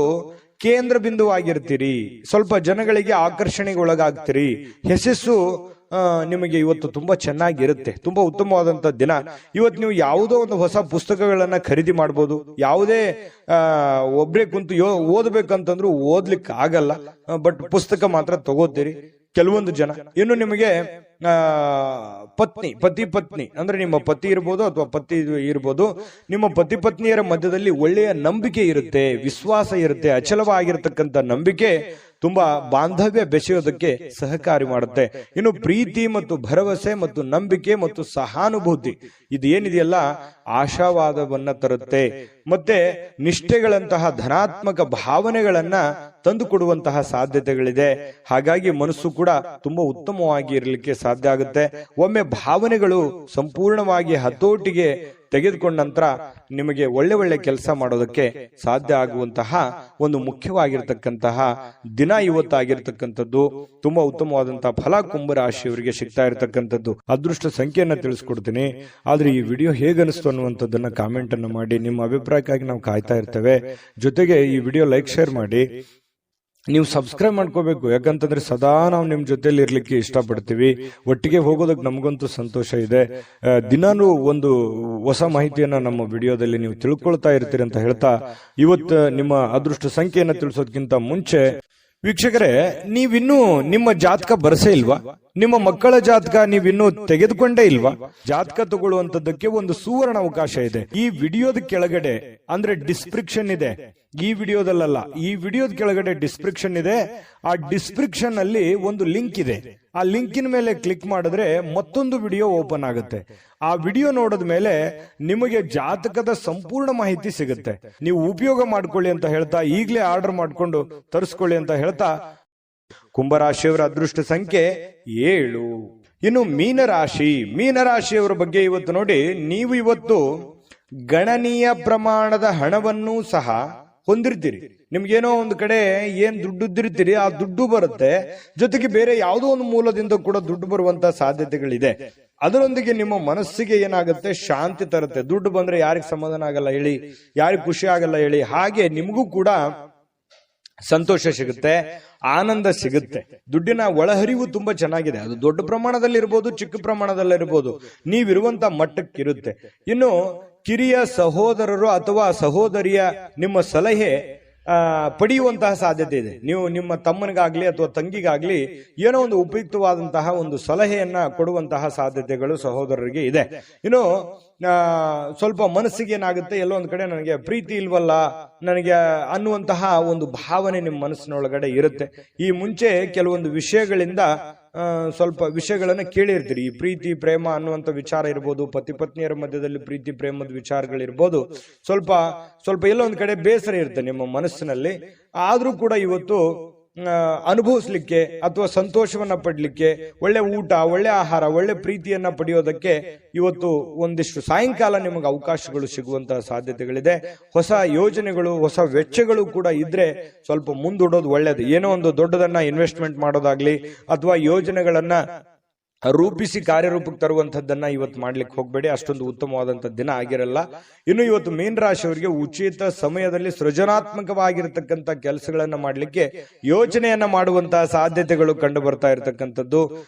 ಕೇಂದ್ರ ಬಿಂದುವಾಗಿರ್ತೀರಿ, ಸ್ವಲ್ಪ ಜನಗಳಿಗೆ ಆಕರ್ಷಣೆಗೆ ಒಳಗಾಗ್ತೀರಿ. ಯಶಸ್ಸು ನಿಮಗೆ ಇವತ್ತು ತುಂಬಾ ಚೆನ್ನಾಗಿರುತ್ತೆ. ತುಂಬಾ ಉತ್ತಮವಾದಂತ ದಿನ. ಇವತ್ತು ನೀವು ಯಾವುದೋ ಒಂದು ಹೊಸ ಪುಸ್ತಕಗಳನ್ನ ಖರೀದಿ ಮಾಡಬಹುದು. ಯಾವುದೇ ಒಬ್ರೇ ಕುಂತು ಓದ್ಬೇಕಂತಂದ್ರೂ ಓದ್ಲಿಕ್ಕೆ ಆಗಲ್ಲ, ಬಟ್ ಪುಸ್ತಕ ಮಾತ್ರ ತಗೋತೀರಿ ಕೆಲವೊಂದು ಜನ. ಇನ್ನು ನಿಮಗೆ ಪತಿ ಪತ್ನಿ ಅಂದ್ರೆ ನಿಮ್ಮ ಪತಿ ಇರ್ಬೋದು ಅಥವಾ ಪತಿ ಇರ್ಬೋದು, ನಿಮ್ಮ ಪತಿ ಪತ್ನಿಯರ ಮಧ್ಯದಲ್ಲಿ ಒಳ್ಳೆಯ ನಂಬಿಕೆ ಇರುತ್ತೆ, ವಿಶ್ವಾಸ ಇರುತ್ತೆ. ಅಚಲವಾಗಿರತಕ್ಕಂತ ನಂಬಿಕೆ ತುಂಬಾ ಬಾಂಧವ್ಯ ಬೆಸೆಯೋದಕ್ಕೆ ಸಹಕಾರಿ ಮಾಡುತ್ತೆ. ಇನ್ನು ಪ್ರೀತಿ ಮತ್ತು ಭರವಸೆ ಮತ್ತು ನಂಬಿಕೆ ಮತ್ತು ಸಹಾನುಭೂತಿ ಇದು ಏನಿದೆಯಲ್ಲ, ಆಶಾವಾದವನ್ನ ತರುತ್ತೆ. ಮತ್ತೆ ನಿಷ್ಠೆಗಳಂತಹ ಧನಾತ್ಮಕ ಭಾವನೆಗಳನ್ನ ತಂದು ಕೊಡುವಂತಹ ಸಾಧ್ಯತೆಗಳಿದೆ. ಹಾಗಾಗಿ ಮನಸ್ಸು ಕೂಡ ತುಂಬಾ ಉತ್ತಮವಾಗಿ ಇರಲಿಕ್ಕೆ ಸಾಧ್ಯ ಆಗುತ್ತೆ. ಒಮ್ಮೆ ಭಾವನೆಗಳು ಸಂಪೂರ್ಣವಾಗಿ ಹತೋಟಿಗೆ ತೆಗೆದುಕೊಂಡ ನಂತರ ನಿಮಗೆ ಒಳ್ಳೆ ಕೆಲಸ ಮಾಡೋದಕ್ಕೆ ಸಾಧ್ಯ ಆಗುವಂತಹ ಒಂದು ಮುಖ್ಯವಾಗಿರ್ತಕ್ಕಂತಹ ದಿನ ಇವತ್ತಾಗಿರ್ತಕ್ಕಂಥದ್ದು. ತುಂಬಾ ಉತ್ತಮವಾದಂತಹ ಫಲ ಕುಂಭರಾಶಿಯವರಿಗೆ ಸಿಗ್ತಾ ಇರತಕ್ಕಂಥದ್ದು. ಅದೃಷ್ಟ ಸಂಖ್ಯೆಯನ್ನ ತಿಳಿಸ್ಕೊಡ್ತೀನಿ. ಆದ್ರೆ ಈ ವಿಡಿಯೋ ಹೇಗನಿಸ್ತು ಅನ್ನುವಂಥದ್ದನ್ನ ಕಾಮೆಂಟ್ ಅನ್ನು ಮಾಡಿ. ನಿಮ್ಮ ಅಭಿಪ್ರಾಯಕ್ಕಾಗಿ ನಾವು ಕಾಯ್ತಾ ಇರ್ತೇವೆ. ಜೊತೆಗೆ ಈ ವಿಡಿಯೋ ಲೈಕ್, ಶೇರ್ ಮಾಡಿ. ನೀವು ಸಬ್ಸ್ಕ್ರೈಬ್ ಮಾಡ್ಕೋಬೇಕು. ಯಾಕಂತಂದ್ರೆ ಸದಾ ನಾವು ನಿಮ್ ಜೊತೆಲಿ ಇರ್ಲಿಕ್ಕೆ ಇಷ್ಟಪಡ್ತೀವಿ. ಒಟ್ಟಿಗೆ ಹೋಗೋದಕ್ಕೆ ನಮಗಂತೂ ಸಂತೋಷ ಇದೆ. ದಿನಾನು ಒಂದು ಹೊಸ ಮಾಹಿತಿಯನ್ನ ನಮ್ಮ ವಿಡಿಯೋದಲ್ಲಿ ನೀವು ತಿಳ್ಕೊಳ್ತಾ ಇರ್ತೀರಿ ಅಂತ ಹೇಳ್ತಾ, ಇವತ್ತು ನಿಮ್ಮ ಅದೃಷ್ಟ ಸಂಖ್ಯೆಯನ್ನ ತಿಳಿಸೋದಕ್ಕಿಂತ ಮುಂಚೆ ವೀಕ್ಷಕರೇ, ನೀವಿನ್ನೂ ನಿಮ್ಮ ಜಾತಕ ಬರಸೇ ಇಲ್ವಾ? ನಿಮ್ಮ ಮಕ್ಕಳ ಜಾತಕ ನೀವಿನ್ನೂ ತೆಗೆದುಕೊಂಡೇ ಇಲ್ವಾ? ಜಾತಕ ತಗೊಳ್ಳುವಂತದ್ದಕ್ಕೆ ಒಂದು ಸುವರ್ಣ ಅವಕಾಶ ಇದೆ. ಈ ವಿಡಿಯೋದ ಕೆಳಗಡೆ ಅಂದ್ರೆ ಡಿಸ್ಕ್ರಿಪ್ಷನ್ ಇದೆ. ಈ ವಿಡಿಯೋದಲ್ಲ, ಈ ವಿಡಿಯೋದ ಕೆಳಗಡೆ ಡಿಸ್ಕ್ರಿಪ್ಷನ್ ಇದೆ. ಆ ಡಿಸ್ಕ್ರಿಪ್ಷನ್ ಅಲ್ಲಿ ಒಂದು ಲಿಂಕ್ ಇದೆ. ಆ ಲಿಂಕಿನ ಮೇಲೆ ಕ್ಲಿಕ್ ಮಾಡಿದ್ರೆ ಮತ್ತೊಂದು ವಿಡಿಯೋ ಓಪನ್ ಆಗುತ್ತೆ. ಆ ವಿಡಿಯೋ ನೋಡಿದ ಮೇಲೆ ನಿಮಗೆ ಜಾತಕದ ಸಂಪೂರ್ಣ ಮಾಹಿತಿ ಸಿಗುತ್ತೆ. ನೀವು ಉಪಯೋಗ ಮಾಡ್ಕೊಳ್ಳಿ ಅಂತ ಹೇಳ್ತಾ, ಈಗಲೇ ಆರ್ಡರ್ ಮಾಡ್ಕೊಂಡು ತರಿಸ್ಕೊಳ್ಳಿ ಅಂತ ಹೇಳ್ತಾ, ಕುಂಭರಾಶಿಯವರ ಅದೃಷ್ಟ ಸಂಖ್ಯೆ 7. ಇನ್ನು ಮೀನರಾಶಿಯವರ ಬಗ್ಗೆ ಇವತ್ತು ನೋಡಿ, ನೀವು ಇವತ್ತು ಗಣನೀಯ ಪ್ರಮಾಣದ ಹಣವನ್ನು ಸಹ ಹೊಂದಿರ್ತೀರಿ. ನಿಮ್ಗೇನೋ ಒಂದು ಕಡೆ ಏನ್ ದುಡ್ಡಿರ್ತೀರಿ, ಆ ದುಡ್ಡು ಬರುತ್ತೆ. ಜೊತೆಗೆ ಬೇರೆ ಯಾವುದೋ ಒಂದು ಮೂಲದಿಂದ ಕೂಡ ದುಡ್ಡು ಬರುವಂತ ಸಾಧ್ಯತೆಗಳಿದೆ. ಅದರೊಂದಿಗೆ ನಿಮ್ಮ ಮನಸ್ಸಿಗೆ ಏನಾಗುತ್ತೆ, ಶಾಂತಿ ತರುತ್ತೆ. ದುಡ್ಡು ಬಂದ್ರೆ ಯಾರಿಗೆ ಸಮಾಧಾನ ಆಗಲ್ಲ ಹೇಳಿ, ಯಾರಿಗೆ ಖುಷಿ ಆಗಲ್ಲ ಹೇಳಿ. ಹಾಗೆ ನಿಮಗೂ ಕೂಡ ಸಂತೋಷ ಸಿಗುತ್ತೆ, ಆನಂದ ಸಿಗುತ್ತೆ. ದುಡ್ಡಿನ ಒಳಹರಿವು ತುಂಬಾ ಚೆನ್ನಾಗಿದೆ. ಅದು ದೊಡ್ಡ ಪ್ರಮಾಣದಲ್ಲಿ ಇರ್ಬೋದು, ಚಿಕ್ಕ ಪ್ರಮಾಣದಲ್ಲಿ ಇರ್ಬೋದು, ನೀವಿರುವಂತ ಮಟ್ಟಕ್ಕಿರುತ್ತೆ. ಇನ್ನು ಕಿರಿಯ ಸಹೋದರರು ಅಥವಾ ಸಹೋದರಿಯ ನಿಮ್ಮ ಸಲಹೆ ಪಡೆಯುವಂತಹ ಸಾಧ್ಯತೆ ಇದೆ. ನೀವು ನಿಮ್ಮ ತಮ್ಮನಿಗಾಗ್ಲಿ ಅಥವಾ ತಂಗಿಗಾಗ್ಲಿ ಏನೋ ಒಂದು ಉಪಯುಕ್ತವಾದಂತಹ ಒಂದು ಸಲಹೆಯನ್ನ ಕೊಡುವಂತಹ ಸಾಧ್ಯತೆಗಳು ಸಹೋದರರಿಗೆ ಇದೆ. ಇನ್ನು ಸ್ವಲ್ಪ ಮನಸ್ಸಿಗೆ ಏನಾಗುತ್ತೆ, ಎಲ್ಲೋ ಒಂದ್ ಕಡೆ ನನಗೆ ಪ್ರೀತಿ ಇಲ್ವಲ್ಲ ನನಗೆ ಅನ್ನುವಂತಹ ಒಂದು ಭಾವನೆ ನಿಮ್ಮ ಮನಸ್ಸಿನೊಳಗಡೆ ಇರುತ್ತೆ. ಈ ಮುಂಚೆ ಕೆಲವೊಂದು ವಿಷಯಗಳಿಂದ ಸ್ವಲ್ಪ ವಿಷಯಗಳನ್ನ ಕೇಳಿರ್ತೀರಿ. ಈ ಪ್ರೀತಿ ಪ್ರೇಮ ಅನ್ನುವಂಥ ವಿಚಾರ ಇರ್ಬೋದು, ಪತಿ ಪತ್ನಿಯರ ಮಧ್ಯದಲ್ಲಿ ಪ್ರೀತಿ ಪ್ರೇಮದ ವಿಚಾರಗಳಿರ್ಬೋದು. ಸ್ವಲ್ಪ ಎಲ್ಲೋ ಒಂದ್ ಕಡೆ ಬೇಸರ ಇರುತ್ತೆ ನಿಮ್ಮ ಮನಸ್ಸಿನಲ್ಲಿ. ಆದ್ರೂ ಕೂಡ ಇವತ್ತು ಅನುಭವಿಸ್ಲಿಕ್ಕೆ ಅಥವಾ ಸಂತೋಷವನ್ನ ಪಡ್ಲಿಕ್ಕೆ, ಒಳ್ಳೆ ಊಟ, ಒಳ್ಳೆ ಆಹಾರ, ಒಳ್ಳೆ ಪ್ರೀತಿಯನ್ನ ಪಡೆಯೋದಕ್ಕೆ ಇವತ್ತು ಒಂದಿಷ್ಟು ಸಾಯಂಕಾಲ ನಿಮಗೆ ಅವಕಾಶಗಳು ಸಿಗುವಂತಹ ಸಾಧ್ಯತೆಗಳಿದೆ. ಹೊಸ ಯೋಜನೆಗಳು, ಹೊಸ ವೆಚ್ಚಗಳು ಕೂಡ ಇದ್ರೆ ಸ್ವಲ್ಪ ಮುಂದೂಡೋದು ಒಳ್ಳೇದು. ಏನೋ ಒಂದು ದೊಡ್ಡದನ್ನ ಇನ್ವೆಸ್ಟ್ಮೆಂಟ್ ಮಾಡೋದಾಗ್ಲಿ ಅಥವಾ ಯೋಜನೆಗಳನ್ನ ರೂಪಿಸಿ ಕಾರ್ಯರೂಪಕ್ಕೆ ತರುವಂತದ್ದನ್ನ ಇವತ್ತು ಮಾಡ್ಲಿಕ್ಕೆ ಹೋಗ್ಬೇಡಿ. ಅಷ್ಟೊಂದು ಉತ್ತಮವಾದಂತ ದಿನ ಆಗಿರಲ್ಲ. ಇನ್ನು ಇವತ್ತು ಮೀನರಾಶಿಯವರಿಗೆ ಉಚಿತ ಸಮಯದಲ್ಲಿ ಸೃಜನಾತ್ಮಕವಾಗಿರತಕ್ಕಂತ ಕೆಲಸಗಳನ್ನ ಮಾಡ್ಲಿಕ್ಕೆ ಯೋಜನೆಯನ್ನ ಮಾಡುವಂತಹ ಸಾಧ್ಯತೆಗಳು ಕಂಡು ಬರ್ತಾ ಇರತಕ್ಕಂಥದ್ದು.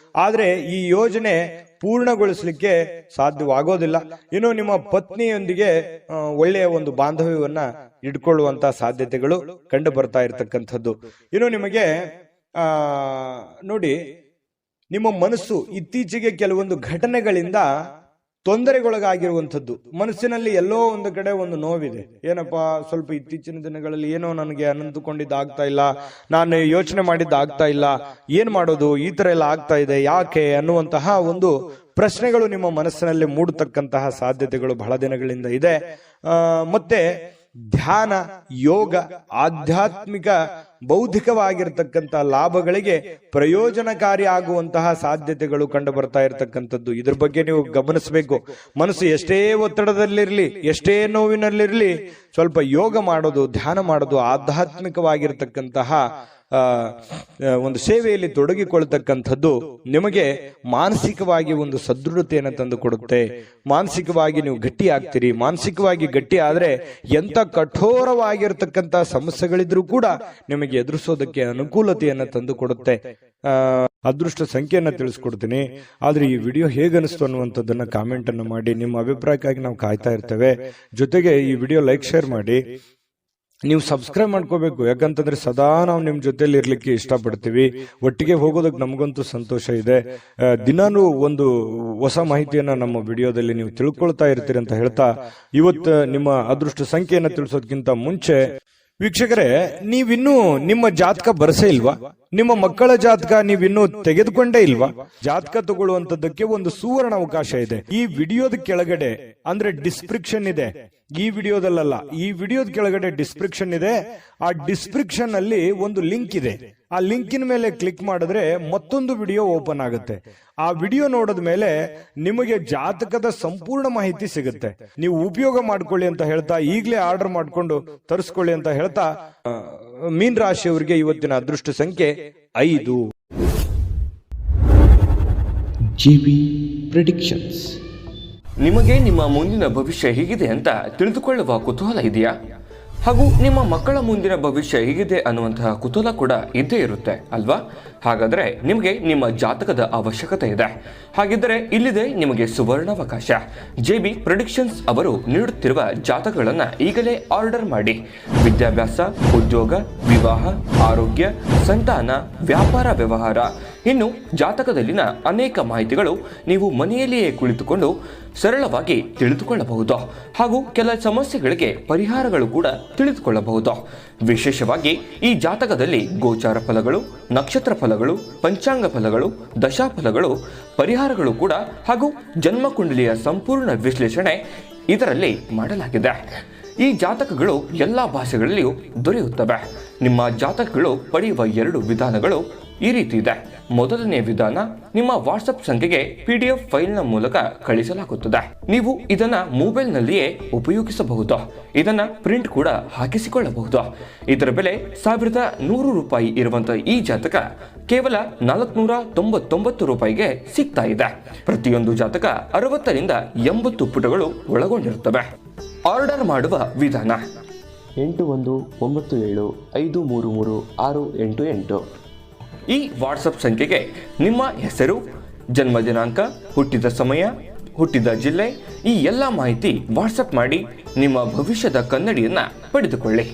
ಆದ್ರೆ ಈ ಯೋಜನೆ ಪೂರ್ಣಗೊಳಿಸಲಿಕ್ಕೆ ಸಾಧ್ಯವಾಗೋದಿಲ್ಲ. ಇನ್ನು ನಿಮ್ಮ ಪತ್ನಿಯೊಂದಿಗೆ ಒಳ್ಳೆಯ ಒಂದು ಬಾಂಧವ್ಯವನ್ನ ಇಟ್ಕೊಳ್ಳುವಂತಹ ಸಾಧ್ಯತೆಗಳು ಕಂಡು ಬರ್ತಾ ಇರತಕ್ಕಂಥದ್ದು. ಇನ್ನು ನಿಮಗೆ ನೋಡಿ, ನಿಮ್ಮ ಮನಸ್ಸು ಇತ್ತೀಚೆಗೆ ಕೆಲವೊಂದು ಘಟನೆಗಳಿಂದ ತೊಂದರೆಗೊಳಗಾಗಿರುವಂಥದ್ದು. ಮನಸ್ಸಿನಲ್ಲಿ ಎಲ್ಲೋ ಒಂದು ಕಡೆ ಒಂದು ನೋವಿದೆ. ಏನಪ್ಪಾ, ಸ್ವಲ್ಪ ಇತ್ತೀಚಿನ ದಿನಗಳಲ್ಲಿ ಏನೋ ನನಗೆ ಅನಂತುಕೊಂಡಿದ್ದು ಆಗ್ತಾ ಇಲ್ಲ, ನಾನು ಯೋಚನೆ ಮಾಡಿದ್ದು ಆಗ್ತಾ ಇಲ್ಲ, ಏನ್ ಮಾಡೋದು, ಈ ತರ ಎಲ್ಲ ಆಗ್ತಾ ಇದೆ, ಯಾಕೆ ಅನ್ನುವಂತಹ ಒಂದು ಪ್ರಶ್ನೆಗಳು ನಿಮ್ಮ ಮನಸ್ಸಿನಲ್ಲಿ ಮೂಡತಕ್ಕಂತಹ ಸಾಧ್ಯತೆಗಳು ಬಹಳ ದಿನಗಳಿಂದ ಇದೆ. ಮತ್ತೆ ಧ್ಯಾನ, ಯೋಗ, ಆಧ್ಯಾತ್ಮಿಕ, ಬೌದ್ಧಿಕವಾಗಿರ್ತಕ್ಕಂಥ ಲಾಭಗಳಿಗೆ ಪ್ರಯೋಜನಕಾರಿ ಆಗುವಂತಹ ಸಾಧ್ಯತೆಗಳು ಕಂಡು ಬರ್ತಾ ಇರತಕ್ಕಂಥದ್ದು. ಇದ್ರ ಬಗ್ಗೆ ನೀವು ಗಮನಿಸಬೇಕು. ಮನಸ್ಸು ಎಷ್ಟೇ ಒತ್ತಡದಲ್ಲಿರ್ಲಿ, ಎಷ್ಟೇ ನೋವಿನಲ್ಲಿರ್ಲಿ, ಸ್ವಲ್ಪ ಯೋಗ ಮಾಡೋದು, ಧ್ಯಾನ ಮಾಡೋದು, ಆಧ್ಯಾತ್ಮಿಕವಾಗಿರ್ತಕ್ಕಂತಹ ಒಂದು ಸೇವೆಯಲ್ಲಿ ತೊಡಗಿಕೊಳ್ತಕ್ಕಂಥದ್ದು ನಿಮಗೆ ಮಾನಸಿಕವಾಗಿ ಒಂದು ಸದೃಢತೆಯನ್ನು ತಂದು ಕೊಡುತ್ತೆ. ಮಾನಸಿಕವಾಗಿ ನೀವು ಗಟ್ಟಿ ಆಗ್ತೀರಿ. ಮಾನಸಿಕವಾಗಿ ಗಟ್ಟಿ ಆದ್ರೆ ಎಂತ ಕಠೋರವಾಗಿರ್ತಕ್ಕಂಥ ಸಮಸ್ಯೆಗಳಿದ್ರೂ ಕೂಡ ನಿಮಗೆ ಎದುರಿಸೋದಕ್ಕೆ ಅನುಕೂಲತೆಯನ್ನು ತಂದು ಕೊಡುತ್ತೆ. ಅದೃಷ್ಟ ಸಂಖ್ಯೆಯನ್ನ ತಿಳಿಸ್ಕೊಡ್ತೀನಿ. ಆದ್ರೆ ಈ ವಿಡಿಯೋ ಹೇಗನಿಸ್ತು ಅನ್ನುವಂಥದ್ದನ್ನ ಕಾಮೆಂಟ್ ಅನ್ನು ಮಾಡಿ. ನಿಮ್ಮ ಅಭಿಪ್ರಾಯಕ್ಕಾಗಿ ನಾವು ಕಾಯ್ತಾ ಇರ್ತೇವೆ. ಜೊತೆಗೆ ಈ ವಿಡಿಯೋ ಲೈಕ್, ಶೇರ್ ಮಾಡಿ. ನೀವು ಸಬ್ಸ್ಕ್ರೈಬ್ ಮಾಡ್ಕೋಬೇಕು. ಯಾಕಂತಂದ್ರೆ ಸದಾ ನಾವು ನಿಮ್ ಜೊತೆಲಿ ಇರ್ಲಿಕ್ಕೆ ಇಷ್ಟಪಡ್ತೀವಿ. ಒಟ್ಟಿಗೆ ಹೋಗೋದಕ್ಕೆ ನಮಗಂತೂ ಸಂತೋಷ ಇದೆ. ದಿನಾನು ಒಂದು ಹೊಸ ಮಾಹಿತಿಯನ್ನ ನಮ್ಮ ವಿಡಿಯೋದಲ್ಲಿ ನೀವು ತಿಳ್ಕೊಳ್ತಾ ಇರ್ತೀರಿ ಅಂತ ಹೇಳ್ತಾ, ಇವತ್ತು ನಿಮ್ಮ ಅದೃಷ್ಟ ಸಂಖ್ಯೆಯನ್ನ ತಿಳಿಸೋದಕ್ಕಿಂತ ಮುಂಚೆ ವೀಕ್ಷಕರೇ, ನೀವಿನ್ನೂ ನಿಮ್ಮ ಜಾತಕ ಬರಸೇ ಇಲ್ವಾ? ನಿಮ್ಮ ಮಕ್ಕಳ ಜಾತಕ ನೀವಿನ್ನೂ ತೆಗೆದುಕೊಂಡೇ ಇಲ್ವಾ? ಜಾತಕ ತಗೊಳ್ಳುವಂತದ್ದಕ್ಕೆ ಒಂದು ಸುವರ್ಣ ಅವಕಾಶ ಇದೆ. ಈ ವಿಡಿಯೋದ ಕೆಳಗಡೆ ಅಂದ್ರೆ ಡಿಸ್ಕ್ರಿಪ್ಷನ್ ಇದೆ. ಈ ವಿಡಿಯೋದಲ್ಲ, ಈ ವಿಡಿಯೋದ ಕೆಳಗಡೆ ಡಿಸ್ಕ್ರಿಪ್ಷನ್ ಇದೆ. ಆ ಡಿಸ್ಕ್ರಿಪ್ಷನ್ ಅಲ್ಲಿ ಒಂದು ಲಿಂಕ್ ಇದೆ. ಆ ಲಿಂಕಿನ ಮೇಲೆ ಕ್ಲಿಕ್ ಮಾಡಿದ್ರೆ ಮತ್ತೊಂದು ವಿಡಿಯೋ ಓಪನ್ ಆಗುತ್ತೆ. ಆ ವಿಡಿಯೋ ನೋಡಿದ ಮೇಲೆ ನಿಮಗೆ ಜಾತಕದ ಸಂಪೂರ್ಣ ಮಾಹಿತಿ ಸಿಗುತ್ತೆ. ನೀವು ಉಪಯೋಗ ಮಾಡ್ಕೊಳ್ಳಿ ಅಂತ ಹೇಳ್ತಾ, ಈಗಲೇ ಆರ್ಡರ್ ಮಾಡ್ಕೊಂಡು ತರಿಸ್ಕೊಳ್ಳಿ ಅಂತ ಹೇಳ್ತಾ, ಮೀನ ರಾಶಿಯವರಿಗೆ ಇವತ್ತಿನ ಅದೃಷ್ಟ ಸಂಖ್ಯೆ 5. GB predictions. ನಿಮಗೆ ನಿಮ್ಮ ಮುಂದಿನ ಭವಿಷ್ಯ ಹೇಗಿದೆ ಅಂತ ತಿಳಿದುಕೊಳ್ಳುವ ಕುತೂಹಲ ಇದೆಯಾ? ಹಾಗೂ ನಿಮ್ಮ ಮಕ್ಕಳ ಮುಂದಿನ ಭವಿಷ್ಯ ಹೇಗಿದೆ ಅನ್ನುವಂತಹ ಕುತೂಹಲ ಕೂಡ ಇದ್ದೇ ಇರುತ್ತೆ ಅಲ್ವಾ? ಹಾಗಾದರೆ ನಿಮಗೆ ನಿಮ್ಮ ಜಾತಕದ ಅವಶ್ಯಕತೆ ಇದೆ. ಹಾಗಿದ್ದರೆ ಇಲ್ಲಿದೆ ನಿಮಗೆ ಸುವರ್ಣಾವಕಾಶ. JB ಪ್ರೆಡಿಕ್ಷನ್ಸ್ ಅವರು ನೀಡುತ್ತಿರುವ ಜಾತಕಗಳನ್ನು ಈಗಲೇ ಆರ್ಡರ್ ಮಾಡಿ. ವಿದ್ಯಾಭ್ಯಾಸ, ಉದ್ಯೋಗ, ವಿವಾಹ, ಆರೋಗ್ಯ, ಸಂತಾನ, ವ್ಯಾಪಾರ ವ್ಯವಹಾರ, ಇನ್ನು ಜಾತಕದಲ್ಲಿನ ಅನೇಕ ಮಾಹಿತಿಗಳು ನೀವು ಮನೆಯಲ್ಲಿಯೇ ಕುಳಿತುಕೊಂಡು ಸರಳವಾಗಿ ತಿಳಿದುಕೊಳ್ಳಬಹುದು. ಹಾಗೂ ಕೆಲ ಸಮಸ್ಯೆಗಳಿಗೆ ಪರಿಹಾರಗಳು ಕೂಡ ತಿಳಿದುಕೊಳ್ಳಬಹುದು. ವಿಶೇಷವಾಗಿ ಈ ಜಾತಕದಲ್ಲಿ ಗೋಚಾರ ಫಲಗಳು, ನಕ್ಷತ್ರ ಫಲಗಳು, ಪಂಚಾಂಗ ಫಲಗಳು, ದಶಾಫಲಗಳು, ಪರಿಹಾರಗಳು ಕೂಡ ಹಾಗೂ ಜನ್ಮಕುಂಡಲಿಯ ಸಂಪೂರ್ಣ ವಿಶ್ಲೇಷಣೆ ಇದರಲ್ಲಿ ಮಾಡಲಾಗಿದೆ. ಈ ಜಾತಕಗಳು ಎಲ್ಲ ಭಾಷೆಗಳಲ್ಲಿಯೂ ದೊರೆಯುತ್ತವೆ. ನಿಮ್ಮ ಜಾತಕಗಳು ಪಡೆಯುವ 2 ವಿಧಾನಗಳು ಈ ರೀತಿ ಇದೆ. ಮೊದಲನೇ ವಿಧಾನ, ನಿಮ್ಮ ವಾಟ್ಸಪ್ ಸಂಖ್ಯೆಗೆ PDF ಫೈಲ್ನ ಮೂಲಕ ಕಳಿಸಲಾಗುತ್ತದೆ. ನೀವು ಇದನ್ನ ಮೊಬೈಲ್ನಲ್ಲಿಯೇ ಉಪಯೋಗಿಸಬಹುದು. ಇದನ್ನ ಪ್ರಿಂಟ್ ಕೂಡ ಹಾಕಿಸಿಕೊಳ್ಳಬಹುದು. ಇದರ ಬೆಲೆ 1100 ರೂಪಾಯಿ ಇರುವಂತಹ ಈ ಜಾತಕ ಕೇವಲ 499 ರೂಪಾಯಿಗೆ ಸಿಗ್ತಾ ಇದೆ. ಪ್ರತಿಯೊಂದು ಜಾತಕ 60 ರಿಂದ 80 ಪುಟಗಳು ಒಳಗೊಂಡಿರುತ್ತವೆ. ಆರ್ಡರ್ ಮಾಡುವ ವಿಧಾನ: 8197533688. ಈ ವಾಟ್ಸಪ್ ಸಂಖ್ಯೆಗೆ ನಿಮ್ಮ ಹೆಸರು, ಜನ್ಮ ದಿನಾಂಕ, ಹುಟ್ಟಿದ ಸಮಯ, ಹುಟ್ಟಿದ ಜಿಲ್ಲೆ, ಈ ಎಲ್ಲ ಮಾಹಿತಿ ವಾಟ್ಸಪ್ ಮಾಡಿ ನಿಮ್ಮ ಭವಿಷ್ಯದ ಕನ್ನಡಿಯನ್ನು ಪಡೆದುಕೊಳ್ಳಿ.